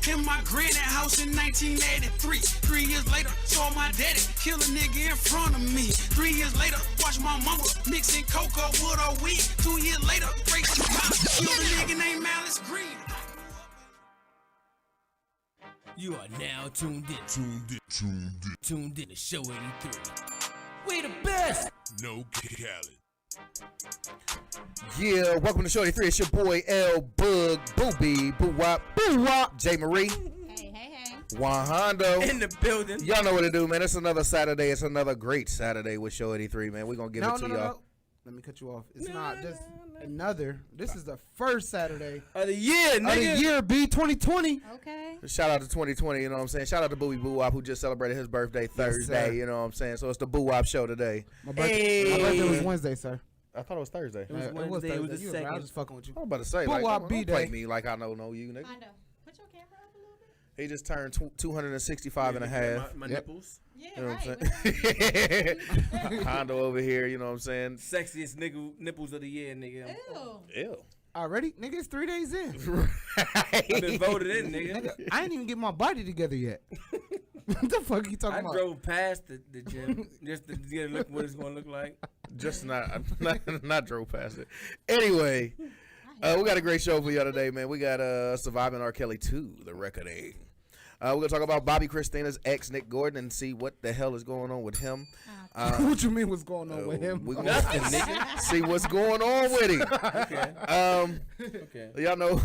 In my granny house in 1983. 3 years later, saw my daddy kill a nigga in front of me. 3 years later, watch my mama mixing cocoa with her weed. 2 years later, break the house, killed a nigga named Malice Green. You are now tuned in to Show 83. We the best. No Khaled. Yeah, welcome to Show 83. It's your boy L Bug, Booby, Boo Wop, J Marie, Hey. Juan Hondo. In the building. Y'all know what to do, man. It's another Saturday. It's another great Saturday with Show 83, man. We're going to give it to y'all. No. Let me cut you off. It's not just another. This is the first Saturday Of the year, nigga. of the year, B 2020. Okay. Shout out to 2020, you know what I'm saying? Shout out to Booby Boo Wop, who just celebrated his birthday Thursday, sir. you know what I'm saying? So it's the Boo Wop show today. My birthday was Wednesday, sir. I thought it was Thursday. It was It was Wednesday. It was Thursday. the I was second. just fucking with you. I was about to say, Boo like, Wop don't B-Day. play me like I don't know you, nigga. I know. Put your camera up a little bit. He just turned 265 and a half. My Yep. nipples. Yeah, You know what right. I'm saying? Hondo over here, you know what I'm saying? Sexiest nipples of the year, nigga. Ew. Ew. Already? Nigga, it's 3 days in. I've been voted in, nigga. Nigga, I ain't even get my body together yet. What the fuck are you talking I about? drove past the gym just to get a look what it's gonna look like. Just not drove past it. Anyway, we got a great show for y'all today, man. We got Surviving R. Kelly 2, the reckoning. We're going to talk about Bobby Christina's ex, Nick Gordon, and see what the hell is going on with him. What you mean what's going on with him? We're going to see what's going on with him. Okay. Y'all know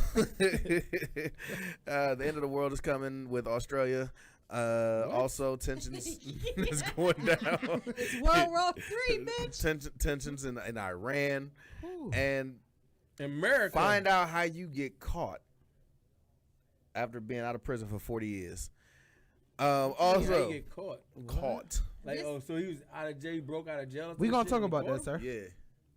the end of the world is coming with Australia. Also, tensions is going down. It's World War III, bitch. Tensions in Iran. And America. find out how you get caught after being out of prison for 40 years. How Also, you get caught. Like, This- so he was out of jail, he broke out of jail. We gonna Shit, talk you about caught that, him? sir. yeah.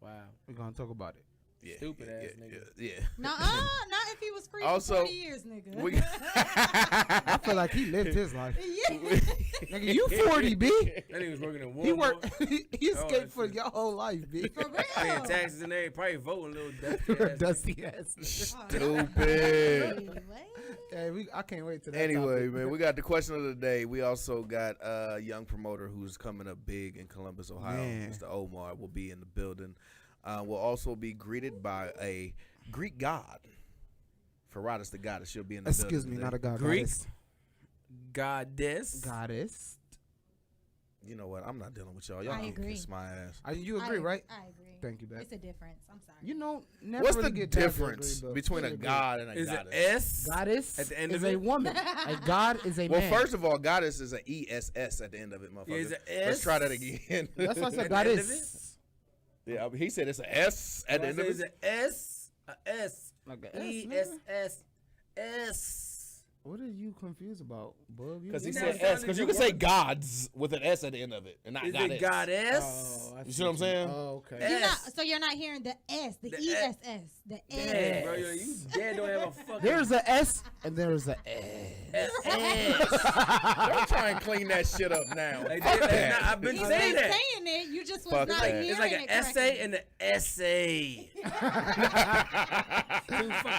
Wow. We gonna talk about it. Yeah, Stupid ass nigga. Yeah. Nuh-uh, not if he was free Also, for 40 years, nigga. We, I feel like he lived his life. yeah. Nigga, you 40, B. That nigga was working in Walmart. He worked. He escaped that for shit. your whole life, B. For paying real. taxes and everything, probably voting a little You're a dusty ass. dusty ass. stupid. Hey, I can't wait to that. Anyway, topic. man, we got the question of the day. We also got a young promoter who's coming up big in Columbus, Ohio. Man. Mr. Omar will be in the building. We'll also be greeted by a Greek god. Faradas the goddess. She'll be in the building. Excuse me, today. not a god. Greek? Goddess. Goddess. You know what? I'm not dealing with y'all. Y'all I can agree. kiss my ass. You agree, right? I agree. Thank you, babe. It's a difference. I'm sorry. You know, never What's really the get down to difference agree, but between we a agree. god and a Is it goddess? S? Goddess At the end is of a it? woman. A god is a Well, man. first of all, goddess is an ESS at the end of it, motherfucker. Yeah, is it Let's S? try that again. That's why I At said the end of goddess. Yeah, he said it's an S at the end of Is it. it S? A S. Like a S, E nigga. S S S. What are you confused about, bub? Because he You said never S. Because you sounded can say the word. gods with an S at the end of it, and not Is goddess. it goddess? Oh, I You see what I'm saying? Oh, okay. You're not, S. so you're not hearing the S, the The ESS, the Damn, S. bro, yo, you dead don't have a fucking There's a S and there's a S. Don't try and clean that shit up now. Like, Fuck that's that. not- I've been He's saying been that. saying it. You just was Fuck not that. hearing It's like an it essay correctly. and an essay.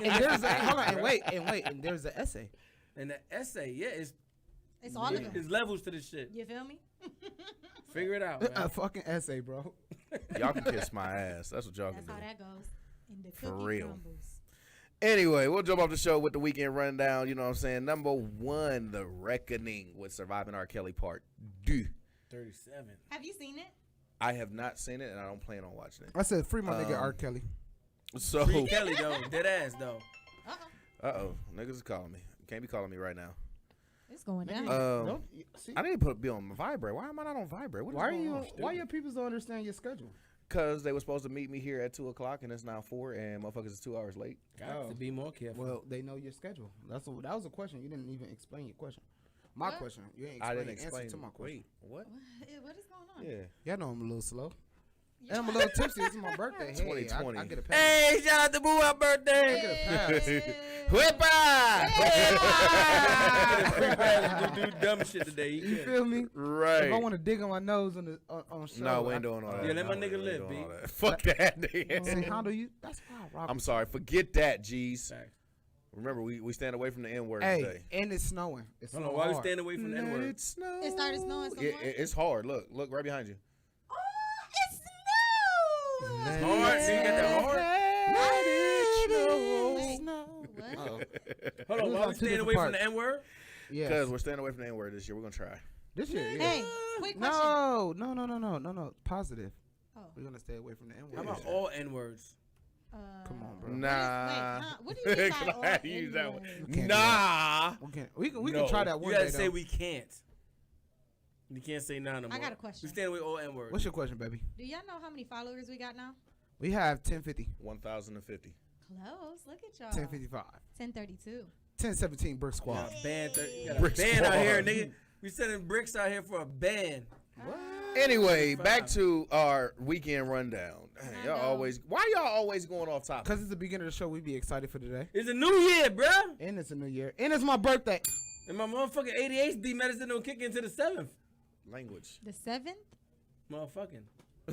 And there's a hold on, and wait, and there's an essay. And the essay, yeah, it's It's all of them. There's levels to this shit. You feel me? Figure it out, A man. fucking essay, bro. Y'all can kiss my ass. That's what y'all That's can how do. that goes. In the For cookie real. crumbles. Anyway, we'll jump off the show with the weekend rundown. You know what I'm saying? Number 1, The Reckoning with Surviving R. Kelly Part 2. 37. Have you seen it? I have not seen it, and I don't plan on watching it. I said free my nigga R. Kelly. So, Free Kelly, though. Dead ass, though. Uh-oh. niggas is calling me. Can't be calling me right now. It's going down. Don't, see, I need to be on vibrate. Why am I not on vibrate? What is why are going you? on? Why your people don't understand your schedule? Because they were supposed to meet me here at 2 o'clock, and it's now 4, and motherfuckers is 2 hours late. Got to be more careful. Well, they know your schedule. That was a question. You didn't even explain your question. My What? question. You ain't I explain didn't the explain. answer to my question. Wait, what? What is going on? Yeah. Y'all know I'm a little slow. And I'm a little tipsy. It's my birthday. Hey, 2020. I get a pass. Hey, shout out to Boo Up I birthday. get a pass. Whippa! do dumb shit today. You feel me? Right. If I want to dig on my nose on show, No, we ain't doing all that. Yeah, let my No, nigga we ain't live, doing B. all that. Fuck that, See, nigga. how do you? That's why I rock. I'm sorry. Forget that, G's. Facts. Remember, we stand away from the N-word Hey, today. and it's snowing. It's Hold on, snowing why we hard. staying away from the N-word? It snows. It started snowing somewhere? It's hard. Look right behind you. Oh, it snows. Let Hard? So you got that hard? Wait, what? Uh-oh. Hold on, It was why on we two staying different away from parts. the N-word? Yes. Because we're staying away from the N-word this year. We're gonna try. This year, yeah. Hey, quick question. No. Positive. Oh. We're gonna stay away from the N-word. How about all N-words? Come on, bro. Nah. What do you mean by Can all I use that one? N-words? We can't do Nah. We can No. try that one You gotta day, say though. we can't. You can't say none no more. I got a question. We staying away all N-words. What's your question, baby? Do y'all know how many followers we got now? We have 1050, 1,050. Close. Look at y'all. 1055, 1032. 1017 Brick Squad. You got a band, you got a Brick band out squad. here, nigga. We sending bricks out here for a band. Anyway, back to our weekend rundown. Dang, I y'all know. always. Why y'all always going off topic? Because it's the beginning of the show, we be excited for today. It's a new year, bruh. And it's a new year. And it's my birthday. And my motherfucking ADHD medicine don't kick into the 7th. Language. The 7th? Motherfucking. I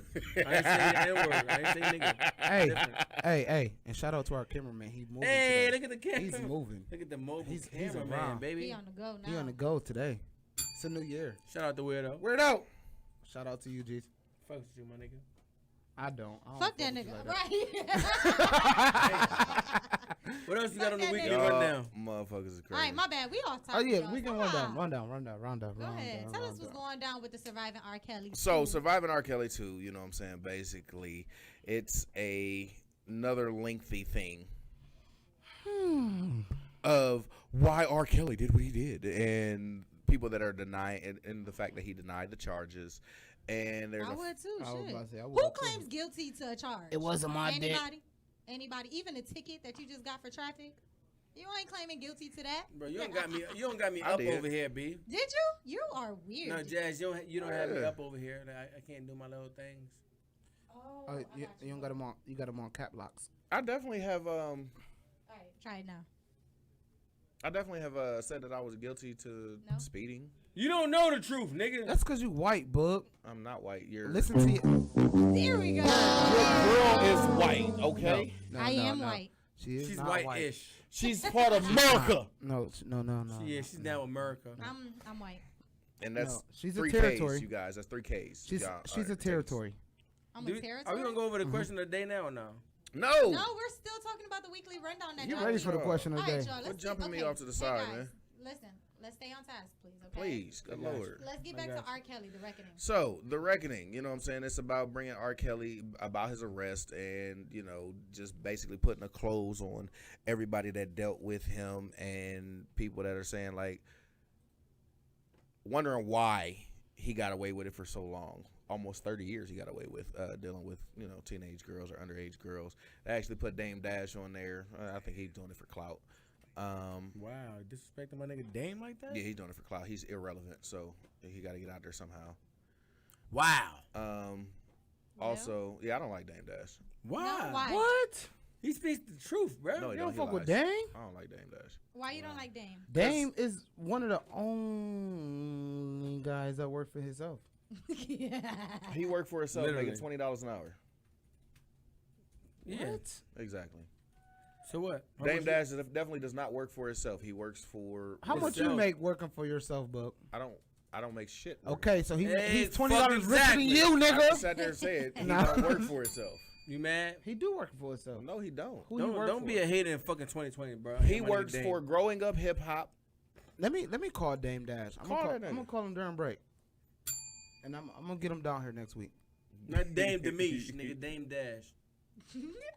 ain't say the N-word. I ain't say nigga. Hey, Different. hey. And shout out to our cameraman. He moving Hey, today. look at the camera. He's moving. Look at the mobile He's camera, man, around. baby. He on the go now. He on the go today. It's a new year. Shout out to Weirdo. Weirdo. Shout out to you, G's. Fuck with you, my nigga. I don't Fuck that with you nigga. like Right. What else you got on the that weekend nigga. rundown? Motherfuckers is All crazy. right, my bad. We off Oh topic. yeah, y'all. we can Stop. run down. Go ahead. Tell us what's going down with the surviving R. Kelly. So too. surviving R. Kelly 2, you know what I'm saying? Basically, it's another lengthy thing of why R. Kelly did what he did, and people that are denying, and the fact that he denied the charges, and there's I a would too. I was Shit. about to say, I would Who too. claims guilty to a charge? It wasn't my dick. Anybody? Even a ticket that you just got for traffic? You ain't claiming guilty to that. Bro, you don't got me. You don't got me I up did. over here, B. Did you? You are weird. No, Jazz, you don't have me Yeah. up over here. Like, I can't do my little things. Oh, Oh, I you, got you don't got them on. You got them on cap locks. I definitely have All right, try it now. said that I was guilty to No. speeding. You don't know the truth, nigga. That's because you white, bug. I'm not white. Listen to you. There we go. Your girl is white, okay? I am white. She is She's not white-ish. She's part of America. No. She's now America. I'm white. And that's No, she's a 3 territory. Ks, you guys. That's 3 Ks. She's Y'all, she's all right, a territory. I'm Do a we- territory. Are we gonna go over the question of the day now or no? No. No, we're still talking about the weekly rundown. That You y'all ready did. for the question of All the right, day? y'all. Quit Let's jumping me okay. off to the Hey, side, guys, man. Listen, let's stay on task, please. Okay. Please, good I got you. lord. Let's get I back to got you. R. Kelly, the reckoning. So, The Reckoning, you know what I'm saying? It's about bringing R. Kelly, about his arrest, and, you know, just basically putting a close on everybody that dealt with him and people that are saying, like, wondering why he got away with it for so long. Almost 30 years he got away with dealing with, you know, teenage girls or underage girls. They actually put Dame Dash on there. I think he's doing it for clout. Wow, disrespecting my nigga Dame like that? Yeah, he's doing it for clout. He's irrelevant, so he got to get out there somehow. Wow. Also, yeah, I don't like Dame Dash. Why? No, why? What? He speaks the truth, bro. No, he You don't He fuck with lies. Dame? I don't like Dame Dash. Why you don't like Dame? Dame is one of the only guys that work for himself. Yeah. He worked for himself, Literally. making $20 an hour. Yeah. Exactly. So what? How Dame much Dash definitely does not work for himself. He works for. How much you Himself. make working for yourself, Buck? I don't make shit. Okay, so he's $20 fucking richer than exactly. you, I nigga. sat there and said he Nah. don't work for himself. You mad? He do work for himself. No, he don't. Who he work Don't for? be a hater in fucking 2020, bro. He My nigga works Dame. for Growing Up Hip Hop. Let me call Dame Dash. I'm Call that gonna nigga. call him during break, and I'm gonna get him down here next week. Not Dame Demesh, nigga. Dame Dash.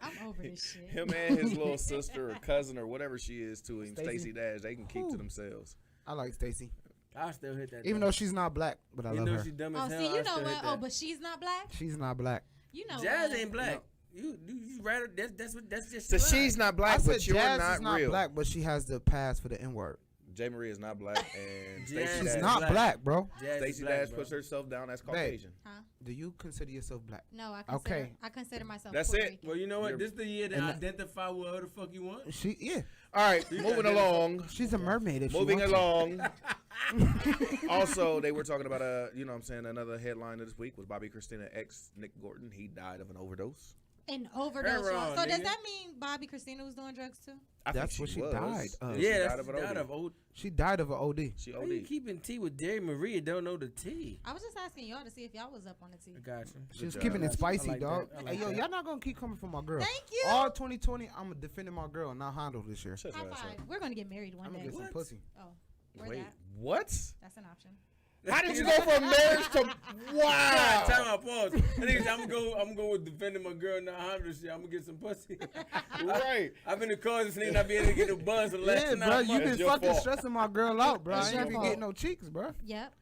I'm over this shit. Him and his little sister or cousin or whatever she is to him, Stacey? Stacey Dash, they can keep to Who? themselves. I like Stacy, I still hit that. even though she's not black, but I you love know her. she dumb Oh, as hell. see, I you know still what? hit Oh, that. but she's not black. She's not black. You know Jazz what? ain't black. No. You right? That's just. So she's not black, I said but you're Jazz not is not real. black, but she has the pass for the N word. J. Marie is not black, and Jazz Stacey She's Dash, not black. black, bro. Jazz is Stacey black, Dash bro. puts herself down as Babe. Caucasian. Huh? Do you consider yourself black? No, Okay. I consider myself. That's Puerto it. Rican. Well, you know what? You're- This is the year to And- identify whatever the fuck you want. Yeah. All right, You moving got along. She's a mermaid. If Moving she wants along. Also, they were talking about you know what I'm saying, another headline of this week was Bobby Christina ex Nick Gordon. He died of an overdose. An overdose. Heroin, So does nigga. that mean Bobby Christina was doing drugs too? I think That's what she was. died of. Yeah, she that's died of an died OD. of old. She died of an OD. She Why you OD. keeping tea with Dairy Maria? Don't know the tea. I was just asking y'all to see if y'all was up on the tea. I got you. She was job. keeping it I spicy, like dog. that. I like Hey, yo, that. y'all not gonna keep coming for my girl. Thank you. All 2020, I'm defending my girl, not Hondo this year. Shut High your ass five. up. We're gonna get married one I'm gonna day. get some What? pussy. Oh, where's Wait, that? what? That's an option. How did you go from marriage to wow? Time out, pause. I think I'm gonna go with defending my girl, not Honda shit. I'm gonna get some pussy. Right. I've been the cause this nigga not being able to get a buzz the last Yeah, 9 bro, you months. been your fucking fault. stressing my girl out, bro. That's I your ain't been fault. getting no cheeks, bro. Yep.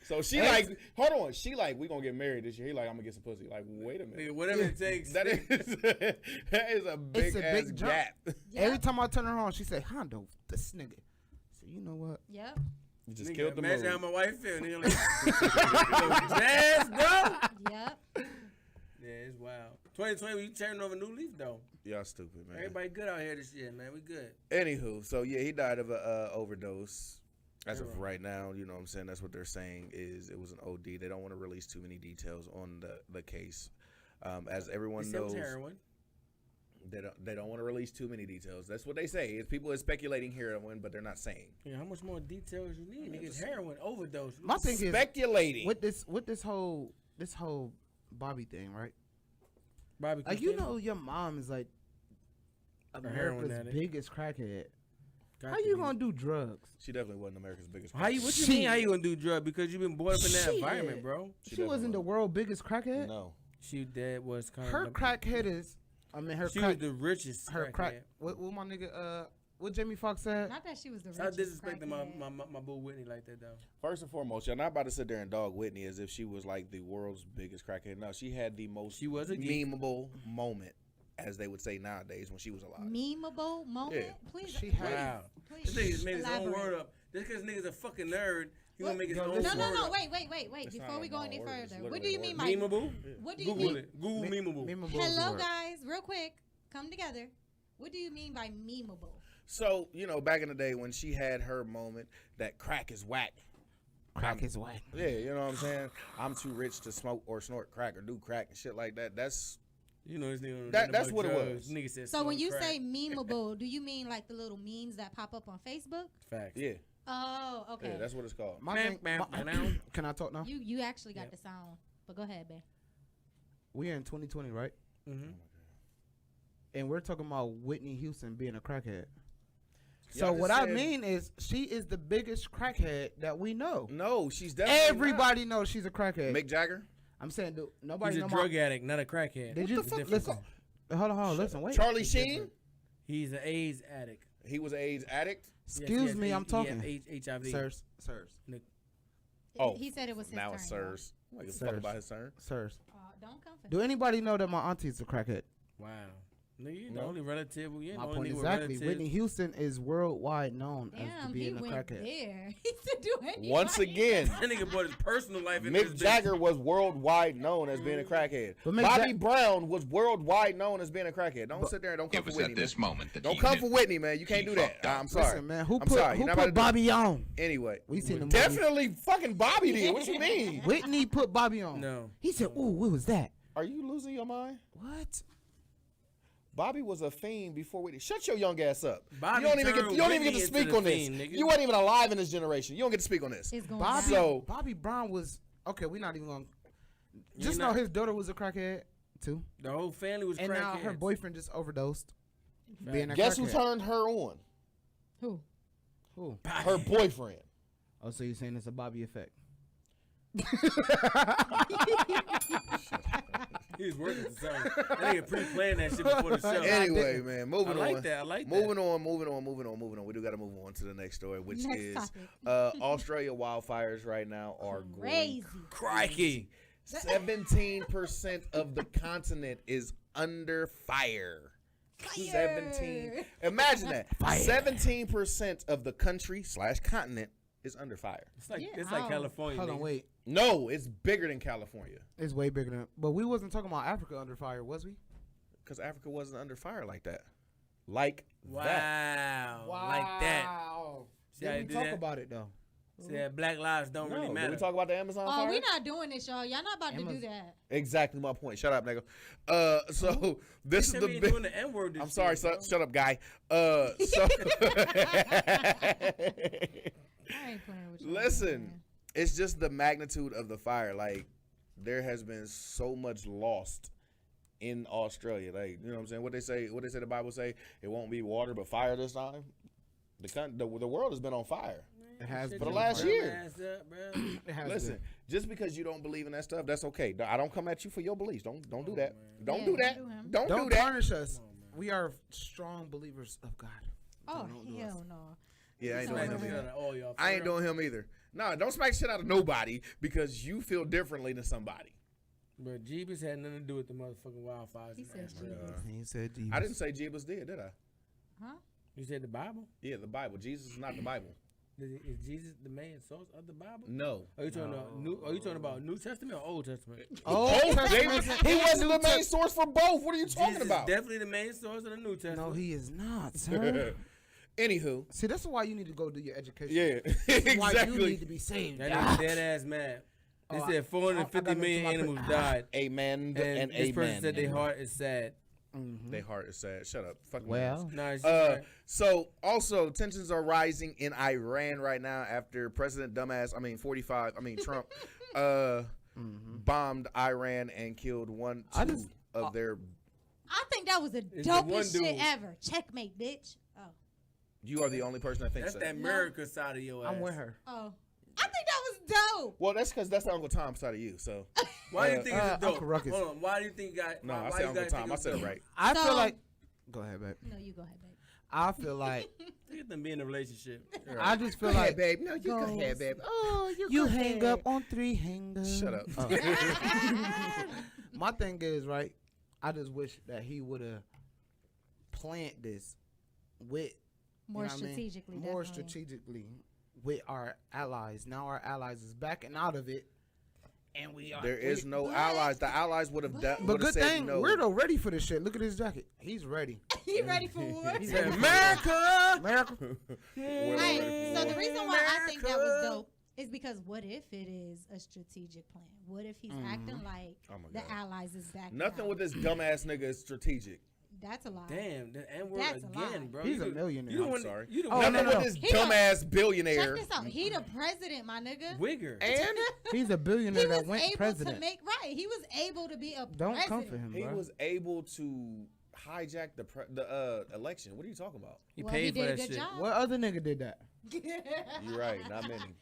So she like, hold on. She like, we gonna get married this year. He like, I'm gonna get some pussy. Like, wait a minute. Nigga, whatever it takes. That is that is a big It's a ass big jump. gap. Yep. Every time I turn her on, she say, Hondo, this nigga. So you know what? Yep. You just Nigga, killed the imagine how mood. my wife feel. Nigga, like, jazz, bro. Yep. Yeah, it's wild. 2020, we turning over a new leaf though. Y'all stupid, man. Everybody good out here this year, man. We good. Anywho, so yeah, he died of a overdose. As of Heroin. right now, you know what I'm saying? That's what they're saying is it was an OD. They don't want to release too many details on the case. As everyone He said it was knows, heroin. they don't want to release too many details. That's what they say. It's people are speculating heroin, but they're not saying. Yeah, how much more details you need? Nigga, it's heroin overdose. My thing is Speculating. with this whole Bobby thing, right? Bobby Like you Christina? know, your mom is like heroin America's addict. biggest crackhead. Got How to you be. gonna do drugs? She definitely wasn't America's biggest. How you? What you Shit. mean? How you gonna do drug? Because you've been brought up in that Shit. environment, bro. She wasn't the world's biggest crackhead. No. She dad was kind Her of crackhead is, I mean, her She crack, was the richest. her crack. crackhead. What my nigga? What Jamie Foxx said? Not that she was the Stop richest. disrespecting crackhead. my boo Whitney like that though. First and foremost, y'all not about to sit there and dog Whitney as if she was like the world's biggest crackhead. No, she had the most She was a geek. memeable moment, as they would say nowadays, when she was alive. Memeable moment. Yeah. Please. She had- Wow. Please. This nigga just made his own elaborate. word up. Just because nigga's a fucking nerd, he What? gonna make his Yo, own listen. No, word no, no. up. Wait. It's Before not we a go long any word, it's further, literally what do you a mean word. by Memeable? what do you Google mean? it. Google memeable. Memeable is the Hello, word. guys. Real quick, come together. What do you mean by memeable? So, you know, back in the day when she had her moment that crack is whack. Crack is whack. Yeah, you know what I'm saying? I'm too rich to smoke or snort crack or do crack and shit like that. That's You know this nigga. That's what it was. Nigga said So when smoke you crack. say memeable, do you mean like the little memes that pop up on Facebook? facts. yeah. Oh, okay. Yeah, that's what it's called. My Bam, thing, bam, my- bam. can I talk now? You actually got Yep. the sound, but go ahead, babe. We in 2020, right? Mm-hmm. And we're talking about Whitney Houston being a crackhead. Y'all So just what I said- mean is, she is the biggest crackhead that we know. No, she's definitely Everybody knows she's a crackhead. not. Mick Jagger? I'm saying, dude, nobody He's a know drug addict, not a crackhead. Did What you the fuck? listen? Hold on, listen, wait. Charlie Sheen? He's an AIDS addict. He was an AIDS addict? Excuse me, I'm talking. HIV. Sirs. Oh, He said it was his now turn. it's Sirs. Like a fuck Sirs. about his turn. Sirs. Don't come for Do anybody know that my auntie's a crackhead? Wow. Nigga, you the No. only relative. You ain't My the point only nigga with exactly. relatives. Whitney Houston is worldwide known as Damn, to he being a went crackhead. there. He said do anybody. Once again, That nigga brought his personal life into Mick this bitch. Jagger was worldwide known as being a crackhead. But Mick Bobby Jag- Brown was worldwide known as being a crackhead. Don't sit there and don't come It was for Whitney. at this man. moment that Don't he come knew. for Whitney, man. You can't He do that. fucked up. I'm sorry. Listen, man, who I'm put sorry. who You're not about put to do- Bobby on? Anyway, We seen them. definitely fucking Bobby did. What you mean? Whitney put Bobby on. No. He said, "Ooh, what was that?" Are you losing your mind? What? Bobby was a fiend before Whitney. Shut your young ass up. Bobby you don't even get. turned You don't even get Whitney to into speak the on this. fiend, nigga. You weren't even alive in this generation. You don't get to speak on this. It's going Bobby, down. So- Bobby Brown was okay. We're not even going. You Just know not- his daughter was a crackhead too, The whole family was and now her crackheads. boyfriend just overdosed. Being a Guess who crackhead. turned her on? Who? Who? Her boyfriend. Oh, so you're saying it's a Bobby effect? He was working for something. That nigga pre-planned that shit before the show. Anyway, man, moving I like on. that. I like that. Moving on. We do got to move on to the next story, which Next is topic. Australia wildfires right now are Crazy. going Crikey. 17% of the continent is under fire. 17. Imagine that. 17% of the country / continent is under fire. It's like Yeah, it's like ow. California. Hold on, nigga. wait. No, it's bigger than California It's way bigger than. But we wasn't talking about Africa under fire, was we? because Africa wasn't under fire like that. Like Wow. that. Like that. See how you Didn't we do talk that? about it though? Said Black lives don't really No, matter. did we talk about the Amazon Oh, fire? we not doing this, y'all. Y'all not about to do Amazon- that. Exactly my point. Shut up, nigga. So this is Said the we ain't big. doing the N-word this I'm sorry, year, bro. shut up, guy. I ain't playing with you. Listen, it's just the magnitude of the fire. Like, there has been so much lost in Australia. Like, you know what I'm saying? What they say the Bible say, it won't be water but fire this time. The world has been on fire. It has Shut for the your last dumb year. ass up, bro. It has Listen, been. just because you don't believe in that stuff, that's okay. I don't come at you for your beliefs. Don't do that. man. Don't Yeah, do that. don't do him. Don't Don't do that. tarnish us. We are strong believers of God. Oh, Don't do us. hell no. Yeah, I ain't So doing we're him gonna- either. All y'all, I ain't doing him either. No, don't smack shit out of nobody because you feel differently than somebody. But Jeebus had nothing to do with the motherfucking wildfires. He in said Africa. Jeebus. He said Jesus. I didn't say Jesus did I? Huh? You said the Bible? Yeah, the Bible. Jesus is not the Bible. Is Jesus the main source of the Bible? No. Are you talking about New Testament or Old Testament? Oh, He wasn't the main source for both. What are you talking Jesus about? is definitely the main source of the New Testament. No, he is not, sir. Anywho, See, that's why you need to go do your education. yeah, This is why you exactly. need to be saved. That nigga dead ass mad. They Oh, said 450 I got million into my animals died. Amen And and this person amen. said their heart is sad. Their heart is sad. Shut up. Fuck Well, names. Nah, it's So also tensions are rising in Iran right now after President Trump bombed Iran and killed two of their. I think that was the It's the one dopest shit dude. ever. Checkmate, bitch. Oh. You are the only person that thinks that's that that. America side of your ass. I'm with her. Oh. I think that was dope. Well, that's because that's the Uncle Tom side of you. So Why do you think it's dope? Uncle Ruckus. Hold on. Why do you think you got? no, why I you said Uncle guys Tom. think I it's said it dope? right. I So- feel like. Go ahead, babe. No, you go ahead, babe. I feel like. Look at them be in a relationship. I just feel like. babe. No, you go ahead, babe. Oh, You hang up on 3 hangers. Shut up. My thing is, right, I just wish that he would have planned this with More you know what I mean? strategically. more definitely. strategically with our allies. Now our allies is backing out of it, and we are. There is no But- allies. The allies would have done. But good said thing no. we're though ready for this shit. Look at his jacket. He's ready. He ready for war? He's said, ready for America! America. Right. So the reason why I think that was dope is because what if it is a strategic plan? What if he's acting like Oh my the God. allies is back? Nothing with this dumbass nigga is strategic. That's a lie. Damn, the N word That's a lie. again, bro. He's You a the- millionaire. You the I'm one, sorry. You the Oh, one Nothing no, with no. this He don't- dumbass billionaire. Check this out. He the president, my nigga. wigger. And He's a billionaire He was that went able president. to make right. He was able to be a Don't president. come for him, he bro. was able to hijack the election. What are you talking about? He Well, paid he for did a that good shit. job. What other nigga did that? You're right. Not many.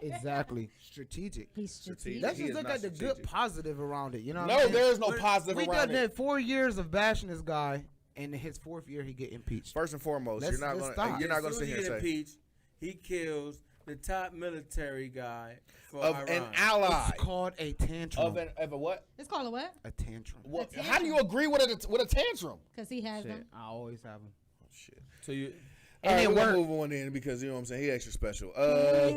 Exactly. Strategic. He's strategic. Let's He just is look not at the good strategic. positive around it. You know what No, I'm saying? there is no But positive We around done it. did 4 years of bashing this guy, and in his 4th year, he get impeached. First and foremost, Let's- you're not let's gonna stop. you're not As gonna soon sit as here he and get say impeached, he kills the top military guy for of Iran. an ally It's called a tantrum. of a what? It's called a what? A tantrum. What? A How do you agree with a tantrum? Because he has Shit, them. I always have them. Oh, shit. So you, All right, it we're gonna worked. move on in because you know what I'm saying. He extra special. America.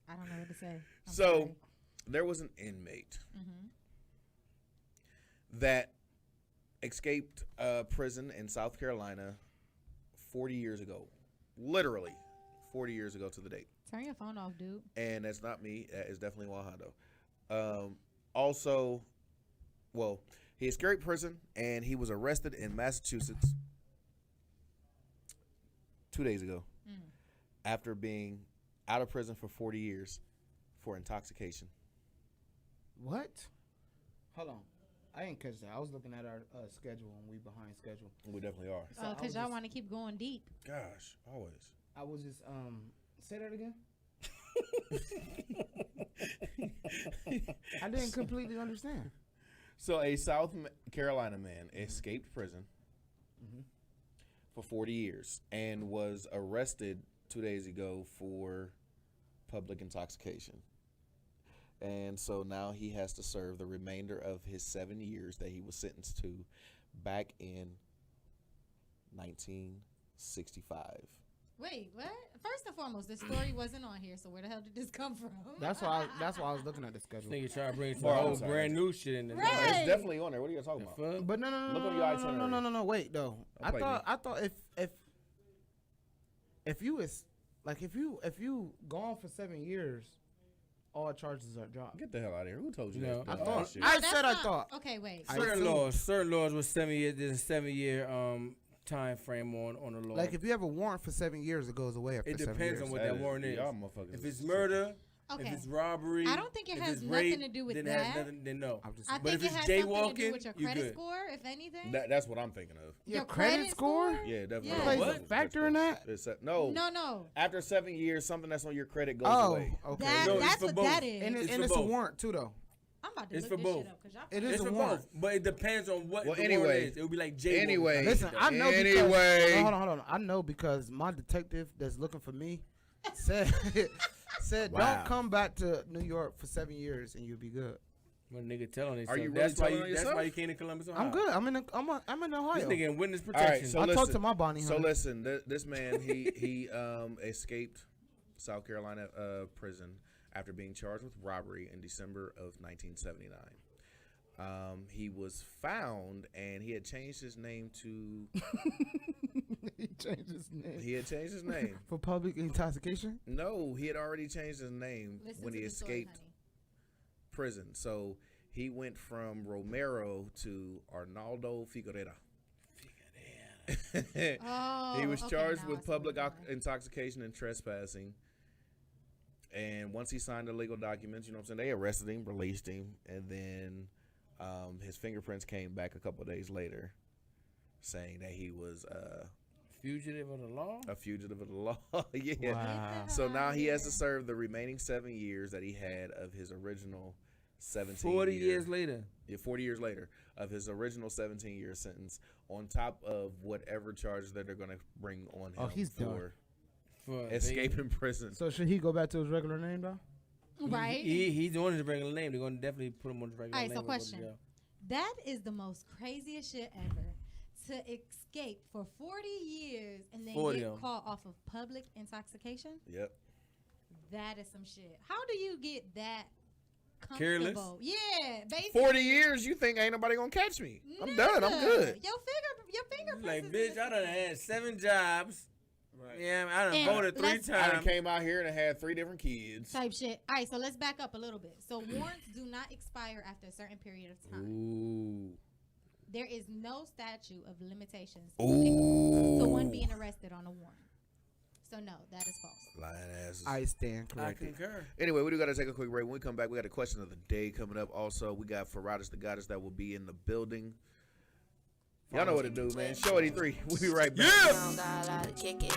I don't know what to say. I'm So sorry. there was an inmate that escaped prison in South Carolina 40 years ago. Literally 40 years ago to the date. Turn your phone off, dude. And that's not me. That is definitely Wahando. Also, well, he escaped prison and he was arrested in Massachusetts 2 days ago after being out of prison for 40 years for intoxication. What? Hold on. I didn't catch that. I was looking at our schedule, and we behind schedule. We definitely are. So I Because was y'all just- want to keep going deep. Gosh, always. I was just say that again. I didn't completely understand. So a South Carolina man escaped prison for 40 years and was arrested 2 days ago for public intoxication. And so now he has to serve the remainder of his 7 years that he was sentenced to back in 1965. Wait, what? First and foremost, this story wasn't on here, so where the hell did this come from? That's why I was looking at the schedule. nigga try to bring some Bro, I'm whole sorry. brand new shit in there. Right. It's definitely on there. What are you talking The about? fuck? But no, Look on your itinerary. no. Wait though. Don't play me. I thought if you Like if you gone for 7 years, all charges are dropped. Get the hell out of here. Who told you No. that? I thought. Shit. I That's said I not- thought. Okay, wait. I Certain assume- laws was 7 years. There's a 7-year time frame on the law. Like if you have a warrant for 7 years, it goes away after it 7 depends years. on what that warrant is. Y'all motherfuckers If is it's murder, Okay. if it's robbery, I don't think it if has it's nothing rape, to do with then that. It has nothing, then no. I'm just I But think if it it's has something to jaywalking, do with your you credit good. score, if anything. That's what I'm thinking of. Your credit score? Yeah, definitely. Yeah. Plays a What? factor in that? No. No. After 7 years, something that's on your credit goes Oh, away. okay. That, No, it's that's for what both. that is. And It's it's for a both. warrant too, though. I'm about to It's look for this both. shit up because y'all. It is It's a for warrant. both, but it depends on what Well, the anyway. warrant is. It would be like jaywalking. Anyway. Listen, I know because Anyway. hold on. I know because my detective that's looking for me said Wow. don't come back to New York for 7 years and you'll be good. What a nigga telling Are you really that's why telling on That's yourself? why you came to Columbus, Ohio. I'm good. I'm in Ohio. This nigga in witness All right, protection. so I listen. talked to my Bonnie. So honey. listen, this man he escaped South Carolina prison after being charged with robbery in December of 1979. He was found and he had changed his name to He changed his name he had changed his name. for public intoxication. No, he had already changed his name Listen when to he the story, escaped honey. prison. So he went from Romero to Arnaldo Figueroa. Oh, He was okay, charged now I with see public what you're intoxication and trespassing. And once he signed the legal documents, you know what I'm saying, they arrested him, released him, and then his fingerprints came back a couple of days later saying that he was Fugitive of the law? a fugitive of the law. Yeah. Wow. So now he has to serve the remaining 7 years that he had of his original 17 40 year- years later. Yeah, 40 years later of his original 17-year sentence on top of whatever charges that they're going to bring on him Oh, he's for done. For escaping prison. So should he go back to his regular name though? Right? He's on his regular name. They're gonna definitely put him on his regular Alright, name. so and go to question. jail. That is the most craziest shit ever. To escape for 40 years and then 40 get of 'em. caught off of public intoxication? Yep. That is some shit. How do you get that Careless? comfortable? Yeah, basically. 40 years, you think ain't nobody going to catch me. I'm done. I'm Nigga, good. Your fingerprints. Like, is bitch, in I the- done had 7 jobs. Right. Yeah, I done And voted 3 let's- I done times. came out here and had 3 different kids. Type shit. All right, so let's back up a little bit. So warrants do not expire after a certain period of time. Ooh. There is no statute of limitations Ooh. to one being arrested on a warrant. So no, that is false. Lying asses. I stand I corrected. concur. Anyway, we do got to take a quick break. When we come back, we got a question of the day coming up. Also, we got Ferratus the Goddess that will be in the building. Y'all know what to do, man. Show 83. We'll be right back. I don't got a lot to kick it.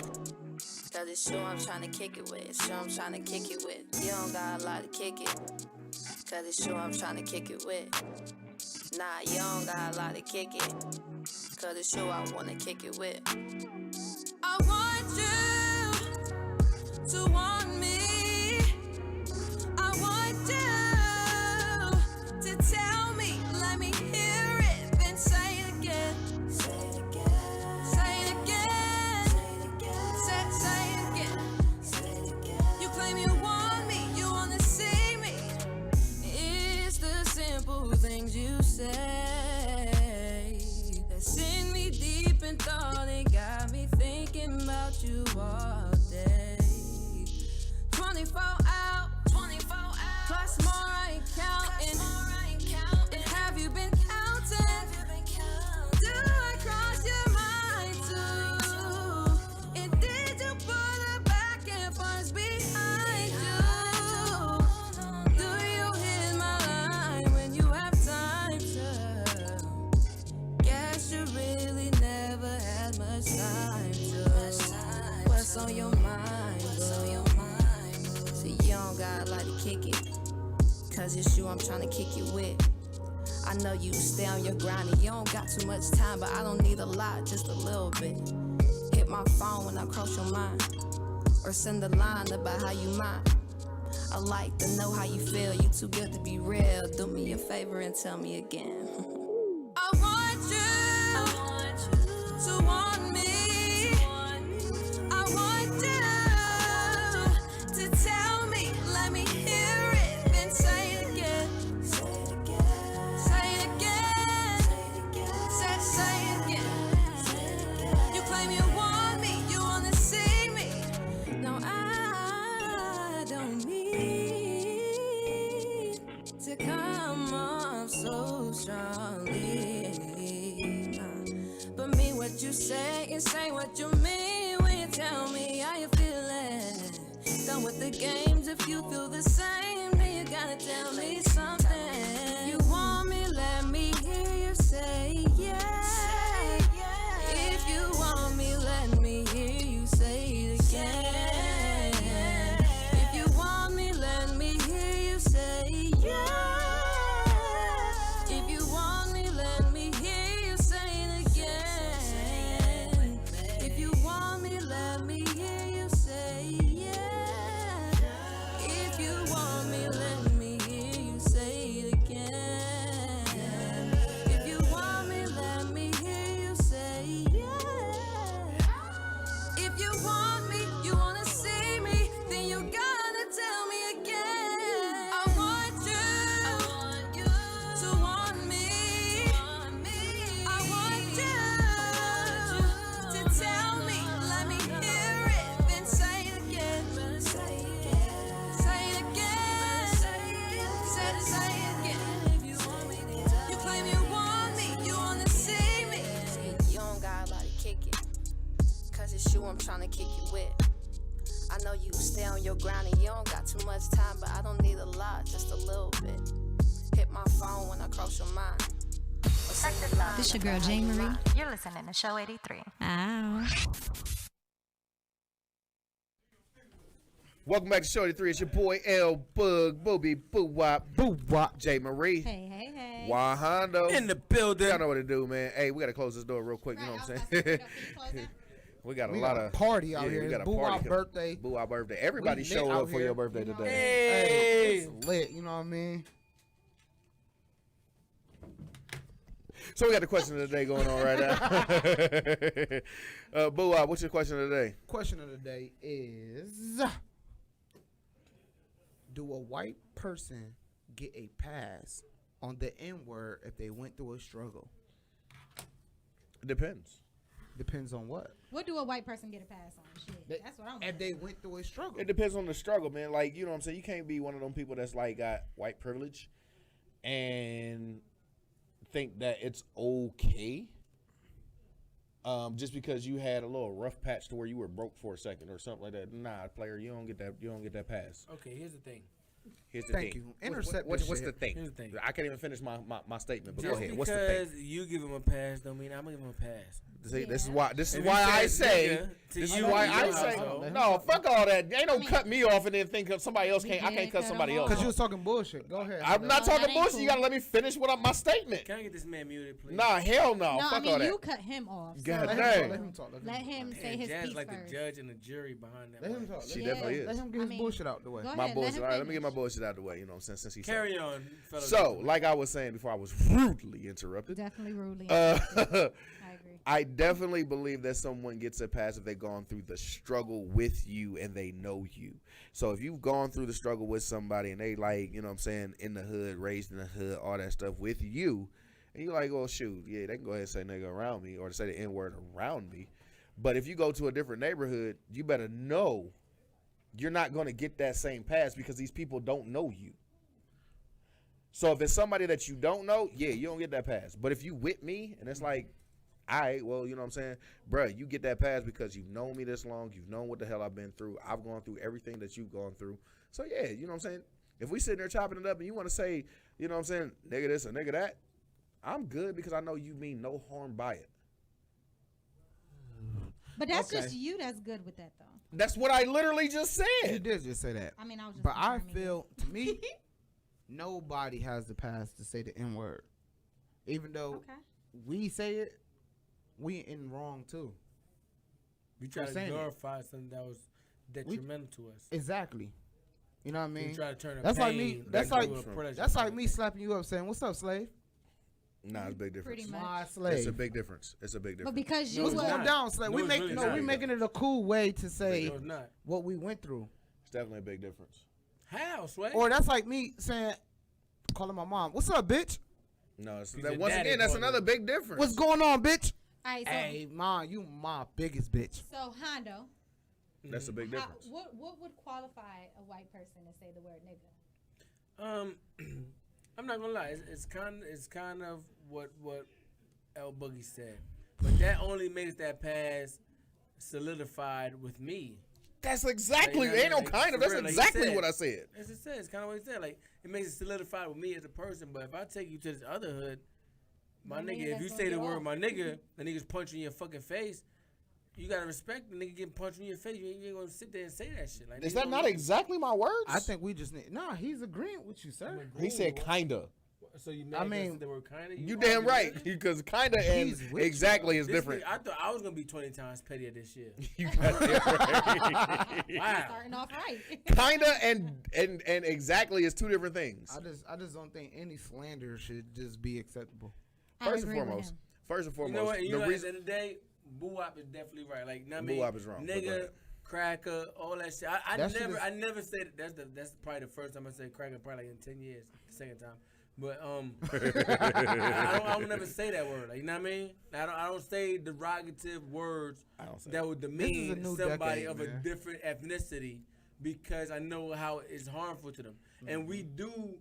Cause it's you I'm trying to kick it with. It's you I'm trying to kick it with. You don't got a lot to kick it. Cause it's you I'm trying to kick it with. Nah, you don't got a lot to kick it. Cause it's you I wanna kick it with. I want you to want me. I want you to tell me. Let me hear it. Then say it again. Say it again. Say it again. Say it again. Say it again. You claim you want me. You wanna see me. It's the simple things you say that send me deep in thought and got me thinking about you all day. 24 hours, plus more I ain't counting. And have you been counting? Do I cross your mind too? And did you put a back and forth behind you? Do you hit my line when you have time to? Guess you really never had much time to. What's on your mind? So you don't got a lot to kick it. Cause it's you I'm trying to kick it with. I know you stay on your grind and you don't got too much time, but I don't need a lot, just a little bit. Hit my phone when I cross your mind, or send a line about how you mind. I like to know how you feel, you too good to be real. Do me a favor and tell me again. I want you to want me. I want you to tell me, let me hear it, then say it again. Say it again. Say it again. Say it again. You claim you want me, you wanna see me. No, I done with the games. If you feel the same, then you gotta tell me something. You want me, let me hear you say yeah. If you want me, let me hear you say it again. If you want me, let me hear you say yeah. If you want me, let me hear you say it again. If you want me, let me hear you say yeah. If you want me, let me hear you say it again. If you want me, let me hear you say yeah. If you want me, you wanna see me, then you gotta tell me again. I want you to want me. I want you to tell me, let me hear it, then say it again. Say it again. Say it again. You claim you want me, you wanna see me. You don't got a lot to kick it, cause it's you I'm trying to kick it with. I know you stay on your ground and you don't got too much time, but I don't need a lot, just a little bit. Hit my phone when I cross your mind. This your girl, Jane Marie. You're listening to Show 83. Ow. Welcome back to Show 83. It's your boy L Bug Booby Boo Wop J Marie. Hey. Wahando. In the building. Y'all know what to do, man. Hey, we gotta close this door real quick. You know what I'm saying? We got a lot of party out here. We got a Boo Wop party. birthday. Boo Wop birthday. Everybody We lit showed out up for here, your birthday you know? today. Hey, it's lit. You know what I mean? So we got the question of the day going on right now. Boo Wop, what's your question of the day? Question of the day is: do a white person get a pass on the N-word if they went through a struggle? It depends. Depends on what? What do a white person get a pass on? Shit, that's what I'm. If they went through a struggle. It depends on the struggle, man. Like, you know what I'm saying? You can't be one of them people that's like got white privilege and think that it's okay just because you had a little rough patch to where you were broke for a second or something like that. Nah, player, you don't get that pass. Okay, here's the thing. Here's the Thank thing. you. Intercept What's this the shit. thing? Here's the thing. I can't even finish my statement, but Just go ahead. What's the thing? because you give him a pass don't mean I'm gonna give him a pass. See, Yeah. This is If why he I says say. nigga to This is you, why you I know say. how. No, fuck all that. Ain't no I mean- cut me off and then think of somebody else We can't. I did can't cut cut somebody him else. off. Because you was talking bullshit. Go ahead. I'm not No, talking that ain't bullshit. cool. You gotta let me finish my statement. Can I get this man muted, please? Nah, hell no. No, Fuck I all mean that. you cut him off. So God Let dang. him talk. let him say Man, his Jazz piece like first. the judge and the jury behind that. Let him mic. talk. She Yeah. definitely is. Let him get I his mean, bullshit out the way. Go My ahead, bullshit. let All him right, let me get my finish. bullshit out of the way. You know what I'm saying? Since he said. Carry on, fellow. So, gentlemen. like I was saying before, I was rudely interrupted. Definitely rudely. Uh, I agree. I definitely believe that someone gets a pass if they've gone through the struggle with you and they know you. So if you've gone through the struggle with somebody and they like, you know what I'm saying, in the hood, raised in the hood, all that stuff with you, and you're like, oh, shoot, yeah, they can go ahead and say nigga around me or say the N-word around me. But if you go to a different neighborhood, you better know you're not going to get that same pass because these people don't know you. So if it's somebody that you don't know, yeah, you don't get that pass. But if you with me and it's like, all right, well, you know what I'm saying? Bruh, you get that pass because you've known me this long. You've known what the hell I've been through. I've gone through everything that you've gone through. So, yeah, you know what I'm saying? If we sitting there chopping it up and you want to say, you know what I'm saying, nigga this or nigga that, I'm good because I know you mean no harm by it. But that's Okay. just you that's good with that, though. That's what I literally just You said. did just say that. I mean, I was just. But I confirming feel, to me, nobody has the pass to say the N-word. Even it. though Okay. we say it, we in wrong too. You try to saying it. glorify something that was detrimental to us. Exactly. You know what I mean? You try to turn a That's like pain me. back That's like into a pleasure. that's like me slapping you up saying, "What's up, slave?" Nah, it's a big difference. Pretty much. My It's a slave. big difference. It's a big But difference. because you No, What's it's were. going not. down, slave? No, we it's make really no, not. we making it a cool way to say No, it's not. what we went through. It's definitely a big difference. How, Sway? Or that's like me saying, calling my mom, "What's up, bitch? No, it's, Because your once daddy again, that's called another it. big difference. What's going on, bitch?" All right, so, Hey, mom, you my biggest bitch. so Hondo, That's a big how, difference. what would qualify a white person to say the word nigga? I'm not gonna lie. It's kind of what L Boogie said, but that only makes that pass solidified with me. That's exactly. Like, ain't no like, kind of. for That's real, like he exactly said. what I said. As it says, it's kind of what he said. Like it makes it solidified with me as a person. But if I take you to this other hood, my My nigga, nigga if you that's say gonna the get word off. my nigga, the nigga's punching you in your fucking face. You gotta respect the nigga getting punched in your face. You ain't gonna sit there and say that shit. Like Is niggas that gonna not look- exactly my words? I think we just need. Nah, he's agreeing with you, sir. He said kinda. So you I mad mean, the word kinda? You damn right, because kinda and He's with you. exactly is This different. nigga, I thought I was gonna be 20 times pettier this year. You got it right. Wow. Starting off right. Kinda and exactly is two different things. I just don't think any slander should just be acceptable. I First and agree with foremost, him. first and You foremost, know what? You the know, reason at the end of the day, boo-wop is definitely right. Like, know what I mean? Boo-wop is wrong, but go Nigga, ahead. cracker, all that shit. That shit is- I never said that. That's probably the first time I said cracker, probably like in 10 years. The second time. But I don't never say that word. Like, you know what I mean? I don't say derogative words I don't say that would is a demean new somebody decade, of man. a different ethnicity because I know how it's harmful to them. And we do,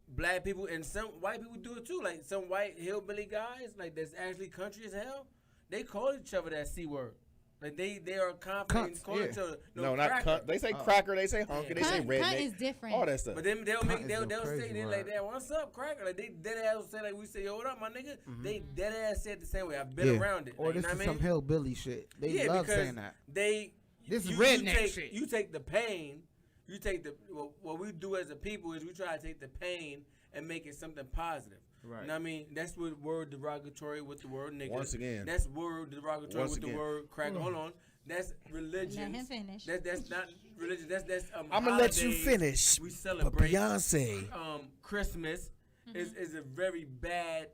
black people and some white people do it too. Like some white hillbilly guys, like that's actually country as hell. They call each other that C word. Like they are confident in Cunts, calling yeah. each other. no, not cracker. cunt. They say cracker, they say hunky, they say Cunt redneck. is different. All that stuff. But then they'll Cunt make is they'll a say crazy they like word. that. What's up, cracker? Like they dead ass will say like we say yo what up my nigga. They dead ass say it the same way. I've been around it. Or Like, you this know is what I some mean? hillbilly shit. They Yeah, love because saying that. They This is you redneck take, shit. You take the pain. You take the what we do as a people is we try to take the pain and make it something positive. Right. You know what I mean? That's what word derogatory with the word nigga. Once again. That's word derogatory Once with again. the word cracker. Hold on. That's religion. Let him finish. That's not religion. That's I'm gonna let you holidays. finish. We But celebrate Beyonce. Christmas is a very bad.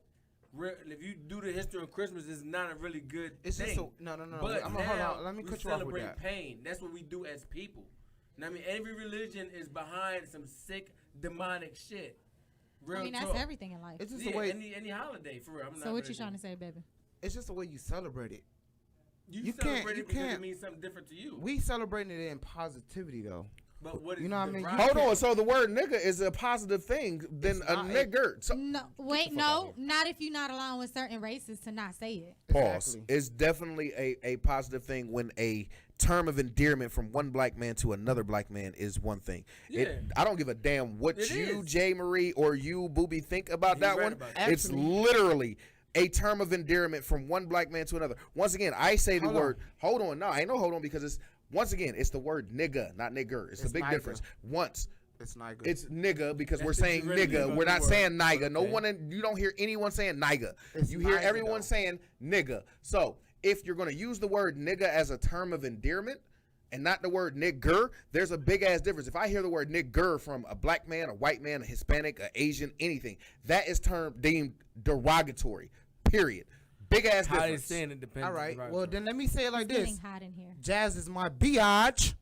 If you do the history of Christmas, it's not a really good It's thing. just no. But I'm gonna now hold on. Let me we cut you off with celebrate that. pain. That's what we do as people. You know what I mean? Every religion is behind some sick, demonic shit. Real I mean, that's talk. everything in life. It's just Yeah, the way. any holiday for real. I'm So not what you really- trying to say, baby? It's just the way you celebrate it. You can't- celebrate you it because can't- it means something different to you. We celebrating it in positivity though. But what is You know what I mean? derogatory? Hold on. So the word nigga is a positive thing than It's a not. nigger. So, No, wait, fuck out no, not if you're not allowing certain races to not say it. pause. Exactly. It's definitely a positive thing when a term of endearment from one black man to another black man is one thing. Yeah. I don't give a damn what It you, is. Jay Marie, or you, Booby, think about He's that right one. about that. It's literally a term of endearment from one black man to another. Once again, I say the Hold on. word, hold on. No, I ain't no hold on because it's, once again, it's the word nigga, not nigger. It's a It's big nigga. difference. Once. It's not good. It's nigga because That's we're the saying derivative nigga. of We're the not word. saying niga. No Okay. one, you don't hear anyone saying niga. It's You hear niga, everyone though. saying nigga. So if you're going to use the word nigga as a term of endearment and not the word nigger, there's a big ass difference. If I hear the word nigger from a black man, a white man, a Hispanic, a Asian, anything, that is deemed derogatory. Period. Big ass How they difference. saying it depends. All on right. derogatory. Well, then let me say it like It's this. getting hot in here. Jazz is my biatch.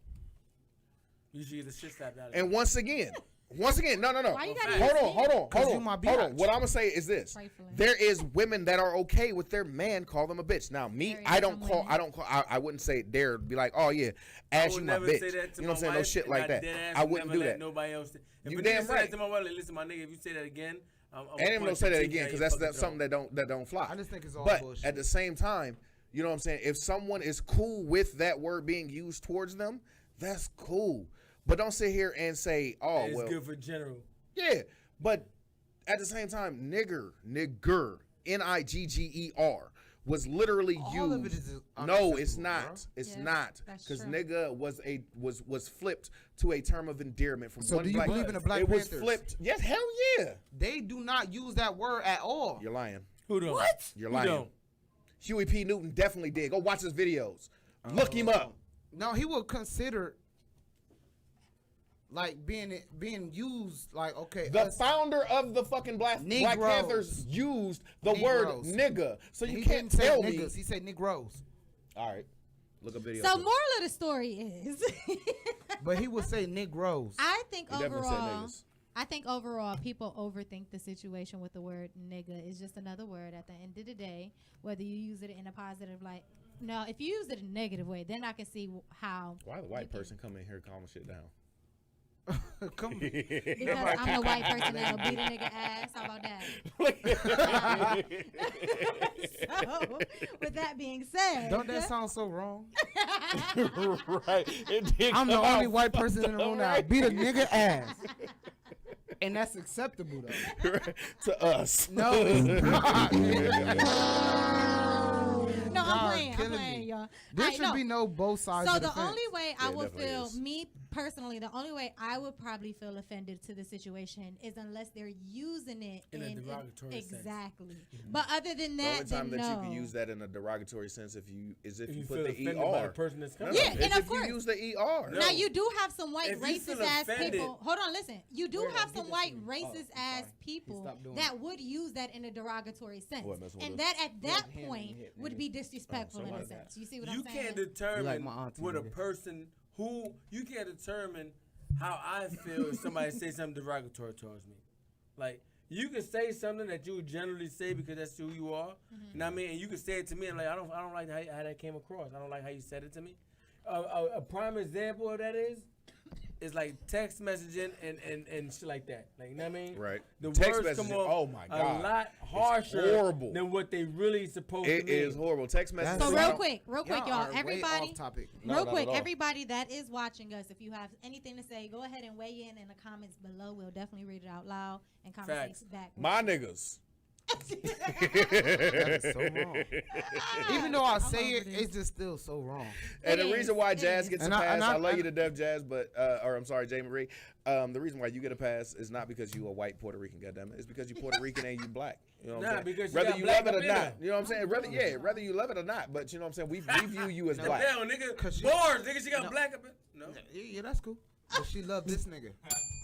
You should get the shit slapped out of And once again, no. Why you gotta Hold use on, hold on, 'Cause hold you on, my hold biatch. on. What I'm gonna say is this: Trifling. there is women that are okay with their man call them a bitch. Now, me, There I is don't some call, women. I wouldn't say dare be like, oh yeah, I ask would you my never bitch. say that to You know what I'm my saying? No wife, shit and like I that. dead ass I would wouldn't never do let that. Nobody else. If You a nigga damn say right. that to my wife, like, listen, my nigga, if you say that again, I'm And even don't say that again because that's fucking something that don't fly. I just think it's all But bullshit. at the same time, you know what I'm saying? If someone is cool with that word being used towards them, that's cool. But don't sit here and say, oh It's well, good for general. yeah. But at the same time, nigger, Nigger, was literally All of it used. is No, it's unacceptable, not. bro. It's Yes, not. that's Because true. nigga was flipped to a term of endearment from So one do you black. believe in the Black It was Panthers? flipped. Yes, hell yeah. They do not use that word at all. You're lying. Who don't? What? You're Who lying. don't? Huey P. Newton definitely did. Go watch his videos. Look him up. No, he will consider like being used like okay. The us- founder of the fucking Black Negroes. Panthers used the word Negroes. nigga. So he you can't didn't say tell me. niggas. He said Negroes. All right. Look up videos. So moral of the story is, But he would say Negroes. I think He definitely said overall, niggas. I think overall people overthink the situation with the word nigga. It's just another word at the end of the day, whether you use it in a positive light. No, if you use it in a negative way, then I can see how. Why the white person come in here calling shit down? Come on. Because I'm the white person that'll beat a nigga ass. How about that? So, with that being said, Don't that sound so wrong? Right. It did I'm the come only out white person in the room that right. beat a nigga ass. And that's acceptable though. To us. No, it's not. no, I'm Y'all playing, killing me. y'all. There Alright, should no. be no both sides So of the the fence. only way I Yeah, would definitely feel, is. me personally, the only way I would probably feel offended to the situation is unless they're using it In a derogatory sense. exactly. But other than The that, only time then that no. you can use that in a derogatory sense if you If put feel the offended by the ER. person that's No, coming. Yeah, it's and of if you course. use the ER. No. Now you do have some white If you feel racist ass offended- people. Hold on, listen. You do Wait, have get some this white to me. racist I'm ass sorry. people Stop doing that would use that in a derogatory sense, Boy, messing with and us. that at that hand in point hip, would nigga. be disrespectful in a what? sense. You see what You I'm saying? can't determine like my auntie, what a nigga. person who you can't determine how I feel if somebody say something derogatory towards me. Like you can say something that you would generally say because that's who you are. You know what I mean? And you can say it to me and like I don't like how that came across. I don't like how you said it to me. A prime example of that is like text messaging and shit like that. Like you know what I mean? Right. The Text words come messaging, off oh my God. a lot harsher horrible. than what they really supposed to It mean. is horrible. Text messages. So Y'all- real quick, Y'all y'all. are way Everybody, off topic. No, real not quick, at all. everybody that is watching us, if you have anything to say, go ahead and weigh in the comments below. We'll definitely read it out loud and Facts. conversate back. My niggas. That is so wrong. Even though I say it, over this. it's just still so wrong. And It the is, reason why it Jazz is. gets a And pass, I I- love you to death, Jazz, but or I'm sorry, Jay Marie. The reason why you get a pass is not because you a white Puerto Rican, goddammit. It's because you Puerto Rican and you black. You know what I'm Nah, saying? because you Whether got you black love it up or in not, there. you know what I'm saying? Whether you love it or not, but you know what I'm saying? We view you as black. Damn, nigga. 'Cause she- Bars, nigga. She got black up in. No. Yeah, that's cool. But she loved this nigga.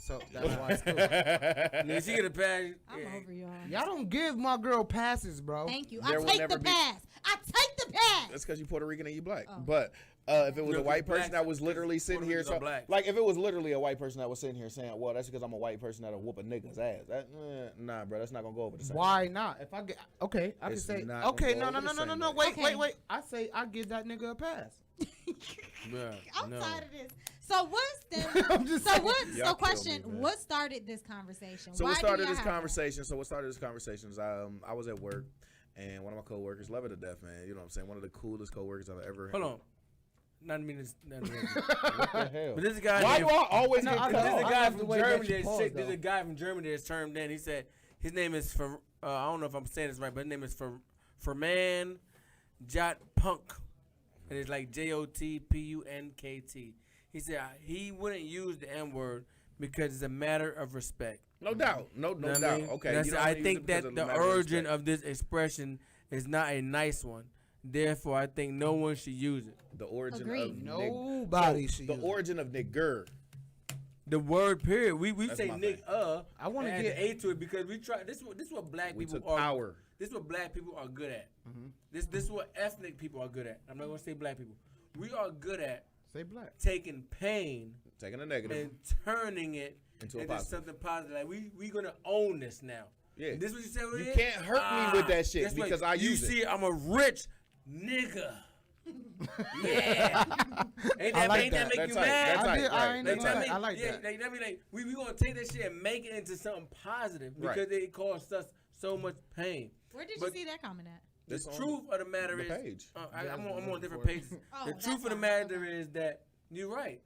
So that's why it's cool. Nigga, she get a pass. I'm yeah. over y'all. Y'all don't give my girl passes, bro. Thank you. There I will take never the be- pass. I take the pass. That's because you Puerto Rican and you black. Oh. But if it was No, a white 'cause person that blacks- was literally because sitting Puerto here, Ricans are black. like if it was literally a white person that was sitting here saying, "Well, that's because I'm a white person that'll whoop a nigga's ass." That, nah, bro, that's not gonna go over the same. Why not? If I get I can It's say not okay. gonna No, go no, over no, the no, no, same no. way. Wait. I say I give that nigga a pass. Bruh, I'm no. tired of this. So what's I'm the just so saying. what? Y'all So kill question: me, man. what started this conversation? So Why what started do this y'all have conversation? So what started this conversation is I was at work, and one of my coworkers, love her to death, man. You know what I'm saying? One of the coolest coworkers I've ever had. Hold on. Not to mean this. Not to mean this. What the hell? But this guy. Why named- do I always No, get I cut know. There's a off? I guy love the from way that Germany. you pause, There's though. a guy from Germany that's termed in. He said his name is for. I don't know if I'm saying this right, but his name is for man, Jot Punk, and it's like JOTPUNKT. He said he wouldn't use the N word because it's a matter of respect. No doubt. No You know what I doubt. mean? Okay. And I you said, don't I use think it because that of the matter origin respect. of this expression is not a nice one. Therefore, I think no one should use it. The origin Agreed. of Nobody so should the use it. origin of nigger. The word period. We That's say my nick thing. I wanna and get- add the A to it because we try. This is what black We people took are. power. This is what black people are good at. Mm-hmm. This is what ethnic people are good at. I'm not gonna say black people. We are good at Say black. taking pain Taking a negative. and turning it Into a into positive. something positive. Like we gonna own this now. Yeah. And this what you said. You can't hurt me with that shit guess what? because I you use it. see, I'm a rich nigga. Yeah. Ain't that, I like ain't that that. make That's you right. mad? That's I right. did- I Right. ain't That's gonna right. lie. I like yeah, that. Like, we gonna take that shit and make it into something positive Right. because it caused us so much pain. Where did But- you see that comment at? The It's on truth of the matter the is, page. I'm on different before. pages. Oh, The that's truth of the fine. matter Okay. is that you're right.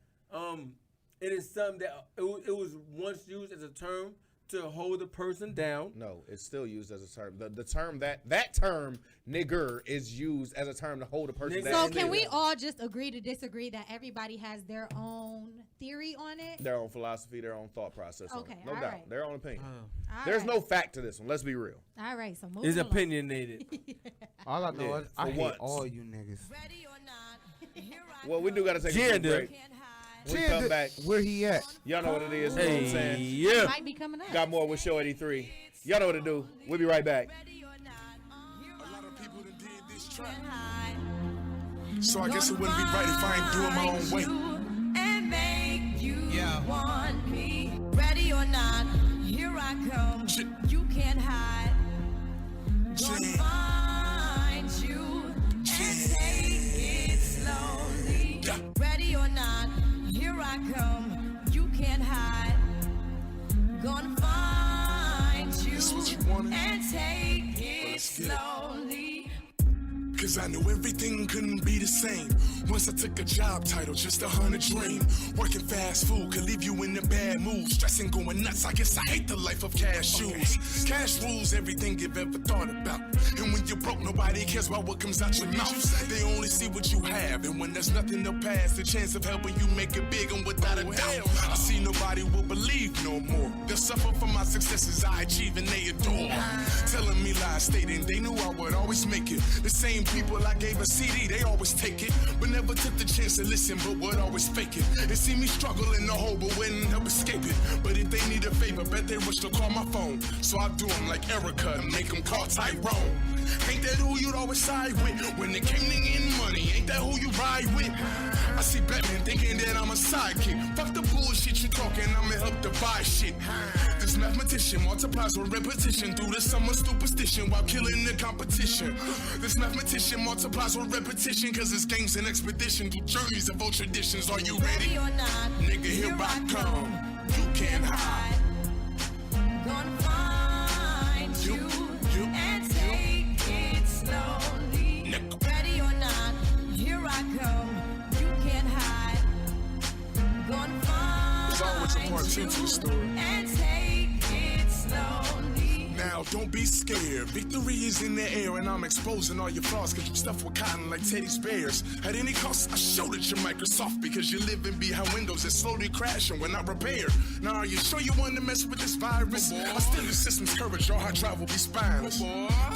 It is something that it was once used as a term to hold a person down. No, it's still used as a term. The term that term nigger is used as a term to hold a person Nigga. down. So That's can it. we all just agree to disagree that everybody has their own theory on it? Their own philosophy, their own thought process. Okay, on it. No all doubt. right. Their own opinion. All There's right. no fact to this one. Let's be real. All right, so moving It's along. opinionated. All I know Yeah, is I for hate once. all you niggas. Ready or not, here I Well, we do got to take a Gender. quick break. can't hide. When we come back, Where he at? y'all know what it is. You know what I'm Hey, saying? yeah. Might be coming up. Got more with Show 83. Y'all know what to do. We'll be right back. Ready or not, here A lot of people done did this I trap. can't hide. So I guess it wouldn't be right if I ain't doing my own way. And make you Yeah. want me. Ready or not, here I come. Shit. You can't hide. Gonna Shit. find you and take it slowly. Yeah. Ready or not, here I come. You can't hide. Gonna find you and take it slowly. Cause I knew everything couldn't be the same. Once I took a job title, just a hunter dream. Working fast food could leave you in a bad mood. Stressing, going nuts, I guess I hate the life of cashews. Cash rules everything you've ever thought about. And when you're broke, nobody cares about what comes out your mouth. They only see what you have, and when there's nothing to pass, the chance of helping you make it big and without a doubt. I see nobody will believe no more. They'll suffer for my successes I achieve and they adore. Telling me lies, stating they knew I would always make it. The same people I gave a CD, they always take it, but never took the chance to listen, but would always fake it. They see me struggle in the hole, but wouldn't help escape it. But if they need a favor, bet they wish to call my phone. So I do them like Erica and make them call Tyrone. Ain't that who you'd always side with? When it came to getting money, ain't that who you ride with? I see black men thinking that I'm a sidekick. Fuck the bullshit you talking, I'ma help divide shit. This mathematician multiplies with repetition through the summer superstition while killing the competition. This mathematician multiplies with repetition, cause it's games and expedition through journeys of old traditions. Are you ready? Or not, Nigga, here I come. You can't hide. Gonna find you and take it slowly. Nigga. Ready or not, here I come. You can't hide. Gonna There's always a find part two to the story. and take it slowly. Now, don't be scared. Victory is in the air, and I'm exposing all your flaws, cause you stuffed with cotton like Teddy's bears. At any cost, I showed it you're Microsoft, because you're living behind windows that slowly crashing when not repaired. Now, are you sure you want to mess with this virus? I steal the system's courage, your hard drive will be spineless.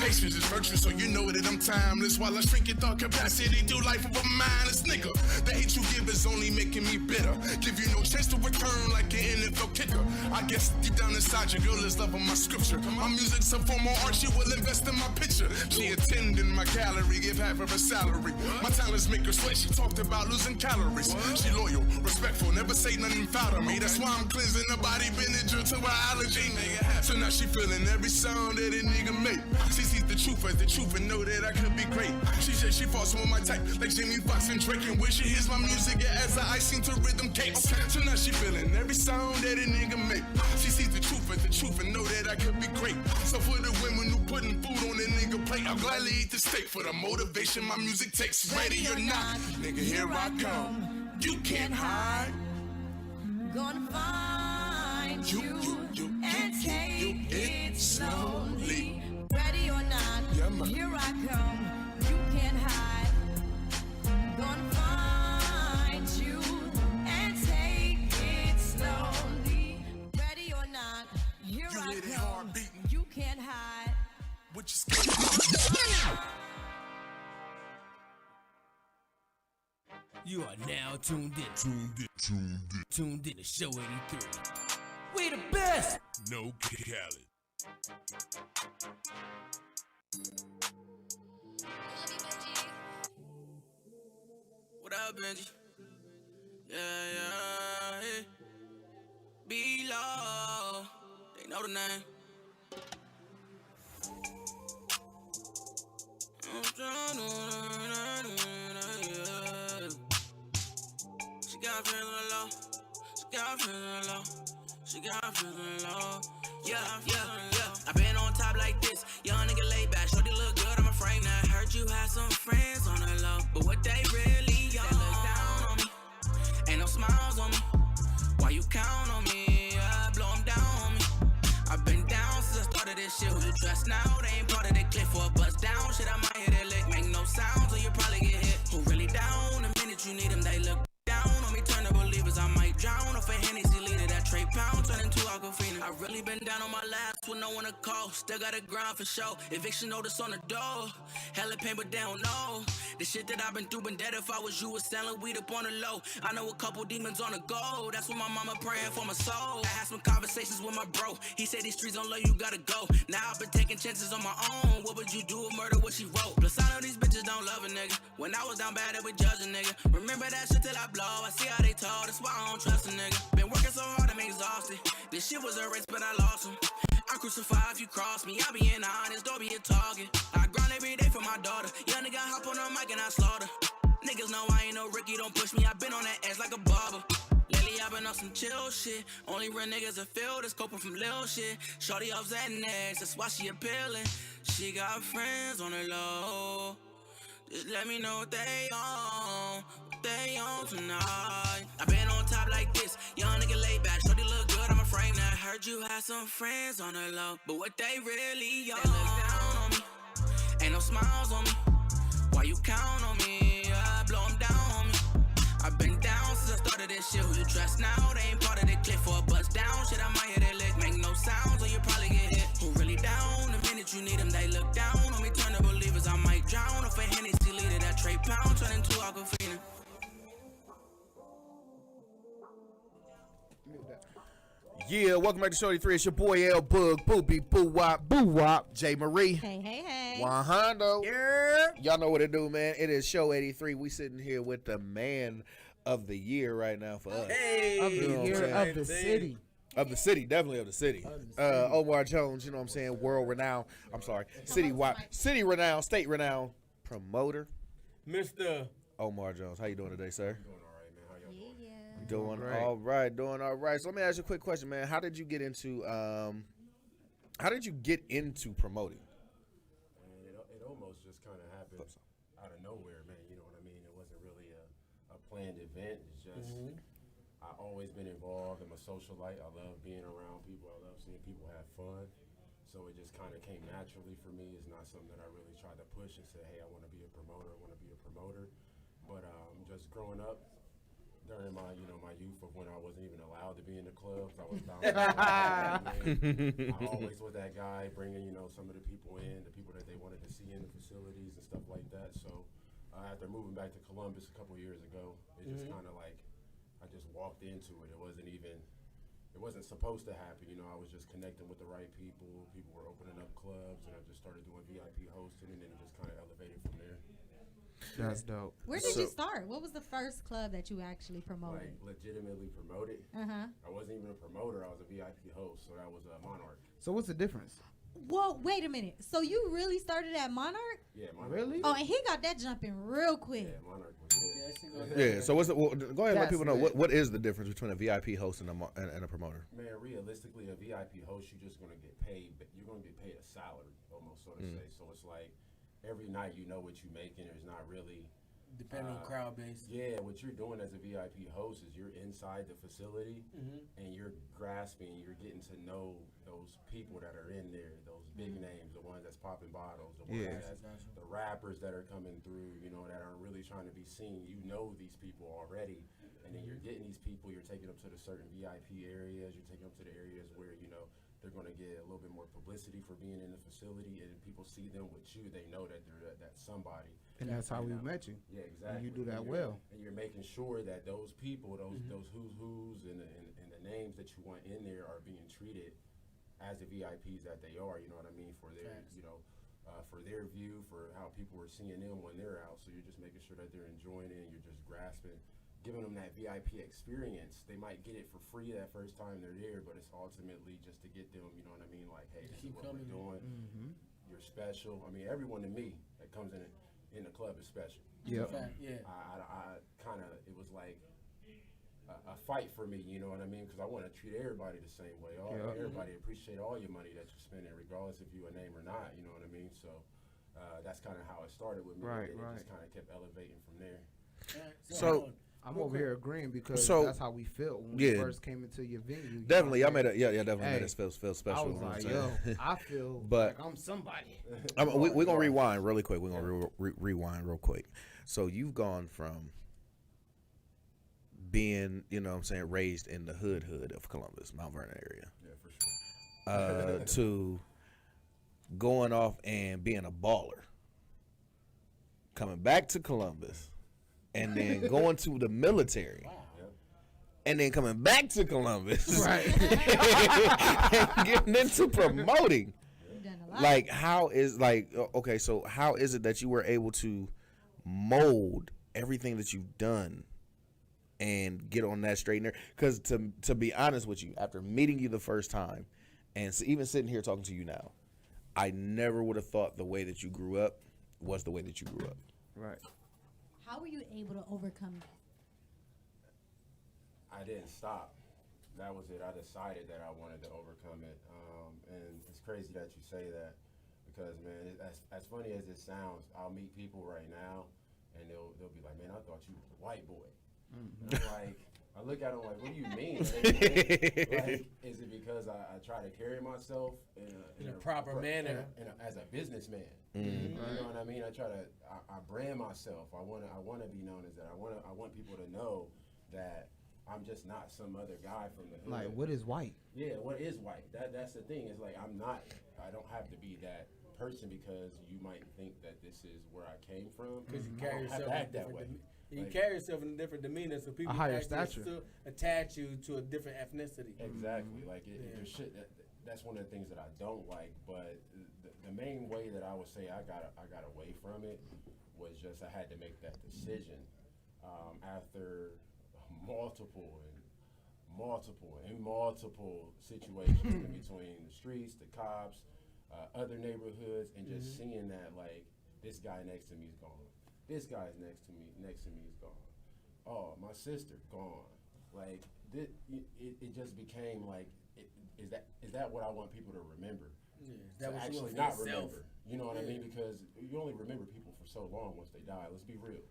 Patience is virtue, so you know that I'm timeless, while I shrink your thought capacity through life of a mindless nigga. The hate you give is only making me bitter. Give you no chance to return like an NFL kicker. I guess deep down inside your girl is loving my scripture. My music's a form of art, she will invest in my picture. She attended my gallery, give half of her salary. My talents make her sweat, she talked about losing calories. She loyal, respectful, never say nothing foul to me. That's why I'm cleansing her body, bending due to her allergy. So now she feeling every sound that a nigga make. She sees the truth as the truth and know that I could be great. She says she falls with my type, like Jamie Foxx and Drake. And when she hears my music, it adds the icing to rhythm cakes. So now she feeling every sound that a nigga make. She sees the truth as the truth and know that I could be great. So for the women who putting food on a nigga plate, I'll gladly eat the steak for the motivation my music takes. Ready or not, nigga, here I come. You can't hide. Gonna find you and take it slowly. Ready or not, Yeah, man. here I come. You can't hide. Gonna find you and take it slowly. Ready or not, here You I hit it hard come. beating. You can't hide. What you scared? You are now tuned in. Tuned in to Show 83. We the best. No Khaled. What up, Benji? Yeah, hey. B-Law. They know the name. She got friends on the low. She got friends on the low. She got friends on the low. Yeah. I been on top like this. Young nigga laid back. Shorty look good on my frame. Now I heard you had some friends on the low. But what they really on? They look down on me. Ain't no smiles on me. Why you count on me? I blow them down on me. I've been down since I started this shit. Who you trust now? They ain't part of the cliff for a bust down. Shit, I might hit that lick. Make no sound, so you probably get hit. Who really down? The minute you need them, they look down on me. Turn to believers, I might drown. Off a Hennessy leader, that Trey Pound turn into Aquafina. I really been down on my last with no one to call. Still got a grind for show. Eviction notice on the door. Hella pain, but they don't know. The shit that I've been through, been dead if I was you. Was selling weed up on the low. I know a couple demons on the go. That's what my mama praying for my soul. I had some conversations with my bro. He said these streets don't love you, gotta go. Now I've been taking chances on my own. What would you do with murder, what she wrote? Plus I know these bitches don't love a nigga. When I was down bad, they would judge a nigga. Remember that shit till I blow. I see how they told, that's why I don't trust a nigga. Been working so hard, I'm exhausted. This shit was a race, but I lost him. I crucify if you cross me. I being honest, don't be a target. I grind every day for my daughter. Young nigga hop on the mic and I slaughter. Niggas know I ain't no rookie, don't push me. I been on that ass like a barber. Lately I've been on some chill shit. Only real niggas that feel this coping from lil shit. Shorty off Xanax, that's why she appealing. She got friends on her low. Just let me know what they on tonight. I been on top like this, young nigga laid back. Shorty look good, I'm afraid now. Heard you had some friends on her low, but what they really on? They look down on me, ain't no smiles on me. Why you count on me? I blow them down on me. I've been down since I started this shit. Who you trust now? They ain't part of the clip for a bust down. Shit, I might hit that lick, make no sounds, or you probably get hit. Who really down? The minute you need them, they look down on me. Turn to believers, I might drown. If a Hennessy leader, that Trey Pound turn into Aquafina. Yeah, welcome back to Shorty 3. It's your boy L Bug, Boopy, Boo Wop, J Marie. Hey. 100. Yeah. Y'all know what to do, man. It is Show 83. We sitting here with the man of the year right now for us. Hey, Of the year of the city. Of the city, definitely of the city. Omar Jones, you know what I'm saying? World renowned. I'm sorry. City renowned, state renowned promoter. Mr. Omar Jones. How you doing today, sir? Doing Yeah. all right. So let me ask you a quick question, man. How did you get into promoting? Man, it almost just kind of happened out of nowhere, man. You know what I mean? It wasn't really a planned event. It's just I've always been involved. I'm a socialite. I love being around people. I love seeing people have fun. So it just kind of came naturally for me. It's not something that I really tried to push and say, hey, I want to be a promoter. But just growing up, during my youth of when I wasn't even allowed to be in the clubs, I was bound. I always was that guy bringing some of the people that they wanted to see in the facilities and stuff like that. So after moving back to Columbus a couple years ago, it just kind of like I just walked into it. It wasn't supposed to happen. I was just connecting with the right people. People were opening up clubs, and I just started doing VIP hosting, and then it just kind of elevated from there. That's dope. Where did you start? What was the first club that you actually promoted? Like legitimately promoted. I wasn't even a promoter. I was a VIP host, so that was a Monarch. So what's the difference? Whoa, wait a minute. So you really started at Monarch? Yeah, Monarch. Really? Oh, and he got that jumping real quick. Yeah, Monarch was it. Yeah. So go ahead and let That's people know lit. what is the difference between a VIP host and a promoter? Man, realistically, a VIP host, you're just gonna get paid. You're gonna get paid a salary, almost, so to say. So it's like every night you know what you're making. There's not really Depending on crowd base. Yeah, what you're doing as a VIP host is you're inside the facility and you're grasping, you're getting to know those people that are in there, those big names, the ones that's popping bottles, the ones the rappers that are coming through, that aren't really trying to be seen. You know these people already, and then you're getting these people, you're taking them to the certain VIP areas, you're taking them to the areas where, they're going to get a little bit more publicity for being in the facility, and people see them with you, they know that they're that somebody. And that's how we met you. Yeah, exactly. And you do that well. And you're making sure that those people, those who's and the names that you want in there are being treated as the VIPs that they are. You know what I mean? For their, for their view, for how people are seeing them when they're out. So you're just making sure that they're enjoying it. And you're just grasping, giving them that VIP experience. They might get it for free that first time they're there, but it's ultimately just to get them. You know what I mean? Like, hey, this is what we're doing. You're special. I mean, everyone to me that comes in the club is special. Yep. Yeah. I kind of, it was like a fight for me, you know what I mean? Because I want to treat everybody the same way. Everybody appreciate all your money that you're spending, regardless if you a name or not, you know what I mean? So that's kind of how it started with me. Right, and right. It just kind of kept elevating from there. So I'm over here agreeing because So- that's how we felt when we Yeah. first came into your venue. You Definitely, know I what made it. Definitely Hey, made us feel special. I was you know what like, I'm yo, saying? I feel But- like I'm somebody. We're gonna rewind really quick. We're gonna rewind real quick. So you've gone from being, raised in the hood of Columbus, Mount Vernon area, Yeah, for sure. to going off and being a baller, coming back to Columbus, and then going to the military. And then coming back to Columbus, Right. and getting into promoting. You've done a lot. Like, how is so how is it that you were able to mold everything that you've done and get on that straight and narrow? Because to be honest with you, after meeting you the first time and even sitting here talking to you now, I never would have thought the way that you grew up was the way that you grew up. Right. How were you able to overcome that? I didn't stop. that was it. I decided that I wanted to overcome it. And it's crazy that you say that because, man, as funny as it sounds, I'll meet people right now and they'll be like, man, I thought you was a white boy. And I'm like, I look at them like, what do you mean? Like, is it because I try to carry myself in a proper manner as a businessman? Mm-hmm. You know what I mean? I brand myself. I want to be known as that. I want people to know that I'm just not some other guy from the hood. Like, what is white? Yeah, what is white? That's the thing. It's like I don't have to be that person because you might think that this is where I came from. Because you carry yourself that way. You carry yourself in a different demeanor, so people still attach you to a different ethnicity. Exactly. Like there's shit that's one of the things that I don't like. But the main way that I would say I got away from it was just I had to make that decision after multiple situations in between the streets, the cops, other neighborhoods, and just seeing that like this guy next to me is gone. This guy's next to me is gone. Oh, my sister gone. Like it just became like, is that what I want people to remember? Yeah, that was actually not remember. You know what I mean? Because you only remember people for so long once they die. Let's be real.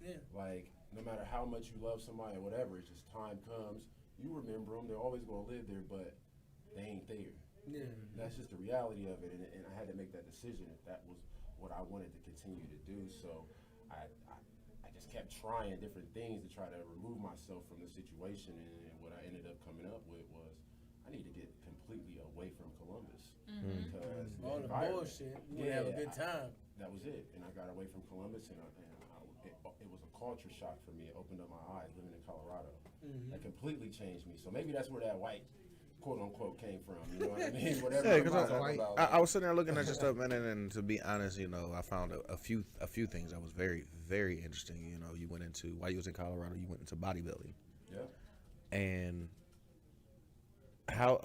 Yeah. Like no matter how much you love somebody or whatever, it's just time comes. You remember them. They're always gonna live there, but they ain't there. Yeah. That's just the reality of it, and I had to make that decision if that was what I wanted to continue to do. So I just kept trying different things to try to remove myself from the situation, and what I ended up coming up with was I need to get completely away from Columbus because all the bullshit. You have a good time. That was it, and I got away from Columbus, and it was a culture shock for me. It opened up my eyes living in Colorado. That completely changed me. So maybe that's where that white, quote unquote, came from. You know what I mean? Whatever. Yeah, I was sitting there looking at your stuff, man, and to be honest, you know, I found a few things that was very, very interesting. You know, you went into while you was in Colorado, you went into bodybuilding. Yeah. And how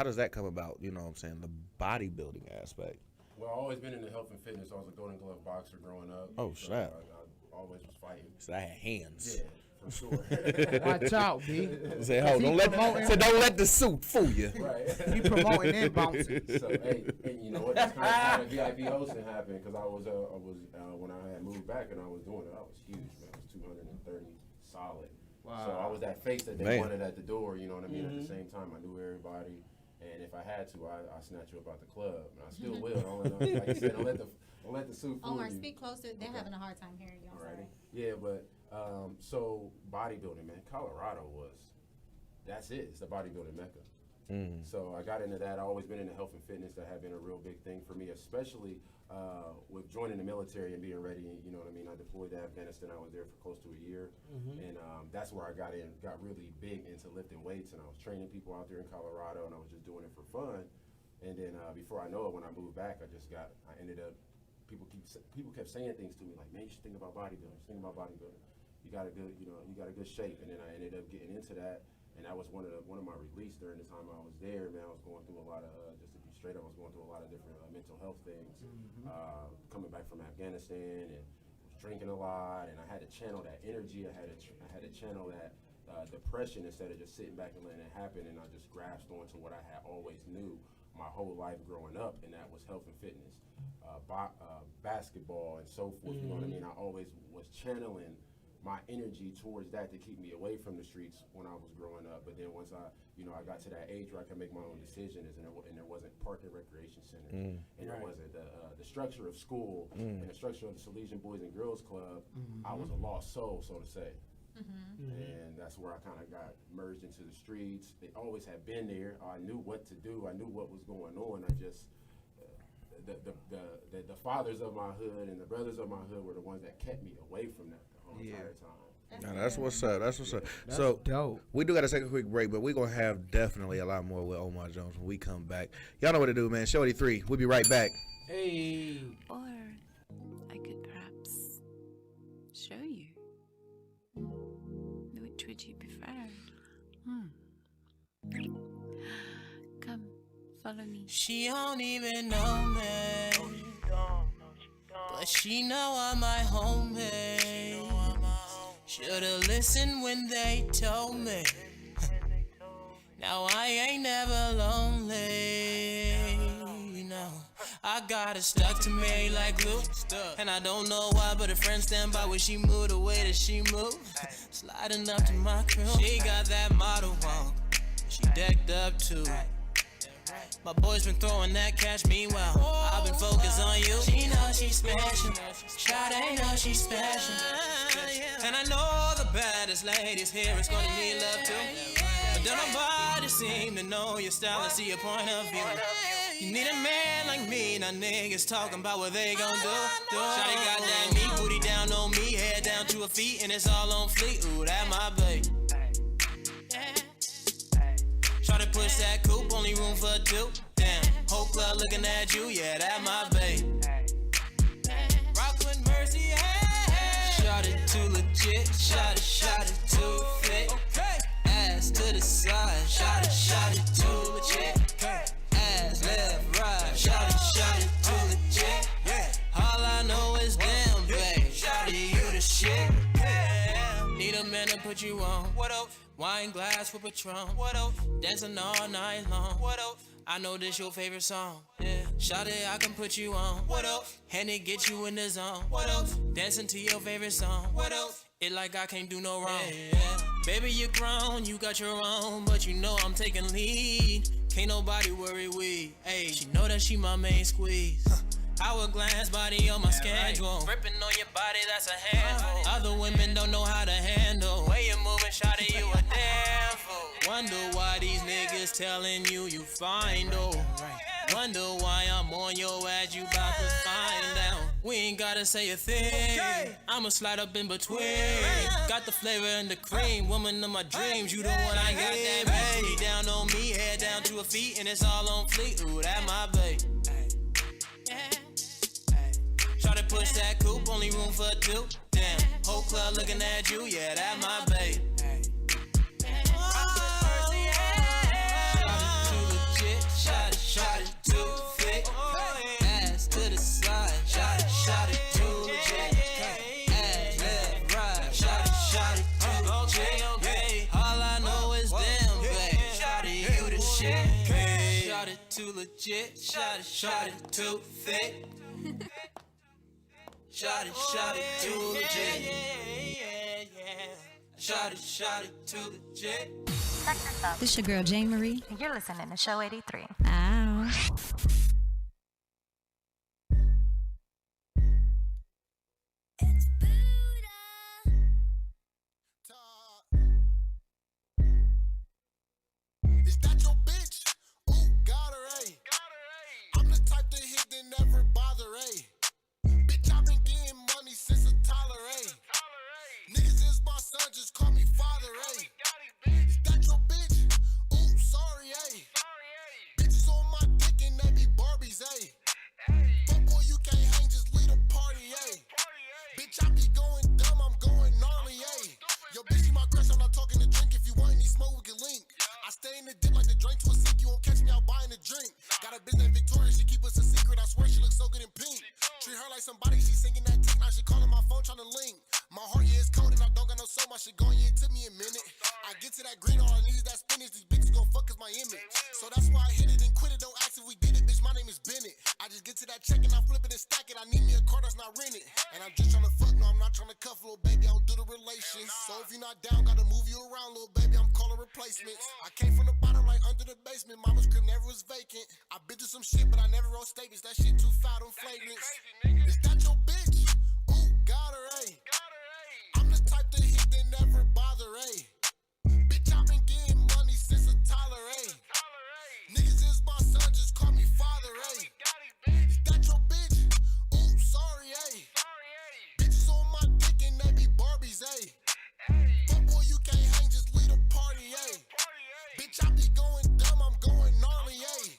does that come about? You know what I'm saying? The bodybuilding aspect. Well, I've always been into health and fitness. I was a Golden Glove boxer growing up. Oh, snap. I always was fighting. So I had hands. Yeah, for sure. Watch out, B. Say, don't let the suit fool you. Right. You promoting and bouncing. So, hey, and you know what? That's kind of VIP hosting happened because I was when I had moved back and I was doing it, I was huge, man. I was 230 solid. Wow. So I was that face that they wanted at the door, you know what I mean? At the same time, I knew everybody. And if I had to, I snatch you up out the club. And I still will. Like you said, don't let the suit fool Omar, you. speak closer. They're having a hard time hearing you. I'm sorry. Yeah, but so bodybuilding, man, Colorado that's it. It's the bodybuilding mecca. So I got into that. I've always been into health and fitness. That had been a real big thing for me, especially with joining the military and being ready. You know what I mean? I deployed to Afghanistan. I was there for close to a year. And that's where I got really big into lifting weights. And I was training people out there in Colorado, and I was just doing it for fun. And then before I know it, when I moved back, I ended up, people kept saying things to me like, man, you should think about bodybuilding. Think about bodybuilding. You got a good shape. And then I ended up getting into that. And that was one of my release during the time I was there. Man, I was going through a lot of, just to be straight up, I was going through a lot of different mental health things. Coming back from Afghanistan and was drinking a lot, and I had to channel that energy. I had to channel that depression instead of just sitting back and letting it happen. And I just grasped onto what I had always knew my whole life growing up, and that was health and fitness, basketball, and so forth. You know what I mean? I always was channeling my energy towards that to keep me away from the streets when I was growing up. But then once I got to that age where I could make my own decisions, and there wasn't park and recreation centers, and there wasn't the structure of school and the structure of the Salesian Boys and Girls Club, I was a lost soul, so to say. And that's where I kind of got merged into the streets. They always had been there. I knew what to do. I knew what was going on. I just the fathers of my hood and the brothers of my hood were the ones that kept me away from that the whole entire time. That's what's up. That's what's up. That's dope. We do got to take a quick break, but we're going to have definitely a lot more with Omar Jones when we come back. Y'all know what to do, man. Show 83. We'll be right back. Hey. Or I could perhaps show you. Which would you prefer? Come, follow me. She don't even know me, but she know I'm my homie. Should've listened when they told me Now I ain't never lonely, no. I got her stuck to me like glue. And I don't know why, but her friends stand by when she move the way that she move. Sliding up to my crib. She got that model walk. She decked up too. My boy's been throwing that cash, meanwhile I've been focused on you. She knows she's special. Shawty know she's special. And I know the baddest ladies here is gonna need love too. But don't nobody seem to know your style and see your point of view. You need a man like me, now niggas talking about what they gon' do. Shawty got that meat booty down on me, head down to her feet, and it's all on fleek. Ooh, that my babe. Shawty push that coupe, only room for two. Damn, whole club looking at you, yeah, that my babe. Rock with mercy, yeah. Shawty too legit, shawty too fit. Ass to the side, shawty too legit. Ass left, right, shawty too legit. All I know is damn, babe, shawty you the shit. Need a man to put you on. What up? Wine glass with Patron. What up? Dancing all night long. What up? I know this your favorite song. Yeah. Shawty, I can put you on. What up? And it get you in the zone. What up? Dancing to your favorite song. What up? It like I can't do no wrong. Yeah. Baby, you grown, you got your own, but you know I'm taking lead. Can't nobody worry we. Hey, she know that she my main squeeze. Hourglass body on my schedule. Ripping on your body, that's a handful. Other women don't know how to handle. Way you moving, shawty, you a damn fool. Wonder why these niggas telling you fine though. Wonder why I'm on your ass, you bout to find out. We ain't gotta say a thing. I'ma slide up in between. Got the flavor and the cream. Woman of my dreams, you the one I got that baby. Down on me, head down to her feet, and it's all on fleek. Ooh, that my babe. Try to push that coupe, only room for two. Damn, whole club looking at you, yeah, that my babe. Shawty too legit, shawty too fit. Ass to the side, shawty too legit. Ass left, right, shawty too legit. All I know is damn, babe, shawty you the shit. Shawty too legit, shawty too fit. Shawty too legit. Shawty too legit. This your girl, Jane Marie. And you're listening to Show 83. Ow. Is that your bitch? Ooh, got her, ayy. I'm the type to hit that never bother, ayy. Bitch, I've been getting money since a toddler, ayy. Niggas is my son, just call me father, ayy. Is that your bitch? Ooh, sorry, ayy. Bitches on my dick and they be Barbies, ayy. Fuck boy, you can't hang, just leave the party, ayy. Bitch, I be going dumb, I'm going gnarly, ayy. Yo, bitch, you my crush, I'm not talking to drink. If you want any smoke, we can link. I stay in the dip like the drink to a sink. You won't catch me out buying a drink. Got a bitch named Victoria, she keep us a secret. I swear she looks so good in pink. Treat her like somebody, she singing that tick. Now she calling my phone trying to link. My heart, yeah, is cold and I don't got no soul. My shit going, yeah, it took me a minute. I get to that green, all I need is that spinach. These bitches gon' fuck cause my image. So that's why I hit it and quit it. Don't ask if we did it, bitch, my name is Bennett. I just get to that check and I flip it and stack it. I need me a car that's not rented. And I'm just trying to fuck, no, I'm not trying to cuff, little baby. I don't do the relations. So if you're not down, gotta move you around, little baby. I'm calling replacements. I came from the bottom, right under the basement. Mama's crib never was vacant. I been through some shit, but I never wrote statements. That shit too foul, them flagrants. Is that your bitch? Ooh, got her, ayy. I'm the type to hit that never bother, ayy. Bitch, I've been getting money since a toddler, ayy. Niggas is my son, just call me father, ayy. Is that your bitch? Ooh, sorry, ayy. Bitches on my dick and they be Barbies, ayy. Fuck boy, you can't hang, just leave the party, ayy. Bitch, I be going dumb, I'm going gnarly, ayy.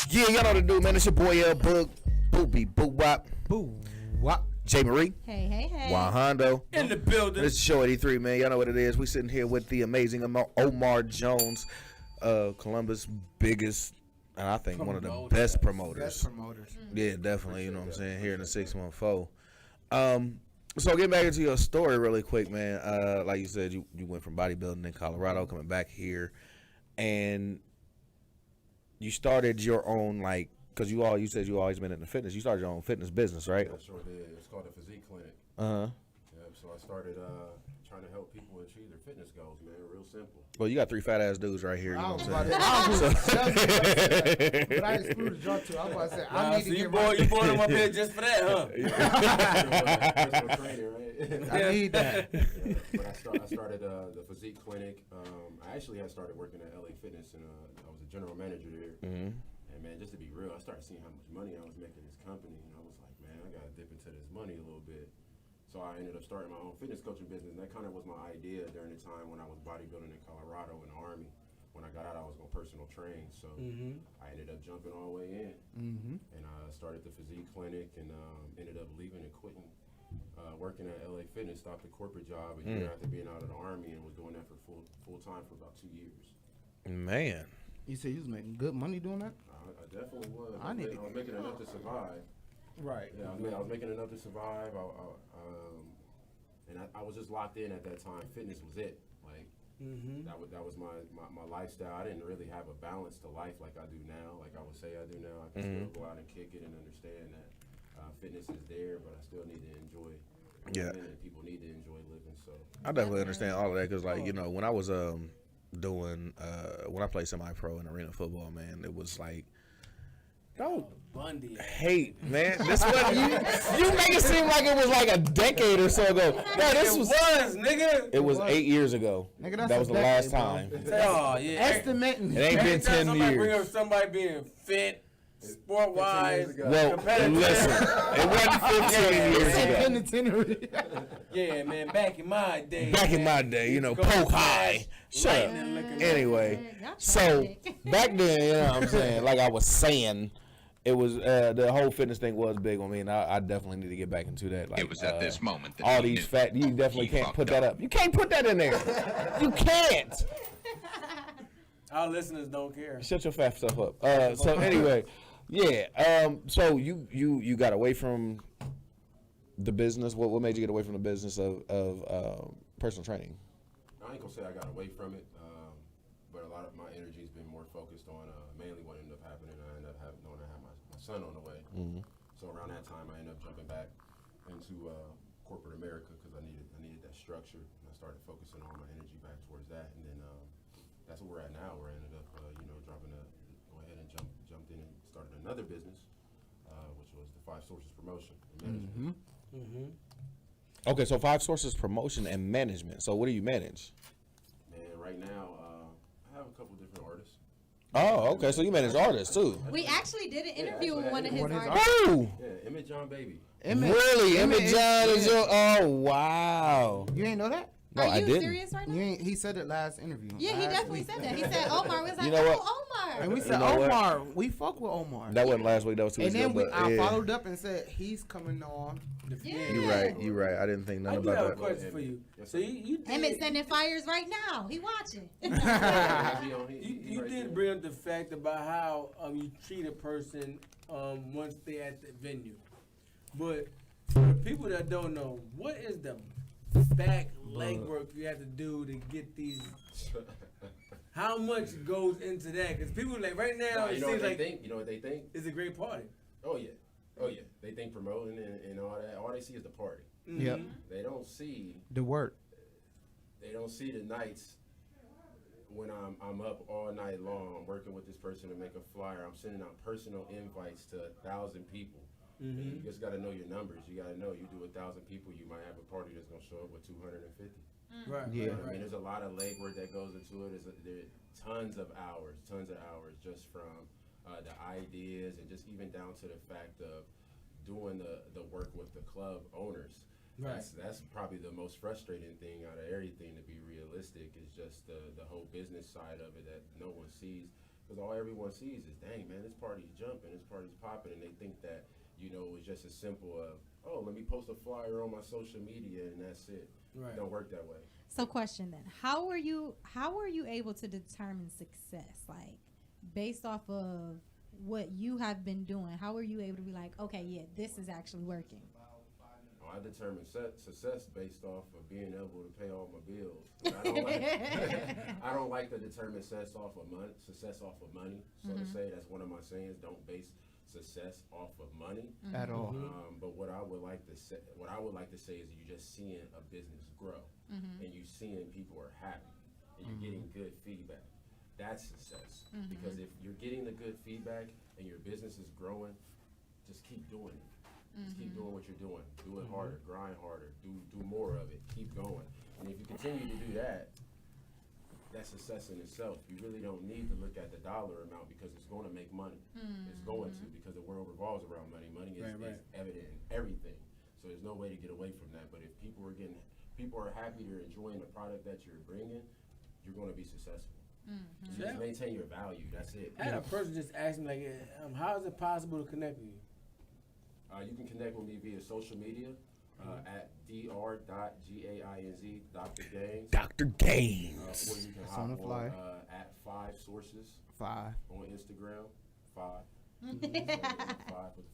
Yeah, y'all know the dude, man. It's your boy L Boog, Boopy, Boop Wop, Boo. What? Jay Marie, Hey, hey, hey. Hondo. In the building. This is Show 83, man. Y'all know what it is. We sitting here with the amazing Omar Jones, Columbus' biggest And I think one of the Promoters. best promoters. Best promoters. Yeah, definitely. You know what I'm saying? Here in the 6 month foe. So getting back into your story really quick, man. Like you said, you went from bodybuilding in Colorado, coming back here, and you started your own because you said you always been in the fitness. You started your own fitness business, right? I sure did. It's called a physique clinic. Uh huh. Yep. So I started trying to help people achieve their fitness goals, man. Real simple. Well, you got 3 fat ass dudes right here. You know what I'm saying? But I excluded y'all too. I was about to say, I need to get you brought him up here just for that, huh? Personal trainer, right? I need that. Yeah, but I started the physique clinic. I actually had started working at LA Fitness, and I was a general manager there. Mm-hmm. And man, just to be real, I started seeing how much money I was making in this company, and I was like, man, I gotta dip into this money a little bit. So I ended up starting my own fitness coaching business, and that kind of was my idea during the time when I was bodybuilding in Colorado in the Army. When I got out, I was going to personal train, so I ended up jumping all the way in, and I started the physique clinic, and ended up leaving and quitting, working at LA Fitness, stopped the corporate job a year after being out of the Army, and was doing that for full time for about 2 years. Man. You said you was making good money doing that? I definitely was. I was making enough to survive. Right. Yeah, I was making enough to survive. And I was just locked in at that time. Fitness was it. Like that was my lifestyle. I didn't really have a balance to life like I do now. Like I would say I do now. I can still go out and kick it and understand that fitness is there, but I still need to enjoy living, and people need to enjoy living. So I definitely understand all of that because, like, you know, when I was doing when I played semi-pro in arena football, man, it was like, don't hate, man. This one you make it seem like it was like a decade or so ago. No, this was nigga. It was 8 years ago. Nigga, that was the last time. Oh yeah. Estimating. It ain't been 10 Bring up years. somebody being fit, sport wise. Well, listen, it wasn't 15 years ago. Yeah, man. Back in my day. Back in my day, you know, poke high. Shut up. Anyway, so back then, you know what I'm saying? Like I was saying, it was the whole fitness thing was big on me, and I definitely need to get back into that. Like, it was at this moment that all he these knew. fat. You definitely can't put that up. You can't put that in there. You can't. Our listeners don't care. Shut your fat stuff up. So anyway, yeah. So you got away from the business. What made you get away from the business of personal training? I ain't gonna say I got away from it, but a lot of my energy's been more focused on mainly what ended up happening. I ended up knowing I had my son on the way. So around that time, I ended up jumping back into corporate America because I needed that structure. And I started focusing all my energy back towards that, and then that's where we're at now. Where I ended up, go ahead and jumped in and started another business, which was the 5 Sources Promotion and Management. Okay, so 5 Sources Promotion and Management. So what do you manage? Man, right now, I have a couple different artists. Oh, okay. So you manage artists too. We actually did an interview with one of his artists. Who? Yeah, Emmett John Baby. Really? Emmett John is your. Oh wow. You ain't know that? No, Are I you didn't. serious right now? He said it last interview. Yeah, he definitely said that. He said Omar was like, You know what? Omar. And we said, You know what? Omar, we fuck with Omar. That wasn't last week. That was 2 And weeks then ago. I yeah. followed up and said, he's coming on. Yeah. You right. I didn't think I nothing do have a about that. question for you. So you did, Emmett sending fires right now. He watching. you did bring up the fact about how you treat a person once they're at the venue. But for the people that don't know, what is the back legwork you have to do to get these? How much goes into that? Because people like right now, it seems like you know what they think? it's a great party. Oh yeah. They think promoting and all that. All they see is the party. Yep. They don't see The work. They don't see the nights when I'm up all night long. I'm working with this person to make a flyer. I'm sending out personal invites to 1,000 people. And you just got to know your numbers. You got to know you do 1,000 people, you might have a party that's gonna show up with 250. Right. Yeah. I mean, there's a lot of legwork that goes into it. There's tons of hours just from the ideas and just even down to the fact of doing the work with the club owners. Right. That's probably the most frustrating thing out of everything, to be realistic, is just the whole business side of it that no one sees. Because all everyone sees is, dang, man, this party's jumping, this party's popping, and they think that, you know, it's just as simple of, oh, let me post a flyer on my social media and that's it. Right. It don't work that way. So question then, how were you able to determine success? Like, based off of what you have been doing, how are you able to be like, okay, yeah, this is actually working? I determine success based off of being able to pay all my bills. I don't like to determine success off of money. So to say, that's one of my sayings. Don't base success off of money at all. But what I would like to say is you just seeing a business grow, and you seeing people are happy, and you're getting good feedback. That's success. Because if you're getting the good feedback and your business is growing, just keep doing it. Just keep doing what you're doing. Do it harder, grind harder, do more of it, keep going. And if you continue to do that, that's success in itself. You really don't need to look at the dollar amount because it's going to make money. It's going to, because the world revolves around money. Money is evident in everything. So there's no way to get away from that. But if people are happy, they're enjoying the product that you're bringing, you're going to be successful. So just maintain your value. That's it. I had a person just ask me, like, how is it possible to connect with you? You can connect with me via social media at dr.gainz, Dr. Gaines. Dr. Gaines. Or you can hop on at 5 Sources. 5. On Instagram. 5. 5 with the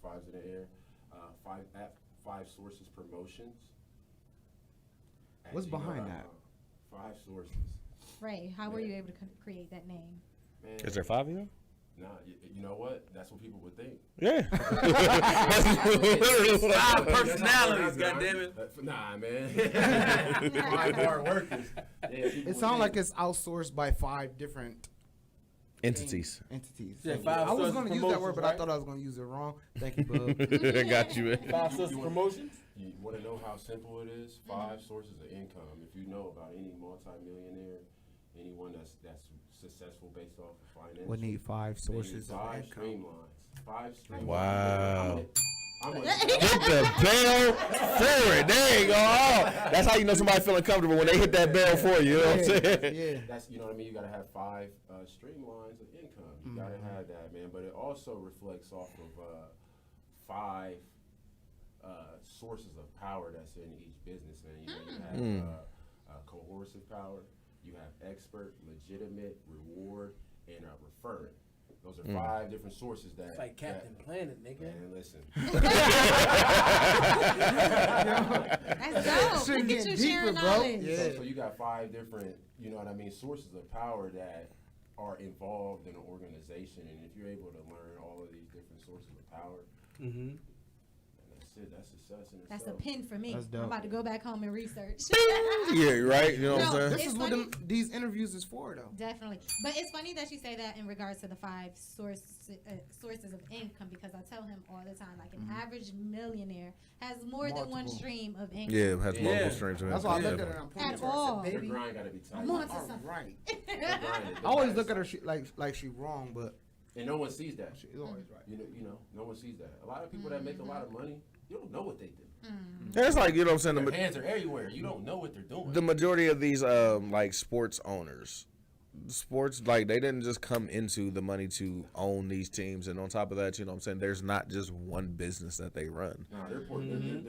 5s in the air. 5 Sources Promotions. What's behind that? 5 Sources. Right. How were you able to create that name? Man, Is there 5 of you? Nah, you know what? That's what people would think. Yeah. 5 personalities, goddammit. Nah, man. 5 hard workers. Yeah, it sounds like it's outsourced by 5 different entities. Yeah, I was going to use that word, but I thought I was going to use it wrong. Thank you, bub. I got you, man. 5 sources of promotions? You want to know how simple it is? 5 sources of income. If you know about any multimillionaire, anyone that's successful based off of finance, we need 5 sources of 5 income. streamlines. 5 streamlines. Wow. Hit the bell for it. There you go. Oh, that's how you know somebody feeling comfortable when they hit that bell for you. You know what I'm saying? Yeah. That's, you know what I mean? You got to have 5 streamlines of income. You got to have that, man. But it also reflects off of 5 sources of power that's in each business. And you have coercive power. You have expert, legitimate, reward, and referring. Those are 5 different sources that. It's like Captain Planet, nigga. Man, listen. That's dope. Look at you sharing knowledge. Yeah. So you got 5 different, you know what I mean, sources of power that are involved in an organization, and if you're able to learn all of these different sources of power, that's it. That's success in itself. That's a pin for me. That's dope. I'm about to go back home and research. Yeah, right. You know what I'm saying? This is what these interviews is for, though. Definitely. But it's funny that you say that in regards to the 5 sources of income, because I tell him all the time, like an average millionaire has more than one stream of income. Yeah, has multiple streams of income. That's why I look at her. At all. Your grind got to be tight. I'm on to something. Right. I always look at her like she wrong, but and no one sees that. she's always right. You know, no one sees that. A lot of people that make a lot of money, you don't know what they do. It's like, you know what I'm saying? Their hands are everywhere. You don't know what they're doing. The majority of these like sports owners, like they didn't just come into the money to own these teams, and on top of that, you know what I'm saying, there's not just one business that they run. No, they're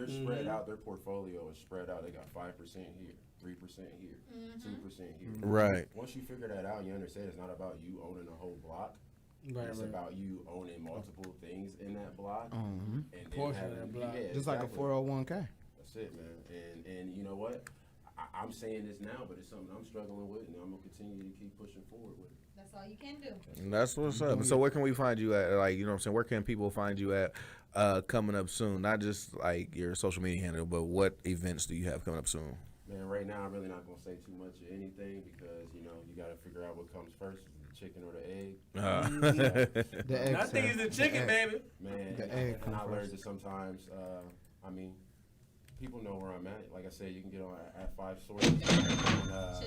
spread out. Their portfolio is spread out. They got 5% here, 3% here, 2% here. Right. Once you figure that out, you understand it's not about you owning a whole block. It's about you owning multiple things in that block, and then Portion of that block. Just like a 401k. That's it, man. And you know what? I'm saying this now, but it's something I'm struggling with, and I'm gonna continue to keep pushing forward with it. That's all you can do. And that's what's up. So where can we find you at? Like, you know what I'm saying? Where can people find you at coming up soon? Not just like your social media handle, but what events do you have coming up soon? Man, right now I'm really not gonna say too much of anything because you got to figure out what comes first. Chicken or the egg? The egg. I think it's the chicken, baby. Man, the egg. And I learned that sometimes, I mean, people know where I'm at. Like I said, you can get on at 5 Sources on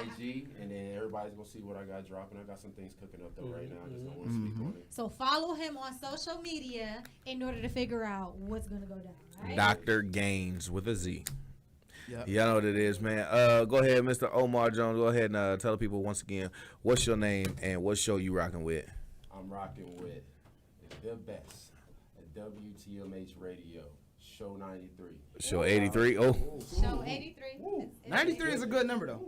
IG, and then everybody's gonna see what I got dropping. I got some things cooking up though right now. I just don't want to speak on it. So follow him on social media in order to figure out what's gonna go down. Right? Dr. Gaines with a Z. Yep. Y'all know what it is, man. Go ahead, Mr. Omar Jones. Go ahead and tell the people once again what's your name and what show you rocking with. I'm rocking with the best, WTMH Radio, Show 93. Show 83. Oh, Show 83. 93 is a good number, though.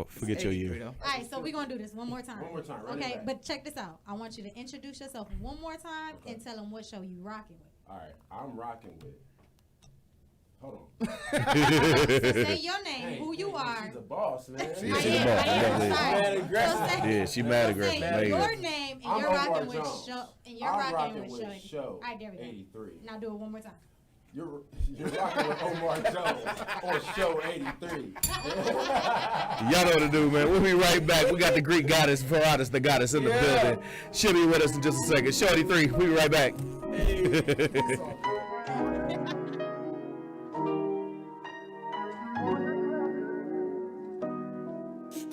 forget your year. All right, so we're going to do this one more time. One more time. Run it Okay, back. but check this out. I want you to introduce yourself one more time and tell them what show you rocking with. All right, I'm rocking with. Hold on. Say your name, who you are. She's a boss, man. I She's a am, boss. I am, Definitely. sorry. Mad aggressive. So say- Yeah, she mad so aggressive. say There you your go. name and I'm you're Omar rocking with Jones. show and you're I'm rocking with show All right, there we go. 83. Now do it one more time. You're rocking with Omar Jones on show 83. Y'all know what to do, man. We'll be right back. We got the Greek goddess, Paratus, the goddess in the building. She'll be with us in just a second. Show 83. We'll be right back.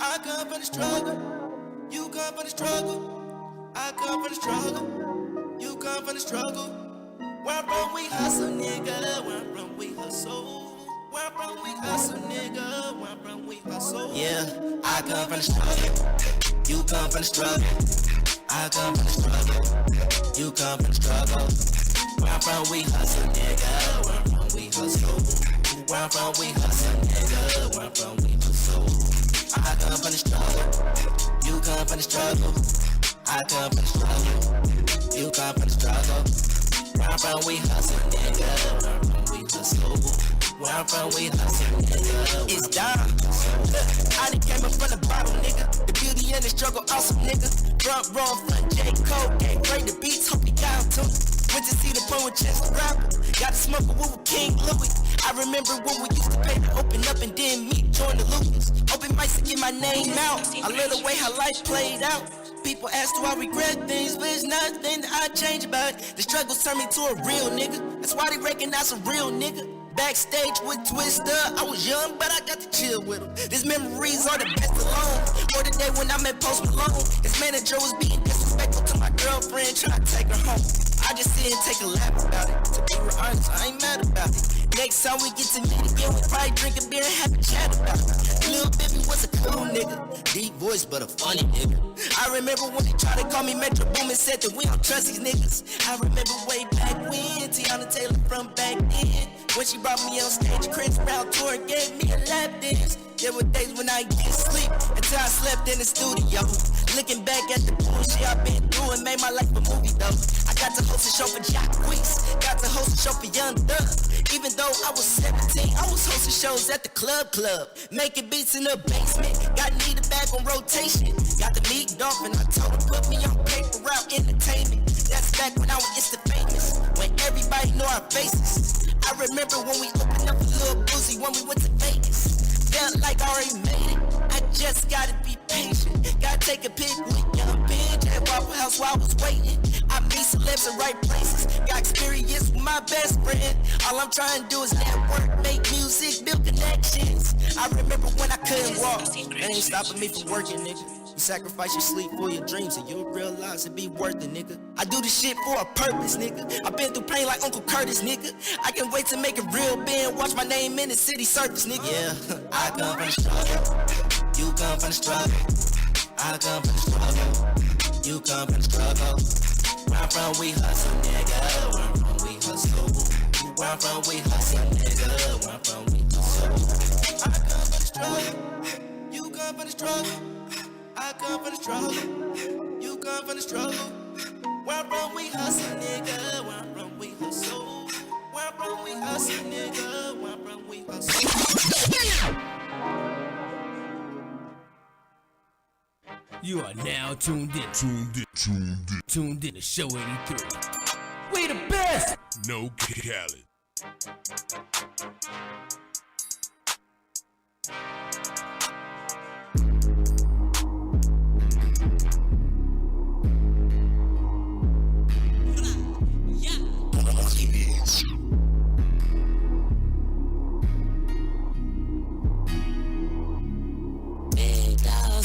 I come from the struggle, you come from the struggle. I come from the struggle, you come from the struggle. Where I'm from, we hustle, nigga. Where I'm from, we hustle. Where I'm from, we hustle, nigga. Where I'm from, we hustle. Yeah, I come from the struggle, you come from the struggle. I come from the struggle, you come from the struggle. Where I'm from, we hustle, nigga. Where I'm from, we hustle. Where I'm from, we hustle, nigga. Where I'm from, we hustle. I come from the struggle, you come from the struggle. I come from the struggle, you come from the struggle. Where I'm from, we hustle, nigga. Where I'm from, we hustle. Where I'm from, we hustle, nigga. It's down. I done came up from the bottom, nigga. The beauty and the struggle, awesome, nigga. Front row, front J. Cole, can't break the beats, hope you down to it. Went to see the point with Chance the Rapper. Got to smoke a woo with King Louis. I remember when we used to pay to open up and then meet, join the Lucas. Open mics to get my name out. I love the way how life played out. People ask, do I regret things? But it's nothing that I change about it. The struggles turned me to a real nigga. That's why they recognize a real nigga. Backstage with Twister, I was young, but I got to chill with him. These memories are the best alone. Or the day when I met Post Malone. His manager was being disrespectful to my girlfriend, trying to take her home. I just sit and take a laugh about it. To be real honest, I ain't mad about it. Next time we get to meet again, we probably drink a beer and have a chat about it. Lil Baby was a cool nigga. Deep voice, but a funny nigga. I remember when they tried to call me Metro Boom and said that we don't trust these niggas. I remember way back when Tiana Taylor from back then. When she brought me on stage, Chris Brown tour and gave me a lap dance. There were days when I didn't sleep until I slept in the studio. Looking back at the bullshit I've been through and made my life a movie though. I got to host a show for Jack Weeks, got to host a show for Young Thug. Even though I was 17, I was hosting shows at the club, making beats in the basement. Got Nita back on rotation. Got to meet Dolphin, I told him put me on paper route entertainment. That's back when I was Insta famous, when everybody know our faces. I remember when we opened up a little boozy when we went to Vegas. Felt like I already made it. I just gotta be patient. Gotta take a pic with Young Benj at Waffle House while I was waiting. I meet celebs in right places. Got experience with my best friend. All I'm trying to do is network, make music, build connections. I remember when I couldn't walk. That ain't stopping me from working, nigga. You sacrifice your sleep for your dreams and you'll realize it be worth it, nigga. I do this shit for a purpose, nigga. I've been through pain like Uncle Curtis, nigga. I can't wait to make it real big. Watch my name in the city surface, nigga. Yeah, I come from the struggle. You come from the struggle. I come from the struggle. You come from the struggle. Where I'm from, we hustle, nigga. Where I'm from, we hustle. Where I'm from, we hustle, nigga. Where I'm from, we hustle. I come from the struggle. You come from the struggle. I come from the struggle. You come from the struggle. Where I'm from, we hustle, nigga. Where I'm from, we hustle. Where I'm from, we hustle, nigga. Where I'm from, we hustle. You are now tuned in to Show 83. We the best. No Khaled.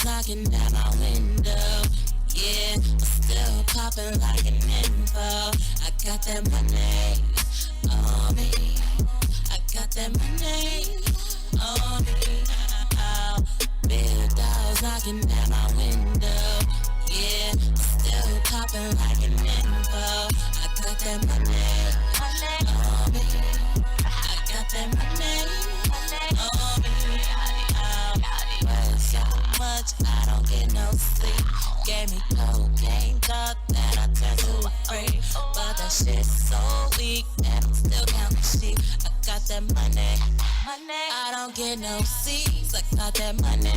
Knocking at my window, yeah, I'm still popping like an info. I got that money on me. I got that money on me. Big dogs knocking at my window, yeah, I'm still popping like an info. I got that money on me. that money on me. Work so much, I don't get no sleep. Gave me cocaine, thought that I turned to a freak. But that shit's so weak, and I'm still counting sheep. I got that money, I don't get no sleep. I got that money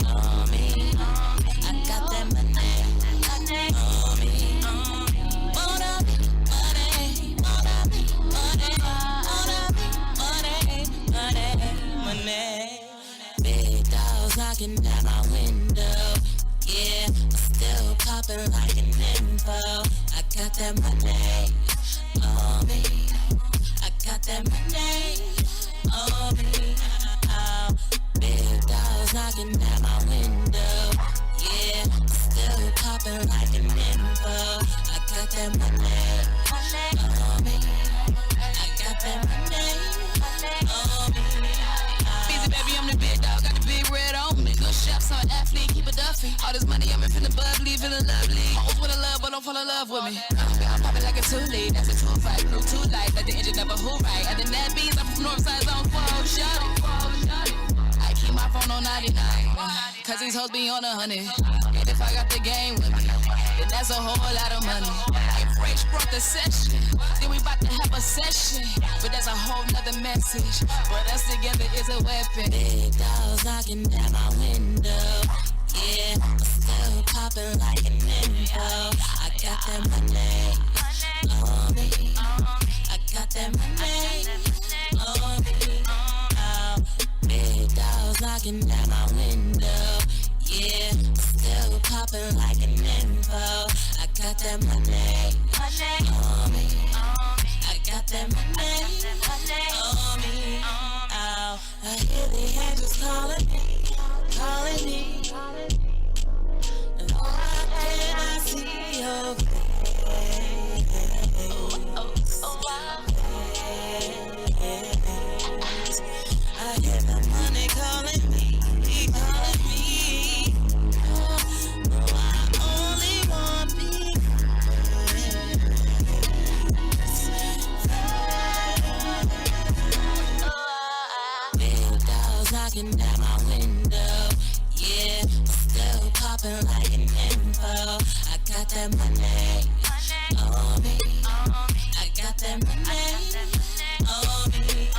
on me. I got that money on me. More of me, money, more of me, money, more of me, money. Big dogs knocking at my window. Yeah, I'm still popping like an info. I got that money on me. I got that money on me. Big dogs knocking at my window. Yeah, I'm still popping like an info. I got that money on me. I got that money on me. Busy baby, I'm the big dog, got the big red on me. Good chef, son, athlete, keep it duffy. All this money, I'm in feeling bubbly, feeling lovely. Always wanna love, but don't fall in love with me. I'm popping like a 2-lead, that's a 2-5, crew 2 light, let the engine never who right. Other than that beans, I'm from Northside Zone 4, shot it. I keep my phone on 99, cause these hoes be on 100. And if I got the game with me, then that's a whole lot of money. If Rach brought the session, then we about to have a session. But that's a whole nother message. But us together is a weapon. Big dogs knocking at my window. Yeah, I'm still popping like an info. I got that money on me. I got that money on me. Big dogs knocking at my window. Yeah, I'm still popping like an info. I got that money on me. I got that money on me. I hear the angels calling me. And all I see your face. I hear the money calling me. No, I only want big big dogs knocking at my window. Yeah, still popping like an info. I got that money on me. I got that money on me.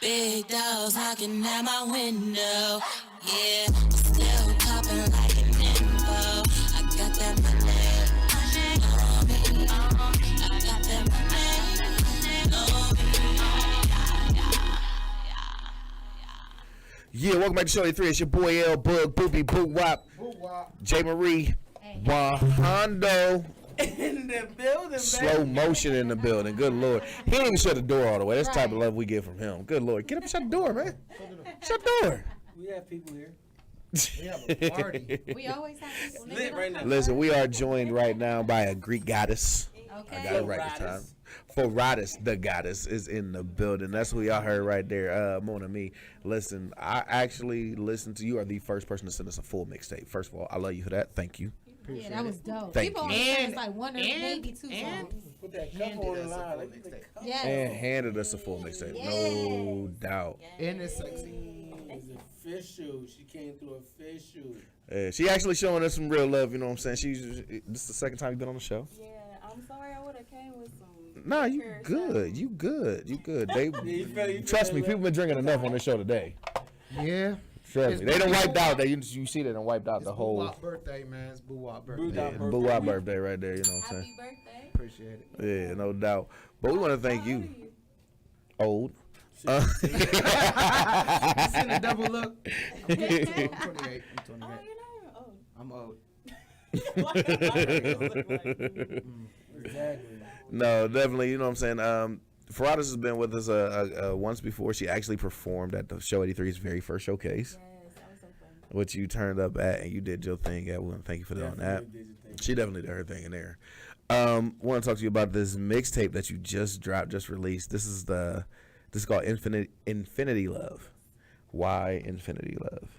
Big dogs knocking at my window. Yeah, still popping like an info. I got that money on me. I got that money on me. Yeah, welcome back to Show 83. It's your boy L Bug, Boopy Boop Wop, J Marie, Hondo. In the building, Slow motion in the building. Good Lord. He didn't even shut the door all the way. That's the type of love we get from him. Good Lord. Get up and shut the door, man. Shut the door. We have people here. We have a party. We always have people. Lit right now. Listen, we are joined right now by a Greek goddess. Okay. I got it right this time. Foradis, the goddess, is in the building. That's who y'all heard right there. Mona me. Listen, I actually listened to you. Are the first person to send us a full mixtape. First of all, I love you for that. Thank you. Yeah, that was dope. Thank People you. only send us like one or maybe two songs. Put that cup on the line. Yes. And handed us a full mixtape. No doubt. And it's sexy. It's official. She came through official. She actually showing us some real love, you know what I'm saying? This is the second time you've been on the show. Yeah, I'm sorry I would have came with some. Nah, you good. You good. You good. They trust me, people been drinking enough on this show today. Yeah. Trust me. They done wiped out. You see they done wiped out the whole. Boo-Wop birthday, man. It's Boo-Wop birthday. Yeah, Boo-Wop birthday right there, you know what I'm saying? Happy birthday. Appreciate it. Yeah, no doubt. But we want to thank you. Old. You seen the double look? I'm 28. I'm 28. I'm old. Exactly. No, definitely. You know what I'm saying? Foradis has been with us once before. She actually performed at the Show 83's very first showcase. Yes, that was so fun. Which you turned up at, and you did your thing at. We want to thank you for that on that. She definitely did her thing in there. Want to talk to you about this mixtape that you just dropped, just released. This is called Infinity Love. Why Infinity Love?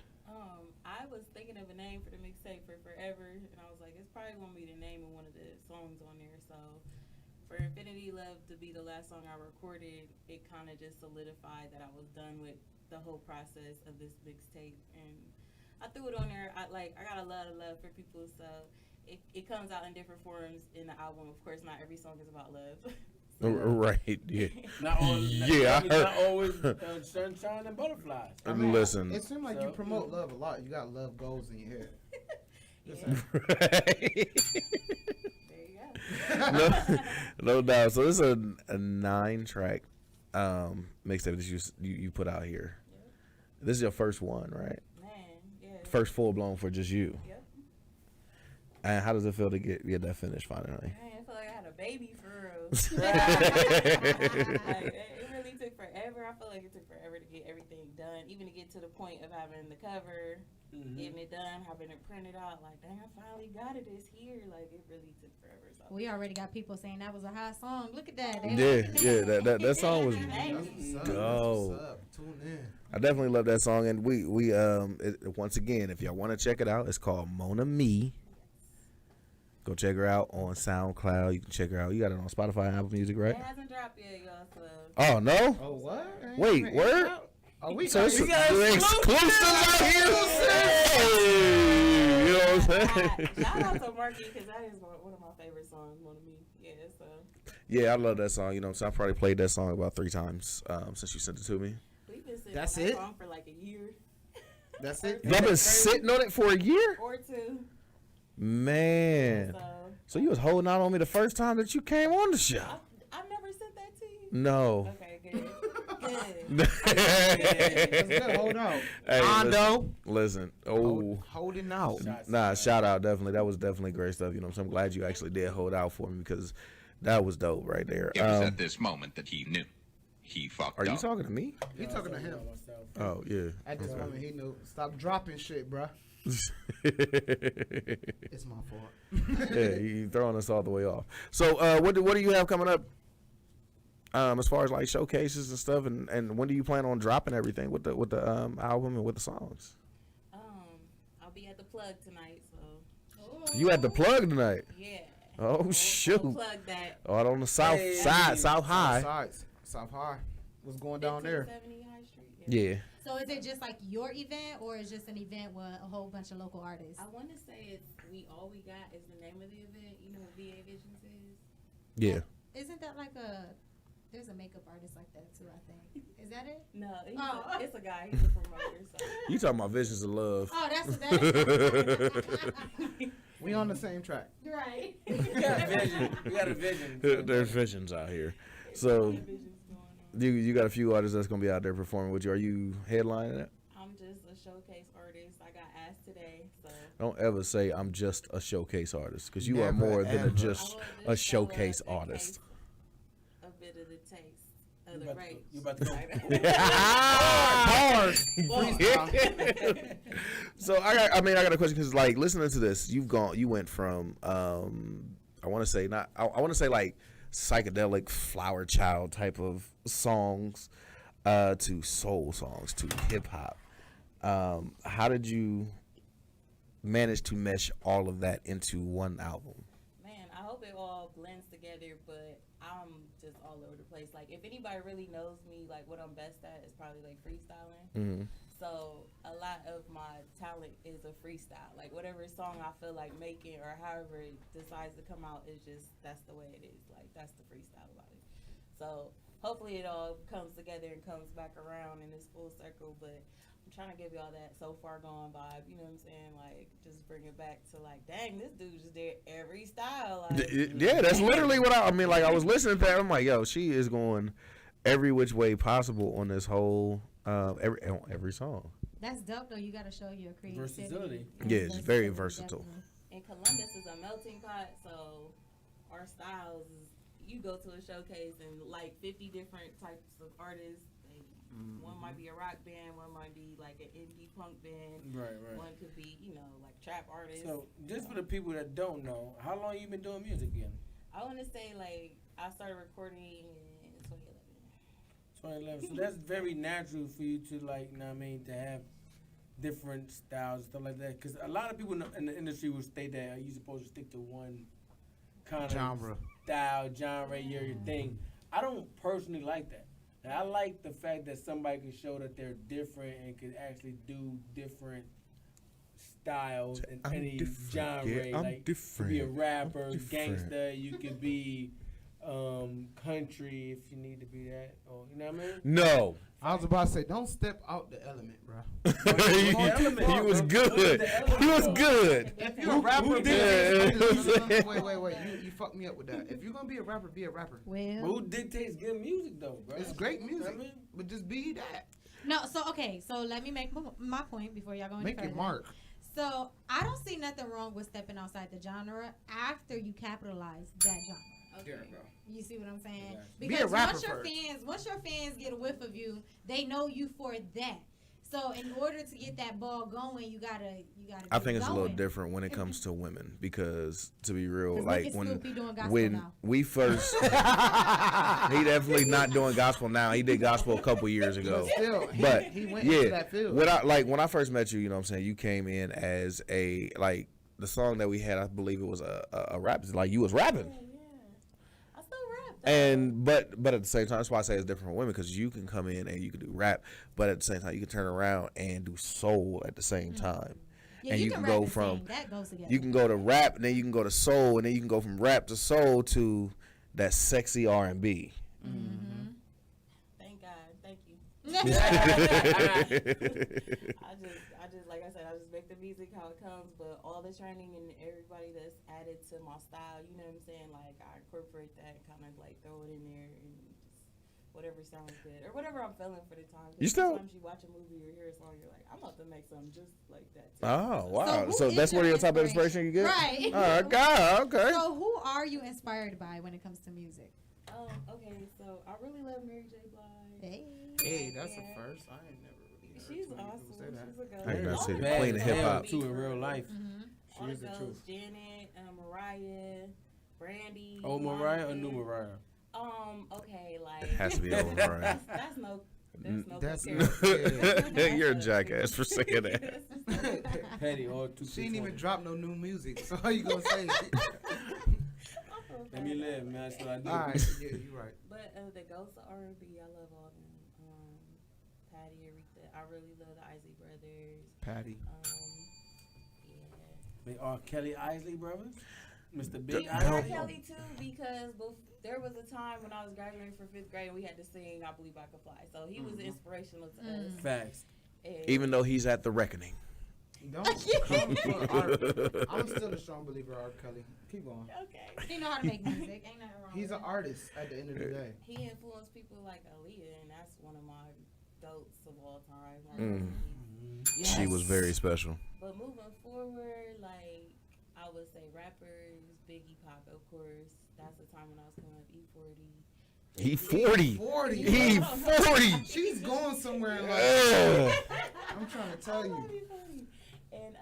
I was thinking of a name for the mixtape for forever, and I was like, it's probably gonna be the name of one of the songs on there. So for Infinity Love to be the last song I recorded, it kind of just solidified that I was done with the whole process of this mixtape, and I threw it on there. I got a lot of love for people, so it comes out in different forms in the album. Of course, not every song is about love. Right, yeah. Not always sunshine and butterflies. I mean, listen. It seems like you promote love a lot. You got love goals in your head. There you go. no doubt. So this is a 9-track mixtape that you put out here. Yep. This is your first one, right? Man, yeah. First full blown for just you. Yep. And how does it feel to get that finished finally? Man, I feel like I had a baby for real. It really took forever. I feel like it took forever to get everything done, even to get to the point of having the cover, getting it done, having it printed out. Like, dang, I finally got it. It's here. Like, it really took forever. So. We already got people saying that was a hot song. Look at that. That song was dope. Tune in. I definitely love that song, and we once again, if y'all want to check it out, it's called Mona Me. Go check her out on SoundCloud. You can check her out. You got it on Spotify and Apple Music, right? It hasn't dropped yet, y'all. So. Oh no! Oh what? Wait, word? Oh, we so it's got exclusives out here. Hey, you know what I'm saying? Shout out to Marky because that is one of my favorite songs. One of me, yeah. So. Yeah, I love that song. You know, so I probably played that song about 3 times since you sent it to me. We've been sitting That's on that it? song for like a year. That's it. Y'all been sitting on it for a year? Or 2. Man. So you was holding out on me the first time that you came on the show. I never said that to you. No. Okay, good. That's good. Hold out. Hey, listen. Holding out. Nah, shout out definitely. That was definitely great stuff. You know, so I'm glad you actually did hold out for me because that was dope right there. It was at this moment that he knew he fucked up. Are you talking to me? He talking to him. Oh yeah. At this moment, he knew. Stop dropping shit, bruh. It's my fault. Yeah, you throwing us all the way off. So, what do you have coming up? As far as like showcases and stuff, and when do you plan on dropping everything with the album and with the songs? I'll be at the Plug tonight. So. You at the Plug tonight? Yeah. Oh shoot. Plug that. Oh, on the south side, South High. South High. What's going down there? 70 High Street. Yeah. So is it just like your event, or is just an event with a whole bunch of local artists? I want to say it's All We Got is the name of the event. You know what VA Visions is? Yeah. Isn't that like there's a makeup artist like that too, I think. Is that it? No, it's a guy. He's a promoter. So. You talking about Visions of Love. Oh, that's that. We on the same track. Right. We got a vision. We got a vision. There's visions out here. So you got a few artists that's gonna be out there performing with you. Are you headlining it? I'm just a showcase artist. I got asked today, so. Don't ever say I'm just a showcase artist, because you are more than just a showcase artist. A bit of the taste of the race. You about to go. So I got a question, because like listening to this, you went from I want to say like psychedelic flower child type of songs to soul songs to hip hop. How did you manage to mesh all of that into one album? Man, I hope it all blends together, but I'm just all over the place. Like, if anybody really knows me, like what I'm best at is probably like freestyling. Mm-hmm. So a lot of my talent is a freestyle. Like whatever song I feel like making or however it decides to come out is just, that's the way it is. Like that's the freestyle about it. So hopefully it all comes together and comes back around in this full circle. But I'm trying to give y'all that so far gone vibe. You know what I'm saying? Like just bring it back to like, dang, this dude just did every style. Like, yeah, that's literally what I mean. Like I was listening to that, I'm like, yo, she is going every which way possible on this whole every song. That's dope though. You got to show your creativity. Versatility. Yeah, it's very versatile. And Columbus is a melting pot, so our styles is, you go to a showcase and like 50 different types of artists. One might be a rock band, one might be like an indie punk band. Right. One could be, like trap artists. So just for the people that don't know, how long you been doing music again? I want to say like I started recording in 2011. So that's very natural for you to like, you know what I mean, to have different styles and stuff like that. Because a lot of people in the industry will state that you're supposed to stick to one kind of Genre. style, genre, your thing. I don't personally like that. And I like the fact that somebody can show that they're different and can actually do different styles in I'm any different. genre. Yeah, I'm like different. You could be a rapper, I'm different. gangster. You could be country if you need to be that. Or you know what I mean? No. I was about to say, don't step out the element, bro. He was good. He was good. If you're a rapper, wait. You fucked me up with that. If you're gonna be a rapper, be a rapper. Well, Who dictates good music though, bro? It's great music, I mean? but just be that. no. So okay. So let me make my point before y'all go any Make further. your mark. So I don't see nothing wrong with stepping outside the genre after you capitalize that genre. Okay. There, bro. You see what I'm saying? Be a Because rapper once your fans get a whiff of you, they know you for that. So in order to get that ball going, you gotta. I think it's a little going. different when it comes to women because, to be real, 'Cause like look at Snoop, he doing gospel when now. we first, he definitely not doing gospel now. He did gospel a couple years ago, Still, but he went yeah, into that field. when I first met you, you know what I'm saying, you came in as a like the song that we had. I believe it was a rap. Like you was rapping. I still rap. And but at the same time, that's why I say it's different for women because you can come in and you can do rap, but at the same time you can turn around and do soul at the same time. Yeah, and you you can can rap go and from sing. That goes together. you can go to rap, and then you can go to soul, and then you can go from rap to soul to that sexy R&B. Thank God. Thank you. I just like I said, I just make the music how it comes, but all the training and everybody that's added to my style, you know what I'm saying? Like I incorporate that, kind of like throw it in there and just whatever sounds good or whatever I'm feeling for the time. You still- Sometimes you watch a movie or hear a song, you're like, I'm about to make something just like that. Too. Oh wow! who So is that's where your type of inspiration you get, Right. Oh God, okay. So who are you inspired by when it comes to music? Okay, so I really love Mary J. Blige. Hey, that's a first. I ain't never really heard She's too many awesome. people say that. She's a good I ain't not seen Bad Queen of as hip hell, hop. too in real life. All She the is the girls, truth. Janet, Mariah, Brandy. Old Mariah or Monica. new Mariah? Okay, like It has to be old Mariah. That's no. There's no That's comparison. You're a jackass for saying that. Petty or two. She ain't even dropped no new music, so how you gonna say? Let me live, man. That's what I do. All right, yeah, you right. But the ghosts of R&B, I love all them. Patty, Aretha. I really love the Isley Brothers. Patty. Yeah. They are Kelly Isley brothers, Mr. Big Yeah, Isley. R. Kelly too, because there was a time when I was graduating from 5th grade, we had to sing "I Believe I Could Fly." So he was inspirational to us. Facts. And Even though he's at the reckoning. I'm still a strong believer of R. Kelly. Keep going. Okay. He know how to make music. Ain't nothing wrong. He's with an it. artist at the end of the day. He influenced people like Aaliyah, and that's one of my goats of all time. She was very special. But moving forward, like I would say rappers, Biggie, Pop, of course. That's the time when I was coming up. E40. He 40. She's going somewhere. Like, I'm trying to tell you. And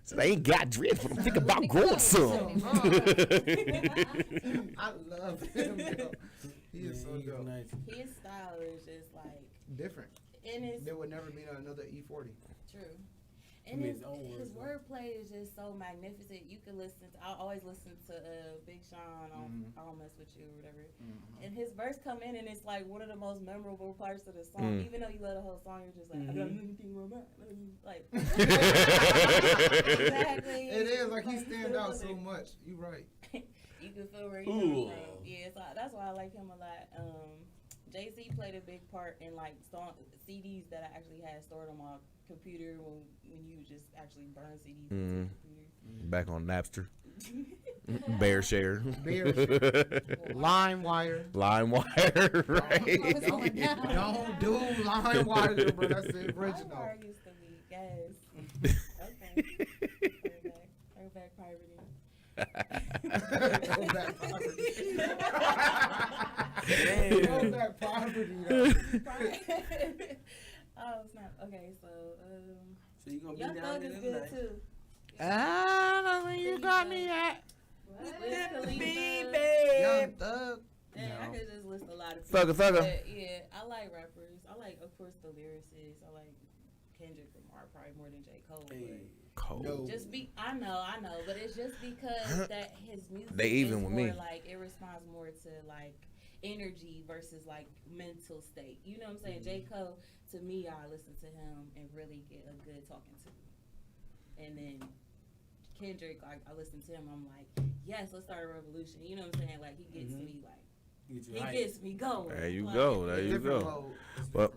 So they ain't got dreads, but I'm thinking about growing some. I love him, yo. He is so dope. Nice. his style is just like Different. and it's There would never be another E40. true. And mean his his own words, though. wordplay is just so magnificent. You can listen to, I always listen to Big Sean on I Don't Mess With You or whatever. And his verse come in and it's like one of the most memorable parts of the song. Even though you love the whole song, you're just like, I got anything wrong with that. Like exactly. It is like he you stand feel out it. so much. You right. You can feel where he's coming from. Yeah, so that's why I like him a lot. Jay-Z played a big part in like CDs that I actually had stored on my computer when you just actually burn CDs on your computer. Back on Napster. Bear share. LimeWire. LimeWire, right? Don't do LimeWire, bro. That's the original. LimeWire used to be gas. Okay. Throwback pirating. Throwback poverty. Throwback poverty. Oh snap. Okay, so So you gonna be Young down Thug there is good tonight? too. Where you got me at? Young Thug. Dang, I could just list a lot of Thugger, people. thugger. But yeah, I like rappers. I like, of course, the lyricists. I like Kendrick Lamar probably more than J. Cole. But cold. I know, but it's just because that his music They even is with more me. like it responds more to like energy versus like mental state. You know what I'm saying? J. Cole, to me, I listen to him and really get a good talking to. And then Kendrick, I listen to him, I'm like, yes, let's start a revolution. You know what I'm saying? Like he gets me like. He gets me going. There you like, go. There you go. Mode. Well,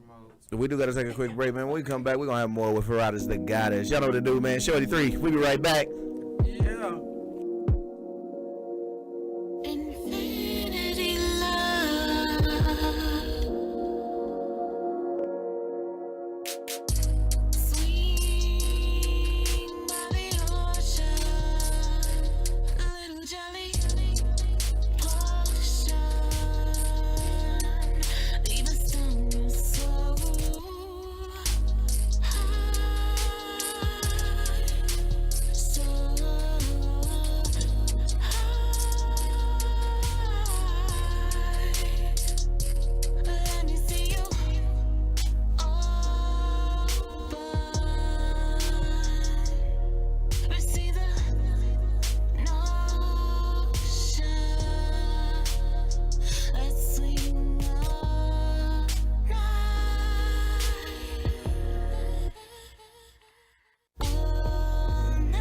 we do got to take a quick break, man. When we come back, we're going to have more with Ferradas the Goddess. Y'all know what to do, man. Show 83. We'll be right back. Yeah. Infinity love. Swing by the ocean. Little jelly potion. Leave us on your soul. Let me see you open. Receive the notion. Let's swing all night.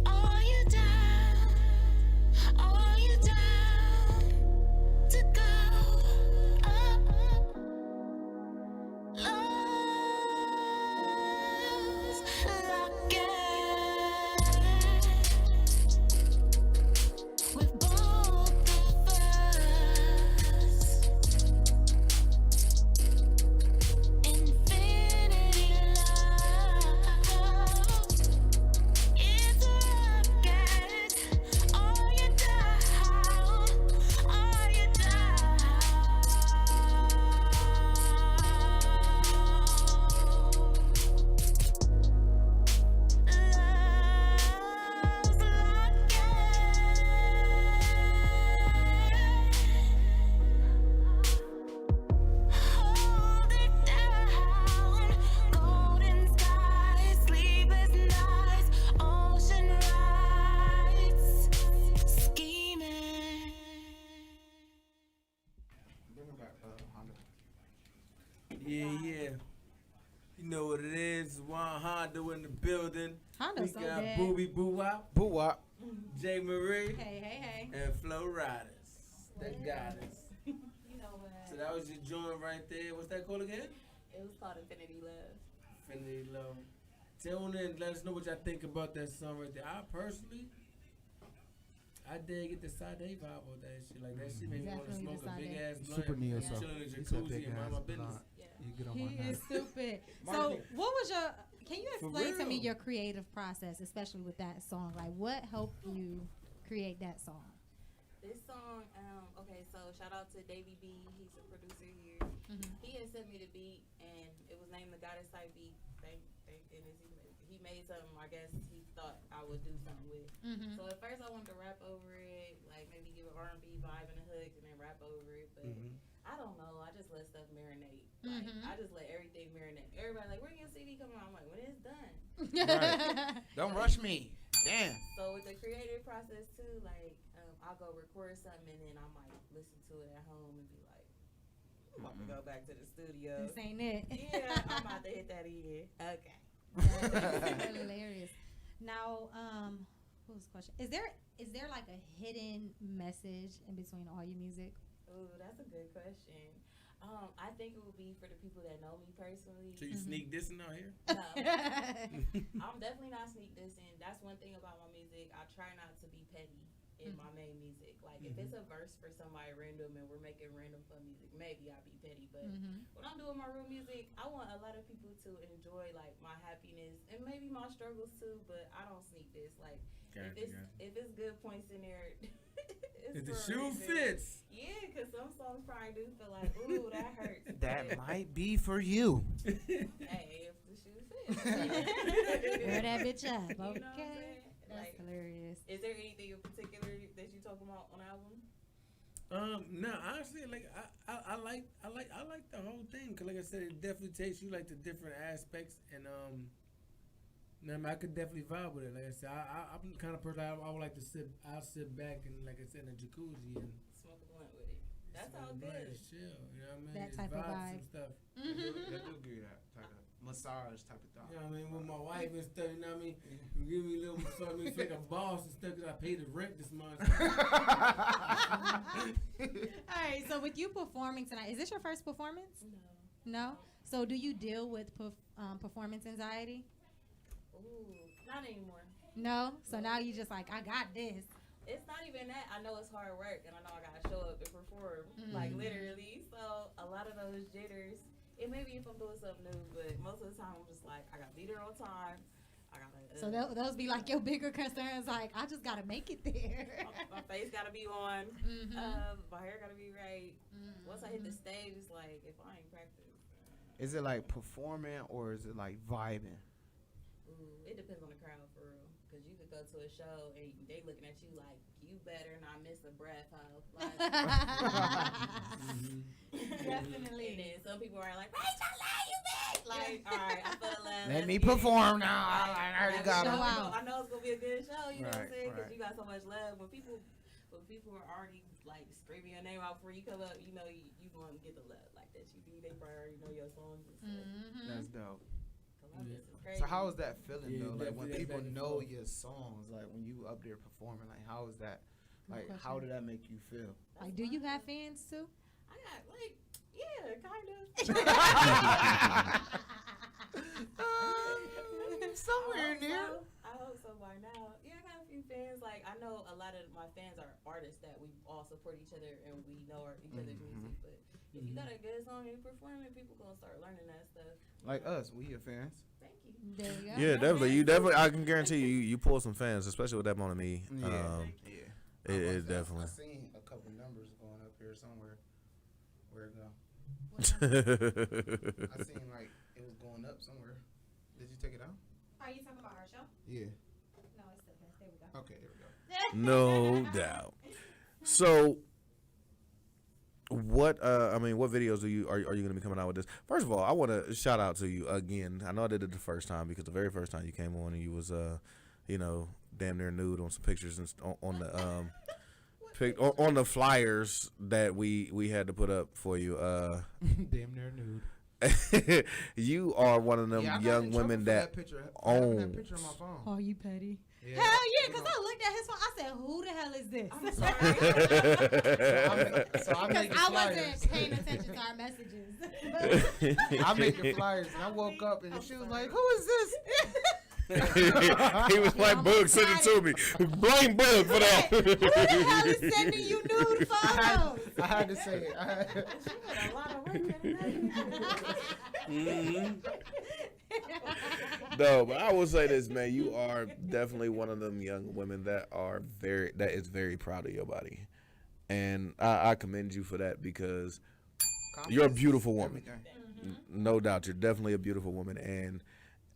Are you down? Are you down to go up? Love's rocket with both of us. Infinity love. It's a rocket. Are you down? Are you down? Love's hold it down. Golden skies, sleepless nights, ocean rides, scheming. Bring her back, Honda. Yeah. You know what it is. Juan Honda in the building. Honda's we so got bad. Booby Boo Wop, Boo Wop. J. Marie, Hey. and Flo Riders. That Goddess. You know what? So that was your joint right there. What's that called again? It was called Infinity Love. Infinity Love. Tune in. Let us know what y'all think about that song right there. I personally, I did get the Sade vibe on that shit. Like that shit made me want to Definitely smoke a the big Sade. ass blunt. Super neo and soul. chill in the He said jacuzzi big and mind ass my business. blunt. You get on He my is nerves. stupid. So, Marky. what was your? Can you For explain to me real. your creative process, especially with that song? Like, what helped you create that song? This song, okay, so shout out to Davey B. He's a producer here. He had sent me the beat, and it was named the Goddess Type Beat. He made something. I guess he thought I would do something with. So at first I wanted to rap over it, like maybe give an R&B vibe and a hook, and then rap over it. But I don't know. I just let stuff marinate. Like I just let everything marinate. Everybody like, when your CD coming out? I'm like, when it's done. Right. Don't rush me. Damn. So with the creative process too, like I'll go record something and then I might listen to it at home and be like, I'm about to go back to the studio. This ain't it. Yeah, I'm about to hit that in. Okay. That's hilarious. Now, what was the question? Is there like a hidden message in between all your music? Ooh, that's a good question. I think it would be for the people that know me personally. So you sneak dissing out here? No. I'm definitely not sneak dissing. That's one thing about my music. I try not to be petty in my main music. Like if it's a verse for somebody random and we're making random fun music, maybe I'll be petty. But when I'm doing my real music, I want a lot of people to enjoy like my happiness and maybe my struggles too. But I don't sneak this. Like if it's good points in there. If the shoe fits. Yeah, because some songs probably do feel like, ooh, that hurts. That might be for you. Hey, if the shoe fits. Wear that bitch up, You know what I'm okay? saying? That's hilarious. Is there anything in particular that you talking about on the album? No, honestly, like I like the whole thing. Cause like I said, it definitely takes you like the different aspects, and I could definitely vibe with it. Like I said, I'm the kind of person I would like to I'll sit back and like I said in a jacuzzi and smoke a blunt with it. That sounds good. Chill, you know what I mean? That Just type of vibes vibe. and stuff. That do give you that type of massage type of thought. You know what I mean? With my wife and stuff, you know what I mean? You give me a little, so I mean, feel like a boss and stuff because I paid the rent this month. All right, so with you performing tonight, is this your first performance? No? So do you deal with performance anxiety? Ooh, not anymore. No? So now you just like, I got this. It's not even that. I know it's hard work, and I know I gotta show up and perform, like literally. So a lot of those jitters, it may be if I'm doing something new, but most of the time I'm just like, I gotta be there on time. I gotta. So those be like your bigger concerns, like I just gotta make it there. my face gotta be on. My hair gotta be right. Once I hit the stage, it's like if I ain't practiced. Is it like performing or is it like vibing? Ooh, it depends on the crowd for real. Cause you could go to a show and they looking at you like you better not miss a breath, ho. Like, Definitely. And then some people are like, Rachel, you bitch. Like, all right, I feel the Let me perform now. I already got it. I know it's gonna be a good show. You know what I'm saying? Because Right. you got so much love. When people are already like screaming your name out before you come up, you know you gonna get the love like that. They probably already know your songs and stuff. That's dope. Columbus is crazy. So how is that feeling though? Like when definitely people back and know forth. your songs, like when you up there performing, like how is that? Like question. how did that make you feel? Like, do you have fans too? I got like, yeah, kind of. Somewhere near. I hope so by now. Yeah, I got a few fans. Like I know a lot of my fans are artists that we all support each other and we know each other's music. But if you got a good song and you perform it, people gonna start learning that stuff. Like us, we your fans. Thank you. There you go. Yeah, definitely. You definitely. I can guarantee you pull some fans, especially with that Mona Me. It definitely. I seen a couple numbers going up here somewhere. Where it go? I seen like it was going up somewhere. Did you take it out? Are you talking about our show? Yeah. No, it's still there. There we go. Okay, there we go. No doubt. So, what? What videos are you going to be coming out with this? First of all, I want to shout out to you again. I know I did it the first time because the very first time you came on and you was, damn near nude on some pictures and on the on the flyers that we had to put up for you. Damn near nude. You are one of them young women that own. That picture on my phone. Oh, you petty. Yeah. Hell yeah, because I looked at his phone. I said, who the hell is this? So I'm Because making I flyers. wasn't paying attention to our messages. I'm making flyers, and I woke up, and she was like, "Who is this?" He was like, "Boog, send it to me. Blame Boog for that." Who the hell is sending you nude photos? I had to say it. A lot of work. No, but I will say this, man. You are definitely one of them young women that is very proud of your body, and I commend you for that because you're a beautiful woman. No doubt, you're definitely a beautiful woman, and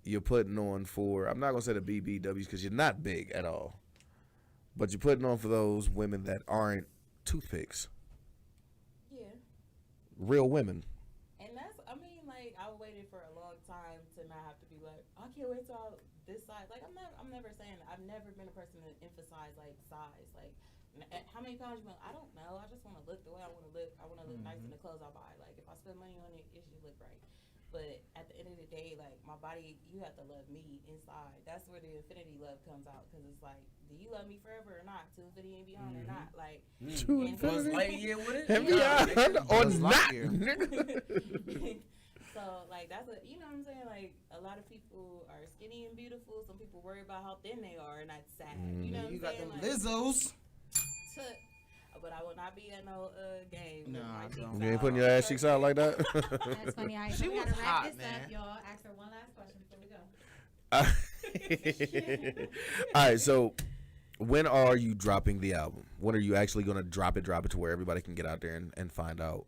you're putting on for. I'm not gonna say the BBWs because you're not big at all, but you're putting on for those women that aren't toothpicks. Yeah. Real women. And that's, I waited for a long time to not have to be like, I can't wait till this size. Like, I'm never saying, I've never been a person to emphasize, like, size. Like, how many pounds you want? I don't know. I just want to look the way I want to look. I want to look nice in the clothes I buy. Like, if I spend money on it, it should look right. But at the end of the day, like, my body, you have to love me inside. That's where the infinity love comes out. Because it's like, do you love me forever or not? To infinity and beyond or not? Like, to infinity with it? And beyond or not. So, like, that's a, you know what I'm saying? Like, a lot of people are skinny and beautiful. Some people worry about how thin they are, and that's sad. You know what I'm saying? You got them Lizzos. But I will not be at no game. No, I don't. You ain't putting your ass cheeks out like that. That's funny. All right, so She we was gotta wrap hot, this man. up, y'all. Ask her one last question before we go. All right, so when are you dropping the album? When are you actually going to drop it to where everybody can get out there and find out?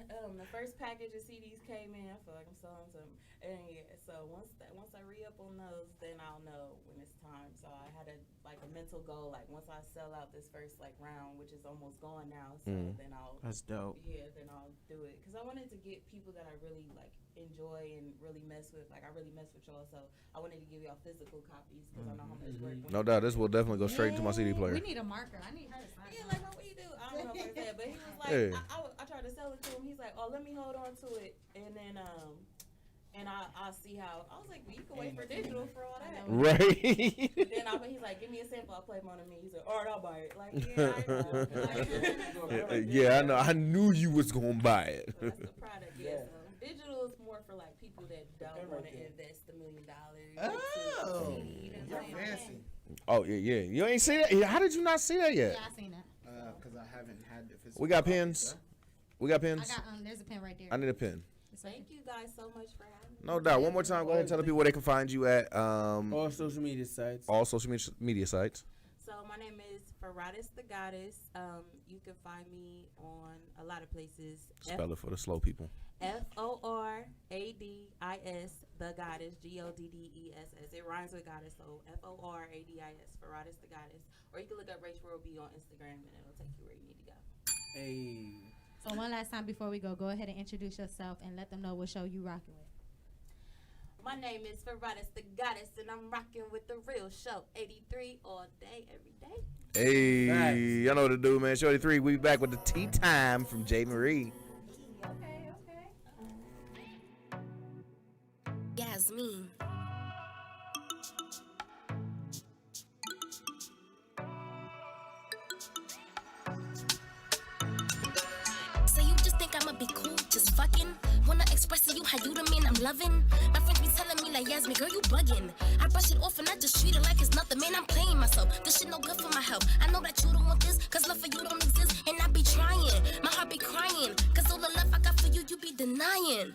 the first package of CDs came in. I feel like I'm selling some, and yeah. So once I re-up on those, then I'll know when it's time. So I had a mental goal. Like once I sell out this first round, which is almost gone now. So then I'll. That's dope. Yeah, then I'll do it because I wanted to get people that I really enjoy and really mess with. Like I really mess with y'all, so I wanted to give y'all physical copies because I know how much work. No doubt, this will definitely go straight into my CD player. We need a marker. I need her to sign. Yeah, like what you do? I don't know if I said, but he was like, Hey. I tried to sell it to him. He's like, oh, let me hold on to it, and then I'll see how. I was like, well, you can wait for digital for all that. Right. Then he's like, give me a sample. I'll play one of me. He's like, all right, I'll buy it. Like, Yeah, I know. I knew you was gonna buy it. So that's the product. Yeah. So digital is more for like people that don't want to invest $1 million. Oh, fancy. Oh yeah. You ain't see that? How did you not see that yet? Yeah, I seen that. Because I haven't had the physical. We got pens. We got pens. I got there's a pen right there. I need a pen. Thank you guys so much for having me. No doubt. One more time, go ahead and tell the people where they can find you at. All social media sites. All social media sites. So my name is Faradis the Goddess. You can find me on a lot of places. Spell it for the slow people. FORADIS the Goddess, GODDESS. It rhymes with goddess, so FORADIS, Faradis the Goddess. Or you can look up Rachel B on Instagram and it'll take you where you need to go. Hey. So one last time before we go ahead and introduce yourself and let them know what show you rocking with. My name is Faradis the Goddess, and I'm rocking with the real show, 83 all day, every day. Hey, Nice. y'all know what to do, man. Shorty 3, we be back with the tea time from J. Marie. Okay. Yasmin. So you just think I'ma be cool, just fucking? Wanna express to you how you the man I'm loving? My friends be telling me like, Yasmin, girl, you bugging. I brush it off and I just treat it like it's nothing. Man, I'm playing myself. This shit no good for my health. I know that you don't want this, cause love for you don't exist. And I be trying, my heart be crying, cause all the love I got for you, you be denying.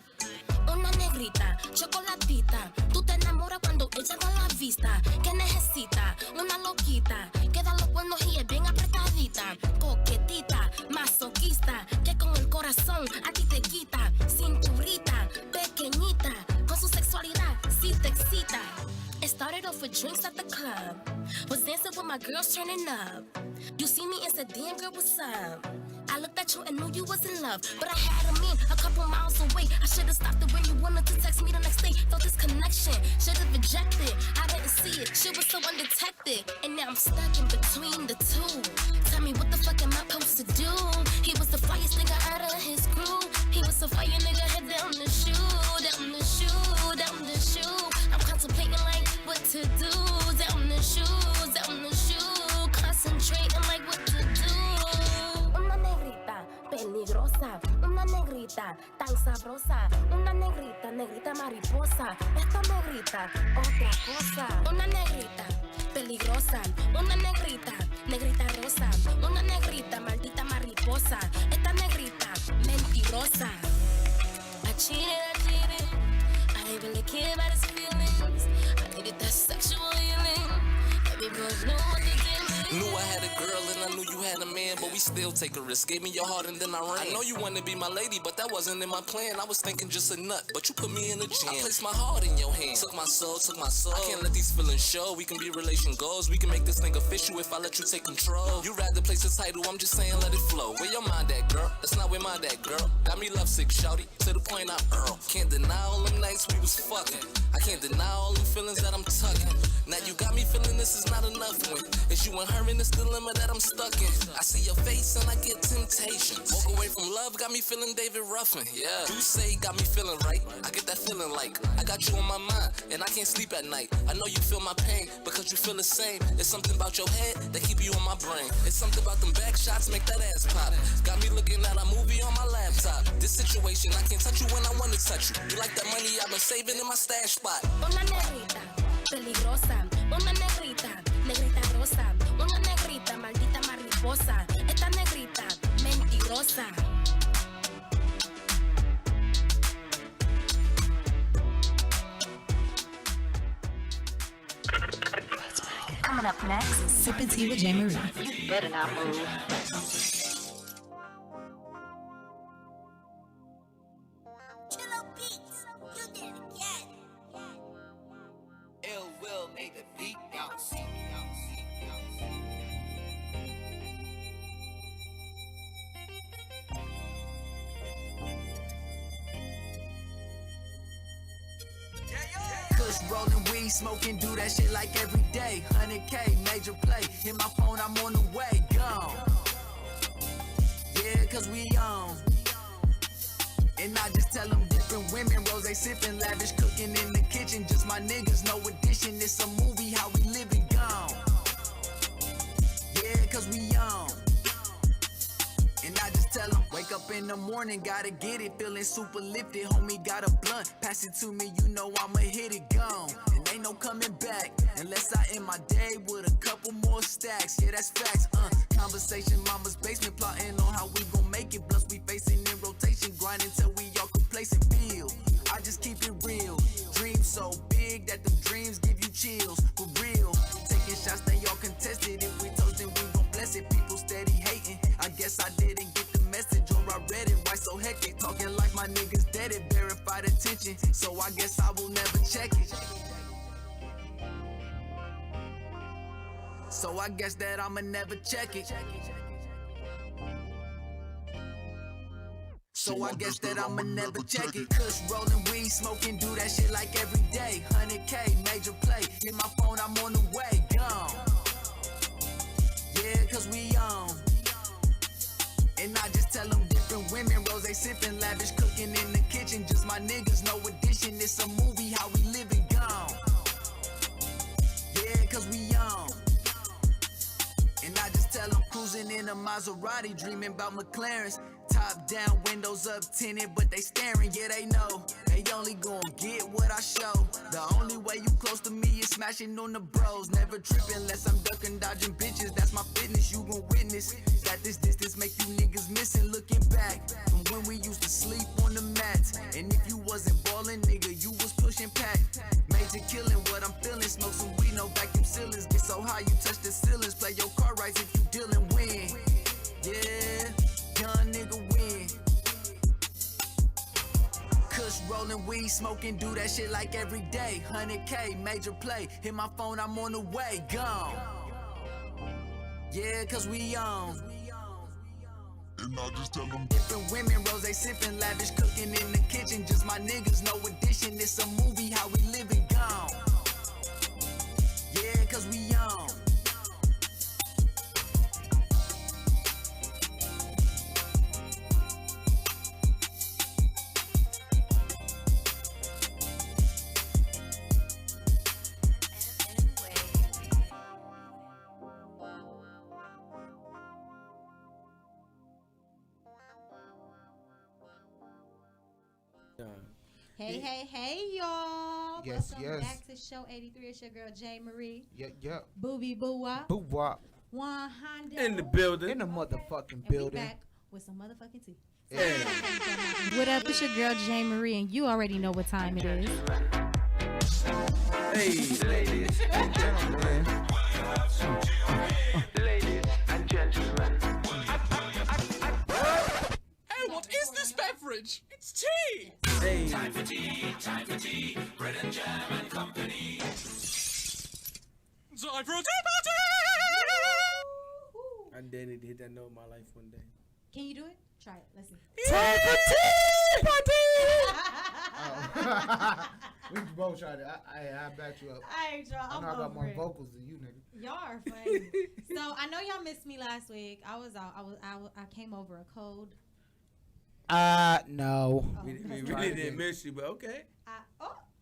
Una negrita, chocolatita. Tú te enamoras cuando ella da la vista. Que necesita una loquita. Que da los buenos y es bien apretadita. Coquetita, masoquista. Que con el corazón a ti te quita. Cinturita, pequeñita. Con su sexualidad, sí te excita. It started off with drinks at the club. Was dancing with my girls turning up. You see me and said, damn girl, what's up? I looked at you and knew you was in love, but I had a man a couple miles away. I should've stopped it when you wanted to text me the next day. Felt this connection, should've rejected. I didn't see it, shit was so undetected. And now I'm stuck in between the two. Tell me what the fuck am I supposed to do? He was the flyest nigga out of his crew. He was a fire nigga, head down the shoe, down the shoe, down the shoe. I'm contemplating like what to do. Down the shoe, concentrating like what to do. Una negrita peligrosa, una negrita tan sabrosa, una negrita, negrita mariposa. Esta negrita, otra cosa. Una negrita peligrosa, una negrita, negrita rosa, una negrita maldita mariposa. Esta negrita mentirosa. I cheated. I ain't really care about his feelings. I needed that sexual healing. Baby boy, know what to do. Knew I had a girl and I knew you had a man, but we still take a risk. Gave me your heart and then I ran. I know you wanna be my lady, but that wasn't in my plan. I was thinking just a nut, but you put me in a jam. I placed my heart in your hand. Took my soul. I can't let these feelings show. We can be relation goals. We can make this thing official if I let you take control. You rather place the title, I'm just saying let it flow. Where your mind at, girl? That's not where mine at, girl. Got me lovesick, shouty, to the point I Earl. Can't deny all them nights we was fucking. I can't deny all them feelings that I'm tucking. Now you got me feeling this is not enough when it's you and her in this dilemma that I'm stuck in. I see your face and I get temptation. Walk away from love, got me feeling David Ruffin. Yeah, you say got me feeling right. I get that feeling like I got you on my mind and I can't sleep at night. I know you feel my pain because you feel the same. It's something about your head that keep you on my brain. It's something about them back shots make that ass pop. Got me looking at a movie on my laptop. This situation I can't touch you when I want to touch you. You like that money I've been saving in my stash spot. Una negrita peligrosa, una negrita, negrita rosa, una negrita maldita mariposa. Esta negrita mentirosa. Coming up next, Sippin' Tea with J. Marie. You better not move. weed, smoking, do that shit like every day. 100K, major play. Hit my phone, I'm on the way, gone. Yeah, cause we on. And I just tell them different women, rose sipping, lavish cooking in the kitchen. Just my niggas, no addition. It's a movie, how we living, gone. Yeah, cause we on. And I just tell them, wake up in the morning, gotta get it, feeling super lifted. Homie got a blunt, pass it to me, you know I'ma hit it, gone. And ain't no coming back, unless I end my day with a couple more stacks. Yeah, that's facts, Conversation, mama's basement, plotting on how we gon' make it. Plus we facing in rotation, grinding till we all complacent feel. I just keep it real, dreams so big that the dreams give you chills, for real. Taking shots, they all contested, if we toast then we gon' bless it. People steady hating, I guess I didn't get the message or I read it. Why so hectic, talking like my niggas dead it, verified attention. So I guess I will never check it. So I guess that I'ma never check it. So I guess that I'ma never check it. Kush rolling weed, smoking, do that shit like every day. 100K, major play. Hit my phone, I'm on the way, gone. Yeah, cause we on. And I just tell them different women, rose sipping, lavish cooking in the kitchen. Just my niggas, no addition. It's a movie, how we living, gone. Yeah, cause we on. And I just tell them cruising in a Maserati, dreaming about McLarens. Top down, windows up tinted, but they staring, yeah they know. They only gon' get what I show. The only way you close to me is smashing on the bros. Never tripping unless I'm ducking, dodging bitches. That's my fitness, you gon' witness. That this distance make you niggas missing. Looking back from when we used to sleep on the mats. And if you wasn't ballin', nigga, you was pushing pack. Major killing what I'm feeling. Smoke some weed, no vacuum ceilings. Get so high you touch the ceilings. Play your car rights if you dealin', win. Yeah, young nigga win. Kush rolling weed, smoking, do that shit like every day. 100K, major play. Hit my phone, I'm on the way, gone. Yeah, cause we on. And I just tell them different women, rose sipping, lavish cooking in the kitchen. Just my niggas, no addition. It's a movie, how we living, gone. Yeah, cause we on. Hey, y'all. Yes, Welcome yes. back to Show 83. It's your girl, J. Marie. Yep. Booby Boo-Wop. Boo-Wop. Juan Hondo. In the building. In the motherfucking And building. we back with some motherfucking tea. Yeah. What up? It's your girl, J. Marie, and you already know what time it is. Hey, ladies and gentlemen. Ladies and gentlemen. Hey, what is this beverage? It's tea! hey. Time for tea, bread and jam and company. Time for a tea party! I did need to hit that note in my life one day. Can you do it? Try it. Let's see. Time for tea party! We both tried it. I backed you up. I ain't y'all. I know I'm I got over more it. vocals than you, nigga. Y'all are funny. So I know y'all missed me last week. I was out. I came over a cold. No. We really didn't miss you, but okay.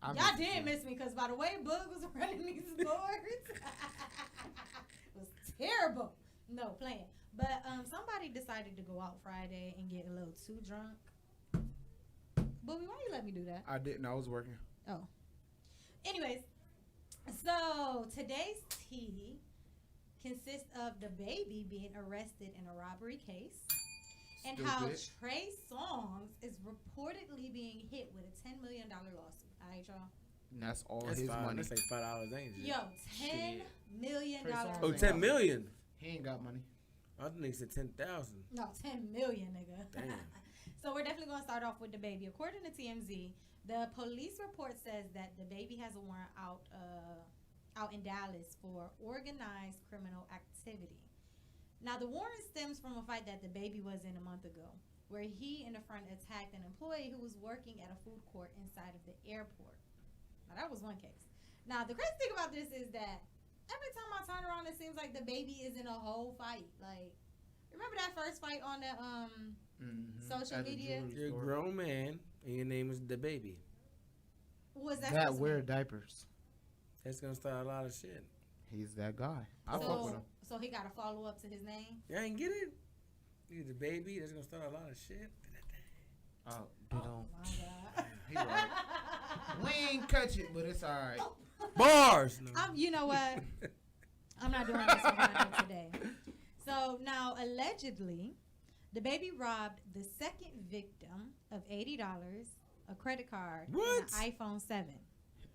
Y'all did miss me because by the way Boog was running these boards, it was terrible. No, playing. But somebody decided to go out Friday and get a little too drunk. Booby, why you let me do that? I didn't. I was working. Oh. Anyways, so today's tea consists of the baby being arrested in a robbery case and how Stupid. Trey Songz is reportedly being hit with a $10 million lawsuit. All right, y'all? And that's all That's his fine. money. That's like $5, ain't it? Yo, $10 million. Trey Songz Oh, ain't 10 got million. money. He ain't got money. I think they said 10,000. No, 10 million, nigga. Damn. So we're definitely going to start off with the baby. According to TMZ, the police report says that the baby has a warrant out in Dallas for organized criminal activity. Now, the warrant stems from a fight that the baby was in a month ago, where he and a friend attacked an employee who was working at a food court inside of the airport. Now, that was one case. Now, the crazy thing about this is that every time I turn around, it seems like the baby is in a whole fight. Like, remember that first fight on the social media? You're a grown man, and your name is the baby. Was that That wear diapers. That's gonna start a lot of shit. He's that guy. I fuck with him. So he got to follow up to his name? You ain't get it? He's the baby. That's gonna start a lot of shit. Oh, they don't. My God. He right. We ain't catch it, but it's all right. Bars. No. You know what? I'm not doing this one today. So now, allegedly, the baby robbed the second victim of $80, a credit card, and an iPhone 7.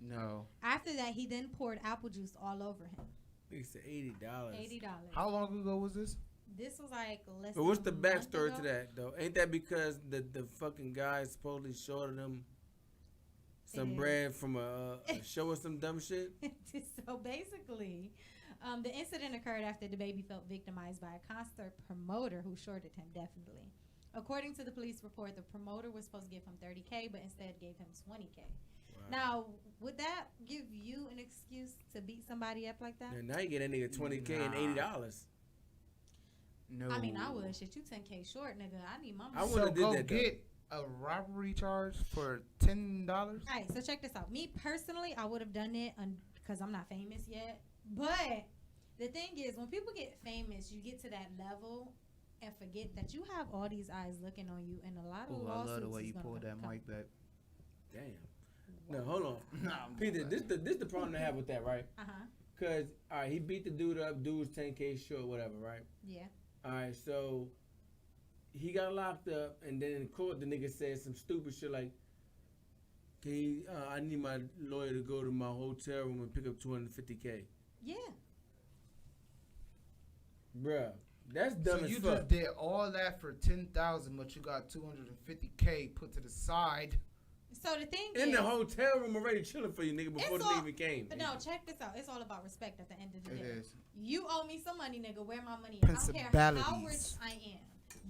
No. After that, he then poured apple juice all over him. He said $80. $80. How long ago was this? This was like less. But what's the than a month backstory ago. to that though? Ain't that because the fucking guy supposedly shorted him some bread from a show or some dumb shit? So basically, the incident occurred after the baby felt victimized by a concert promoter who shorted him, definitely. According to the police report, the promoter was supposed to give him $30K, but instead gave him $20K. Wow. Now, would that give you an excuse to beat somebody up like that? Yeah, now you get that nigga $20K and $80. No. I mean, I would. Shit, you $10K short, nigga. I need my money. I would have did that. Get a robbery charge for $10. All right, so check this out. Me personally, I would have done it because I'm not famous yet. But the thing is, when people get famous, you get to that level and forget that you have all these eyes looking on you, and a lot of lawsuits. I love the way you is pulled that come. mic back. Damn. No, hold on. Peter, this the problem I have with that, right? Because, all right, he beat the dude up. Dude was 10K short, whatever, right? Yeah. All right, so he got locked up, and then in court, the nigga said some stupid shit like, I need my lawyer to go to my hotel room and pick up $250K. Yeah. Bruh, that's dumb so as you fuck. just did all that for $10,000, but you got $250K put to the side. So the thing in is, the hotel room already chilling for you, nigga, before the nigga even came. But no, check this out. It's all about respect at the end of the day. It is. You owe me some money, nigga. Where my money is. I don't care how rich I am.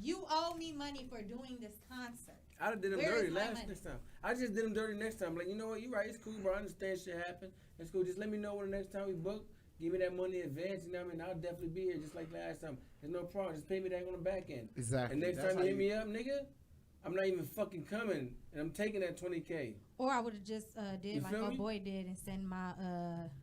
You owe me money for doing this concert. I done did him Where dirty is my next money? time. I just did him dirty next time. Like, you know what? You right. It's cool, bro. I understand shit happened. It's cool. Just let me know when the next time we book. Give me that money in advance. You know what I mean? I'll definitely be here just like last time. There's no problem. Just pay me that on the back end. Exactly. And next That's time how you hit you- me up, nigga, I'm not even fucking coming. And I'm taking that $20K. Or I would have just You did like feel my me? boy did and send my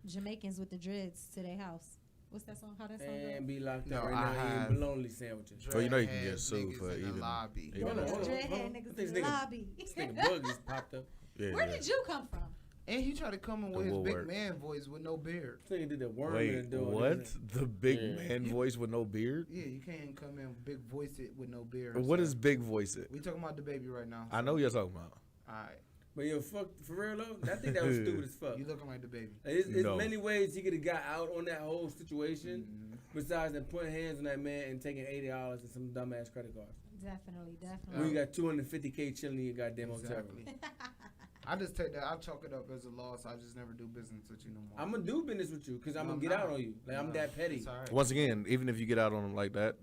Jamaicans with the dreads to their house. What's that song? How that song And goes? be locked No, up right I now have eating bologna sandwiches. So you know you can get Dreadhead sued niggas for in the even. lobby. Hold on, hold on, Dreadhead hold on. niggas This in the nigga- lobby. This nigga bug just popped up. Yeah, Where yeah. did you come from? And he tried to come in The with his big Woolworth. man voice with no beard. This nigga did the worm in Wait, the door. what? The big Yeah. man voice with no beard? Yeah, you can't come in big voice it with no beard. What is big voice it? We talking about the baby right now. I know you're talking about. All right. But yo, fuck, for real though, I think that was stupid as fuck. You looking like the baby. There's No. many ways he could have got out on that whole situation, besides than putting hands on that man and taking $80 and some dumbass credit cards. Definitely. When you got $250K chilling in your goddamn hotel Exactly. room. I just take that. I chalk it up as a loss. I just never do business with you no more. I'm gonna do business with you because I'm No, gonna I'm get out not. on you. Like I'm No, that petty. it's all right. Once again, even if you get out on them like that,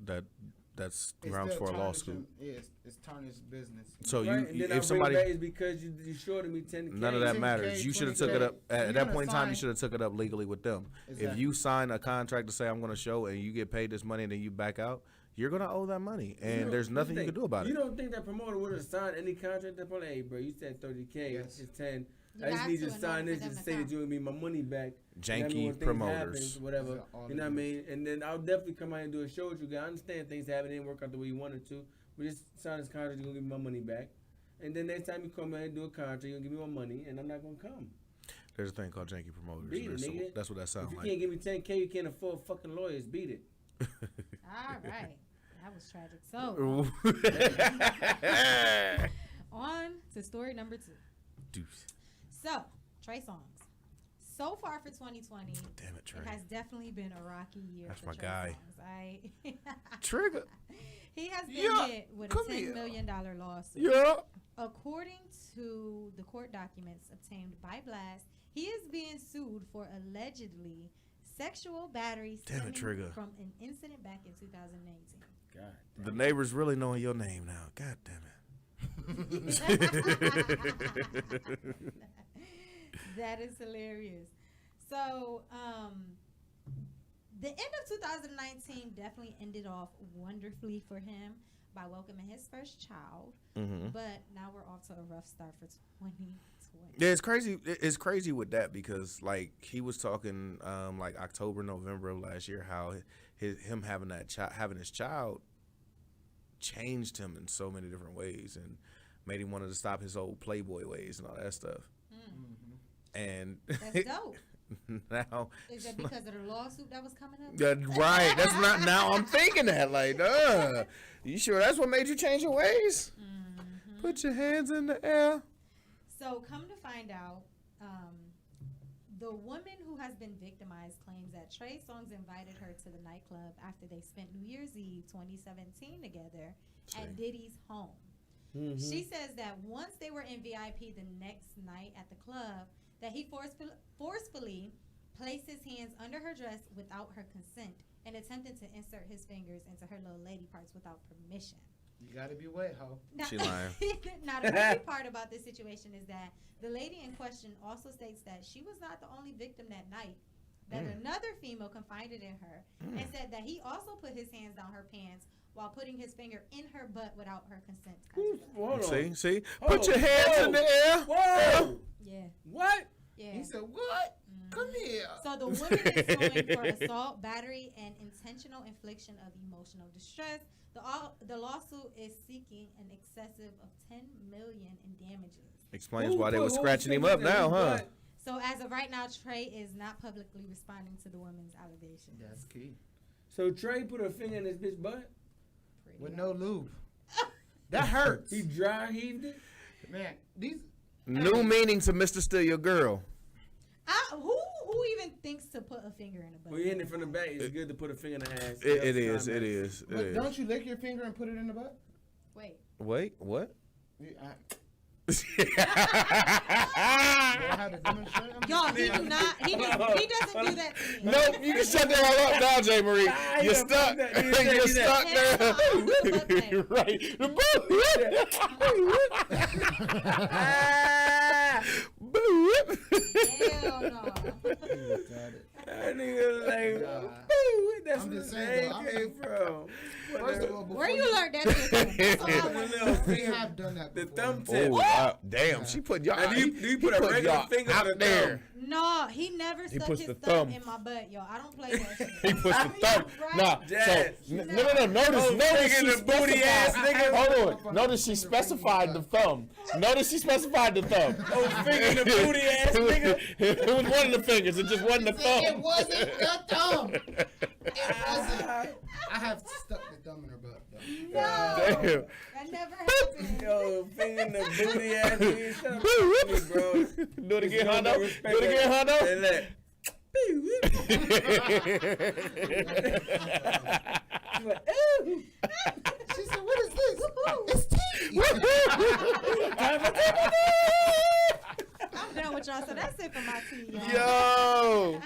that's It's grounds still for a tarnishing- lawsuit. Yeah, it's tarnished business. So Right? And then if somebody, is because you shorted me 10K. none of that 10K, matters. You should have took it up 20K. at You're that gonna point in time. You sign- should have took it up legally with them. If Exactly. you sign a contract to say I'm going to show and you get paid this money and then you back out, you're going to owe that money, and there's nothing you can do about You it. don't think that promoter would have signed any contract? That probably, hey, bro, you said 30K. Yes. It's 10. You I just have need you to to in sign order this for them just to say that come. you give me my money back. Janky when things promoters. happens, whatever. Those are all You know what I it mean? And then I'll definitely come out and do a show with you guys. I understand things happen, didn't work out the way you wanted to. We just sign this contract, you're going to give me my money back. And then next time you come out and do a contract, you're going to give me my money, and I'm not going to come. There's a thing called janky promoters. Beat it, So nigga. that's what that If sounds you like. can't give me 10K, you can't afford fucking lawyers. Beat it. All right. That was tragic. So, on to story number 2. Deuce. So, Trey Songz. So far for 2020, Damn it, Trey. it has definitely been a rocky year That's for my Trey guy. Songz. Trigger. He has been Yeah, hit with a come $10 here. million lawsuit. Yeah. According to the court documents obtained by Blast, he is being sued for allegedly sexual battery Damn it, stemming Trigger. from an incident back in 2019. God. The neighbors really knowing your name now. God damn it. That is hilarious. So, the end of 2019 definitely ended off wonderfully for him by welcoming his first child. Mhm. But now we're off to a rough start for 2020. Yeah, it's crazy. It's crazy with that because like he was talking like October, November of last year how him having his child changed him in so many different ways and made him want to stop his old Playboy ways and all that stuff. And That's dope. now Is that because of the lawsuit that was coming up? right. That's not now I'm thinking that like, you sure that's what made you change your ways? Put your hands in the air. So come to find out, the woman who has been victimized claims that Trey Songz invited her to the nightclub after they spent New Year's Eve 2017 together at Diddy's home. She says that once they were in VIP the next night at the club, that he forcefully placed his hands under her dress without her consent and attempted to insert his fingers into her little lady parts without permission. You gotta be wet, ho. She lying. Now, the funny part about this situation is that the lady in question also states that she was not the only victim that night, that another female confided in her and said that he also put his hands down her pants while putting his finger in her butt without her consent. See? Put your hands in the air. Whoa! Yeah. What? Yeah. He said, what? Come here. So the woman is suing for assault, battery, and intentional infliction of emotional distress. The lawsuit is seeking an excessive of $10 million in damages. Explains why they were scratching him up now, huh? So as of right now, Trey is not publicly responding to the woman's allegations. That's key. So Trey put a finger in his bitch butt? With no lube. That hurts. He dry heaved it? Man, these... New meaning to Mr. Still Your Girl. Who even thinks to put a finger in a butt? Well, you hitting it from the back. It's good to put a finger in the ass. It is. But don't you lick your finger and put it in the butt? Wait. Wait, what? Y'all, he do not. He doesn't do that to me. Nope, you can shut that all up now, J. Marie. You're stuck. You're stuck there. Right. Hell no. That nigga like, that's I'm just where saying, the came from. First of all, where you learned that shit from? We have done that before. The thumb tip. Damn, she put y'all. Now, do you put a regular finger out on the there? No, he never stuck puts his the thumb thumb. in my butt, y'all. I don't play that shit. He puts the thumb. Nah, Jazz. so no. Notice she booty ass nigga. Hold on. Notice she specified the thumb. Oh, finger in the booty ass nigga. It was one of the fingers. It just wasn't the thumb. It wasn't the thumb. It wasn't. I have stuck the thumb in her butt. No, Damn. that never happened. Yo, finger in the booty ass nigga. Shut up, bro. Do it again, Hondo. And that. She said, "What is this? It's tea." I'm done with y'all, so that's it for my tea, y'all. Yo,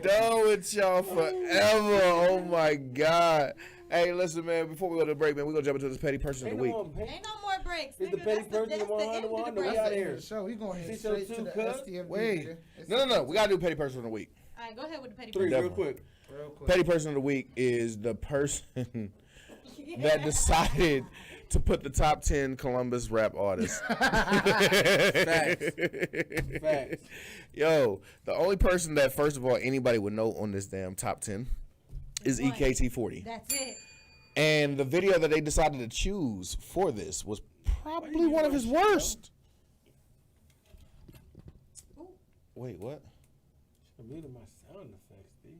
done with y'all forever. Oh my God. Hey, listen, man. Before we go to the break, man, we gonna jump into this petty person of the week. Ain't no more breaks. It's the petty person of 101. No, we out here. So we gonna head See, so straight to the two STFB. Wait, no. We gotta do petty person of the week. All right, go ahead with the petty Three, person. real quick. Petty person of the week is the person that decided to put the top 10 Columbus rap artists. Facts. Yo, the only person that, first of all, anybody would know on this damn top 10 is What? EKT40. That's it. And the video that they decided to choose for this was probably one of his worst. Ooh. Wait, what? I'm muting my sound effects, D.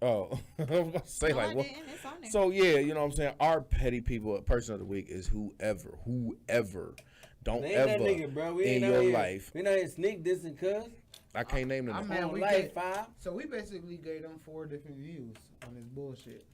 Oh, I was about to say No, like I what? didn't. It's on there. So yeah, you know what I'm saying. Our petty person of the week is whoever don't Ain't ever that nigga, bro. We in ain't your out here. life. We not here sneak this and cuss. I can't name them. I'm mad. On We life, gave, five. so we basically gave them 4 different views on this bullshit.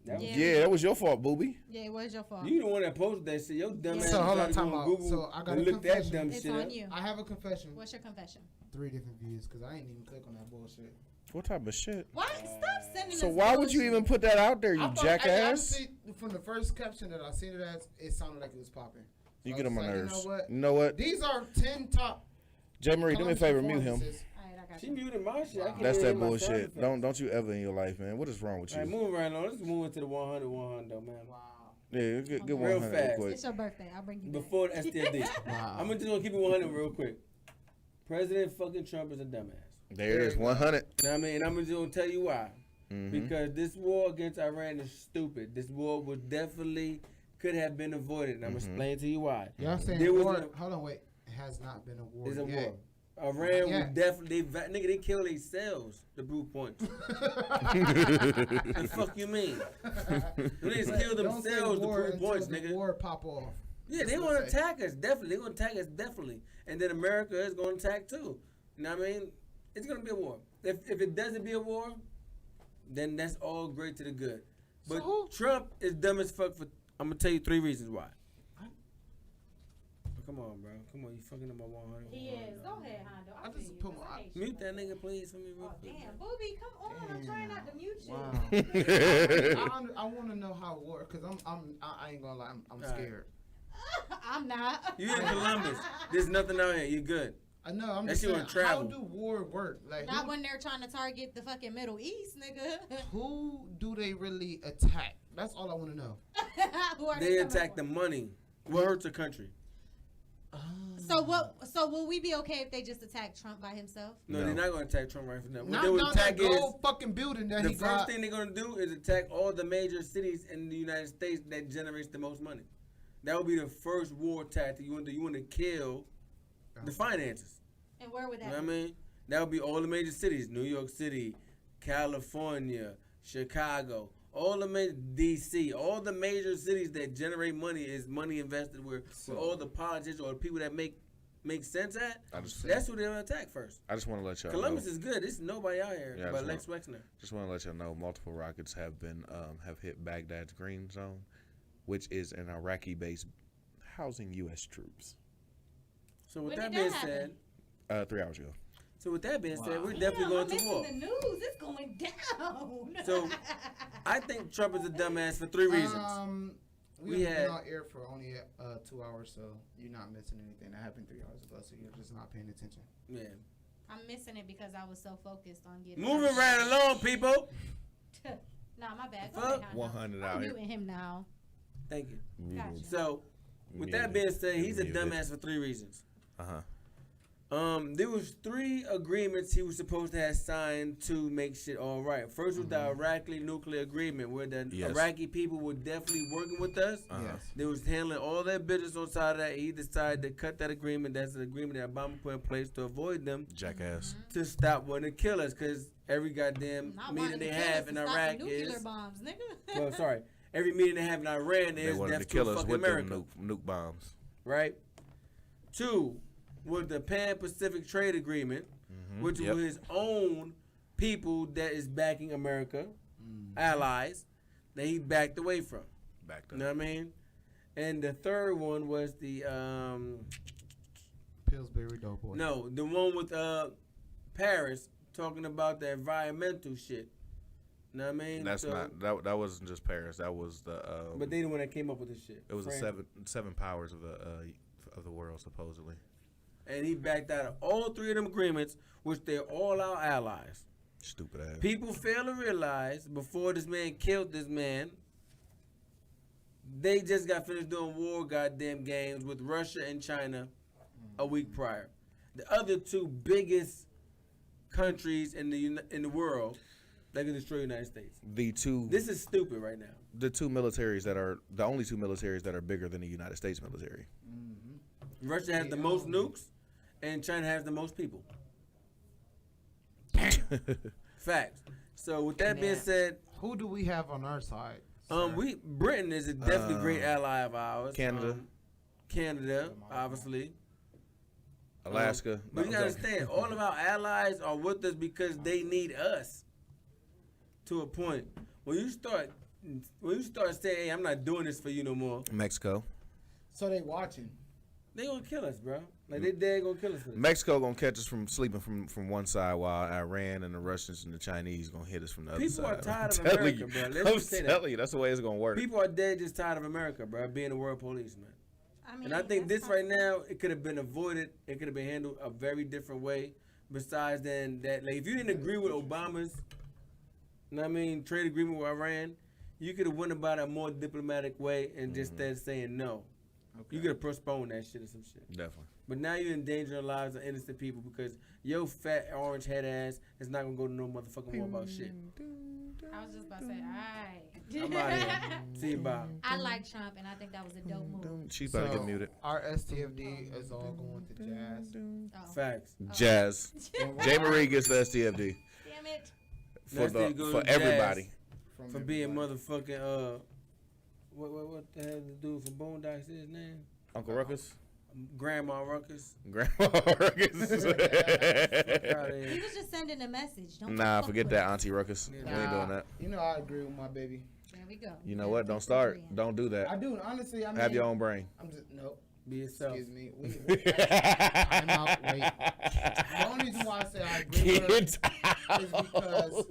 Yeah, that was your fault, booby. Yeah, it was your fault. You the one that posted that shit. Your dumb ass. So hold on, decided to time go on out. Google So I got a and look that confession. dumb It's shit on up. you. I have a confession. What's your confession? 3 different views because I ain't even click on that bullshit. What type of shit? Why? Stop sending So us why would you bullshit. even put that out there, you I thought- jackass? honestly, from the first caption that I seen it as, it sounded like it was popping. You So get I on was my like, nerves. You know what? These These are 10 top. J. Marie, do me a Columbus favor, mute him. performances. All right, I got She you. muted my shit. I can't That's hear that my sound bullshit. effects. Don't you ever in your life, man. What is wrong with All right, you? moving right on. Let's move into the 100, man. Wow. Yeah, get Real 100 real fast. quick. It's your birthday. I'll bring you Before the back. STLD. Wow. I'm just gonna keep it 100 real quick. President fucking Trump is a dumbass. There it is, 100. You know what I mean? I'm just gonna tell you why. Mhm. Because this war against Iran is stupid. This war would definitely could have been avoided, and I'm gonna explain to you why. Y'all saying There was war? a- Hold on, wait. It has not been a war It's a yet. war. Iran Yeah. would definitely, nigga, they kill themselves to prove points. The fuck you mean? They just kill Don't say themselves to war prove until points, the nigga. war pop off. Yeah, That's they what want I to say. attack us, definitely. They're going to attack us, definitely. And then America is going to attack too. You know what I mean? It's going to be a war. If it doesn't be a war, then that's all great to the good. But Trump is dumb as fuck for, I'm going to tell you 3 reasons why. Come on, bro. Come on, you fucking up my 100. He is. Go ahead, Hondo. I just feel you, put 'cause my- I hate you. Mute that nigga, please, for me real Oh, quick. damn. Booby, come on. I'm trying not to mute you. Wow. I want to know how war, because I ain't gonna lie, I'm All right. scared. I'm not. You in Columbus. There's nothing out here. You good. I know. I'm That just shit saying, wanna travel. how do war work? Like, Not when they're trying to target the fucking Middle East, nigga. who do they really attack? That's all I want to know. Who are They they attack the money. What hurts a country? So what? So will we be okay if they just attack Trump by himself? No, they're not going to attack Trump right from now. What Not, they would not that attack is gold fucking building that the he first got. thing they're going to do is attack all the major cities in the United States that generates the most money. That would be the first war tactic. You want to kill the finances. And where would You that? know what I be? mean? That would be all the major cities: New York City, California, Chicago, all the major DC, all the major cities that generate money is money invested where all the politicians or the people that make sense at. That's who they're gonna attack first. I just want to let y'all Columbus know. is good. There's nobody out here Yeah, I but just Lex Wexner. Just want to let y'all know multiple rockets have been have hit Baghdad's green zone, which is an Iraqi-based housing U.S. troops. So with When that did being that said, happen? 3 hours ago. so with that being said, we're Damn, definitely going I'm to missing war. the news. It's going down. So I think Trump is a dumbass for 3 reasons. We We have had- been on air for only 2 hours, so you're not missing anything that happened 3 hours ago. So you're just not paying attention. Yeah. I'm missing it because I was so focused on getting. Moving right along, people. Nah, my bad. Go Fuck. ahead, Hondo. 100 I'm out here. muting him now. Thank you. Gotcha. So, with that being said, he's a dumbass for 3 reasons. There was 3 agreements he was supposed to have signed to make shit all right. First was the Iraqi nuclear agreement, where the Iraqi people were definitely working with us. Yes. They was handling all their business on side of that. He decided to cut that agreement. That's an agreement that Obama put in place to avoid them. Jackass. To stop wanting to kill us, because every goddamn Not meeting wanting they to kill have us in to stop the Iraq nuclear is. bombs, nigga. Well, sorry. Every meeting they have in Iran They is wanted to death kill to us fucking with America. them nuke bombs. Right? 2 was the Pan-Pacific Trade Agreement, which was his own people that is backing America, allies, that he backed away from. Backed You know what I mean? And the third one was the Pillsbury Doughboy. no, the one with Paris talking about the environmental shit. You know what I mean? That's So- not that wasn't just Paris. That was the. But they the one that came up with this shit. It was France. the seven powers of the world supposedly. And he backed out of all 3 of them agreements, which they're all our allies. Stupid ass. People fail to realize before this man killed this man, they just got finished doing war goddamn games with Russia and China a week prior. The other 2 biggest countries in the world that can destroy the United States. This is stupid right now. The only two militaries that are bigger than the United States military. Russia has the most nukes, and China has the most people. Facts. So with that being said, who do we have on our side? Britain is a definitely great ally of ours. Canada. Canada, obviously. Alaska. But you gotta understand, all of our allies are with us because they need us. To a point. When you start saying, "Hey, I'm not doing this for you no more," Mexico. So they watching. they gonna kill us, bro. Like they dead gonna kill us for this. Mexico gonna catch us from sleeping from one side, while Iran and the Russians and the Chinese gonna hit us from the other People side. are tired of I'm telling America, you. bro. Let's I'm just say that. telling you, that's the way it's gonna work. People are dead just tired of America, bro, being the world police, man. I mean, And I think that's this right now, it could have been avoided. It could have been handled a very different way. besides then that, like, if you didn't agree with Obama's, you know what I mean, trade agreement with Iran, you could have went about it a more diplomatic way and just instead of saying no. You could have postponed that shit or some shit. Definitely. But now you're endangering the lives of innocent people because your fat orange head ass is not gonna go to no motherfucking war about shit. I was just about to say, alright. I'm out here. See you, bye. I like Trump, and I think that was a dope move. She's about to get muted. Our STFD is all going to Jazz. Oh. Facts. Jazz. J. Marie gets the STFD. Damn it. For everybody. For being motherfucking what the hell the dude from Boondocks is his name? Uncle Ruckus. Grandma Ruckus. Grandma Ruckus. He was just sending a message. Don't Nah, fuck forget with that, it. Auntie Ruckus. We ain't doing that. You know I agree with my baby. There we go. You know what? Don't start. Don't do that. I do, honestly. I mean, have your own brain. I'm just nope. Be yourself. Excuse me. I'm out. Wait. The only reason why I say I agree with her is because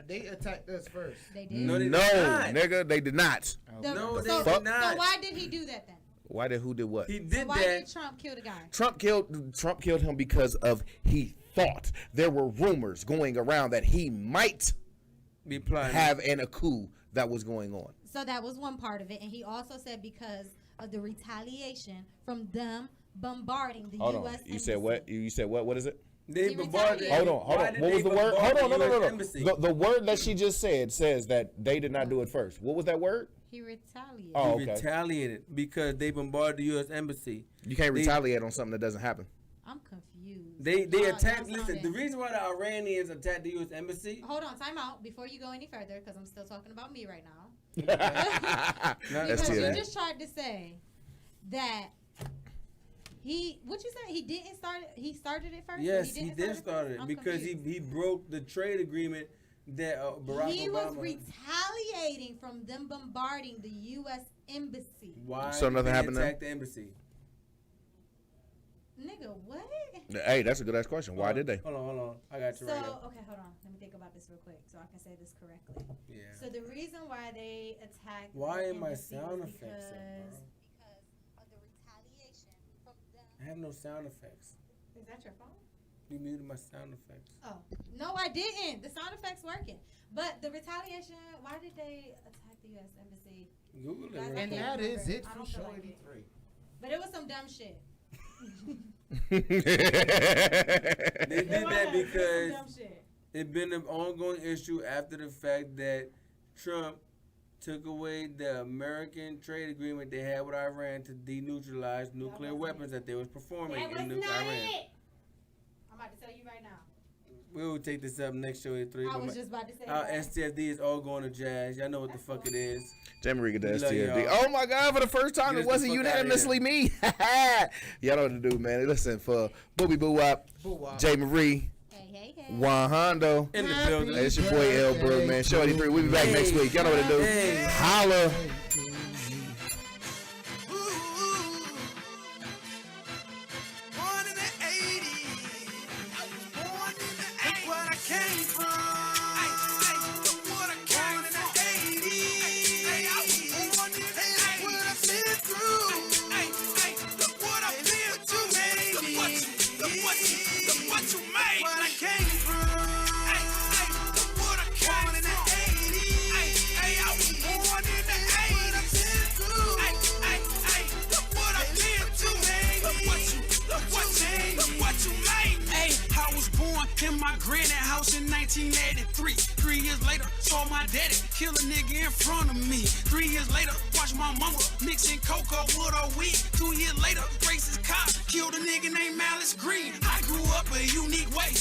they attacked us first. They did. No, nigga, they did not. No, they So did not. why did he do that then? Why did who did what? He So did why that. did Trump kill the guy? Trump killed him because of he thought there were rumors going around that he might be plotting, have a coup that was going on. So that was one part of it, and he also said because of the retaliation from them bombarding the Hold U.S. on. embassy. You said what? You said what? What is it? They bombarded. Hold on. Why did What was they the word? bombard Hold on. the No. US embassy? The word that she just said says that they did not do it first. What was that word? He retaliated. Oh, He okay. retaliated because they bombarded the U.S. embassy. You can't retaliate on something that doesn't happen. I'm confused. They Y'all attacked. sounded- Listen, the reason why the Iranians attacked the U.S. embassy. Hold on, time out before you go any further, because I'm still talking about me right now. That's Because you it. just tried to say that what you say? He didn't start it. He started it first. Yes, he didn't did start it I'm because confused. he broke the trade agreement that Barack He Obama. was retaliating from them bombarding the U.S. embassy. Why? So nothing did they happened then? attack the embassy. Nigga, what? Hey, that's a good ass question. Why did they? Hold on. I got you So, right here. okay, hold on. Let me think about this real quick so I can say this correctly. Yeah. So the reason why they attacked Why the am my embassy sound was effects up, because bro? of the retaliation from them. I have no sound effects. Is that your phone? You muted my sound effects. Oh, no, I didn't. The sound effects working. But the retaliation, why did they attack the U.S. embassy? Google it. Guys, real I And quick. can't that is remember. it I for don't feel show like 83. But it was some dumb shit. They did that because Dumb shit. it's been an ongoing issue after the fact that Trump took away the American trade agreement they had with Iran to deneutralize nuclear weapons that they was performing That was in not Iran. it. I'm about to tell you right now. We will take this up next show at 3. I was just about to say Our that. STFD is all going to jazz. Y'all know what the fuck it is. Jamie Reed We the love STFD. y'all. Oh my God! For the first time, Get it us the wasn't fuck outta unanimously me. Y'all know what to do, man. Listen for Booby Boo Wop, J Marie, Juan Hondo. In the building. Hey, it's your boy L Brook, man. Show 83. We'll be back next week. Y'all know what to do. Hey. Holla. Born in the 80s. I was born in the 80s. Look where I came from. Look where I came from. In the 80s. I was born in the 80s. Look what I've been through. Look what I've been through, baby. Look what you made. Where I came from. Look what I came from. In the 80s. I was born in the 80s. Look what I've been through, baby. Look what you made. Hey, I was born in my granny house in 1983. 3 years later, saw my daddy kill a nigga in front of me. 3 years later, watched my mama mixing cocoa with her weed. 2 years later, racist cop killed a nigga named Malice Green. I grew up a unique way.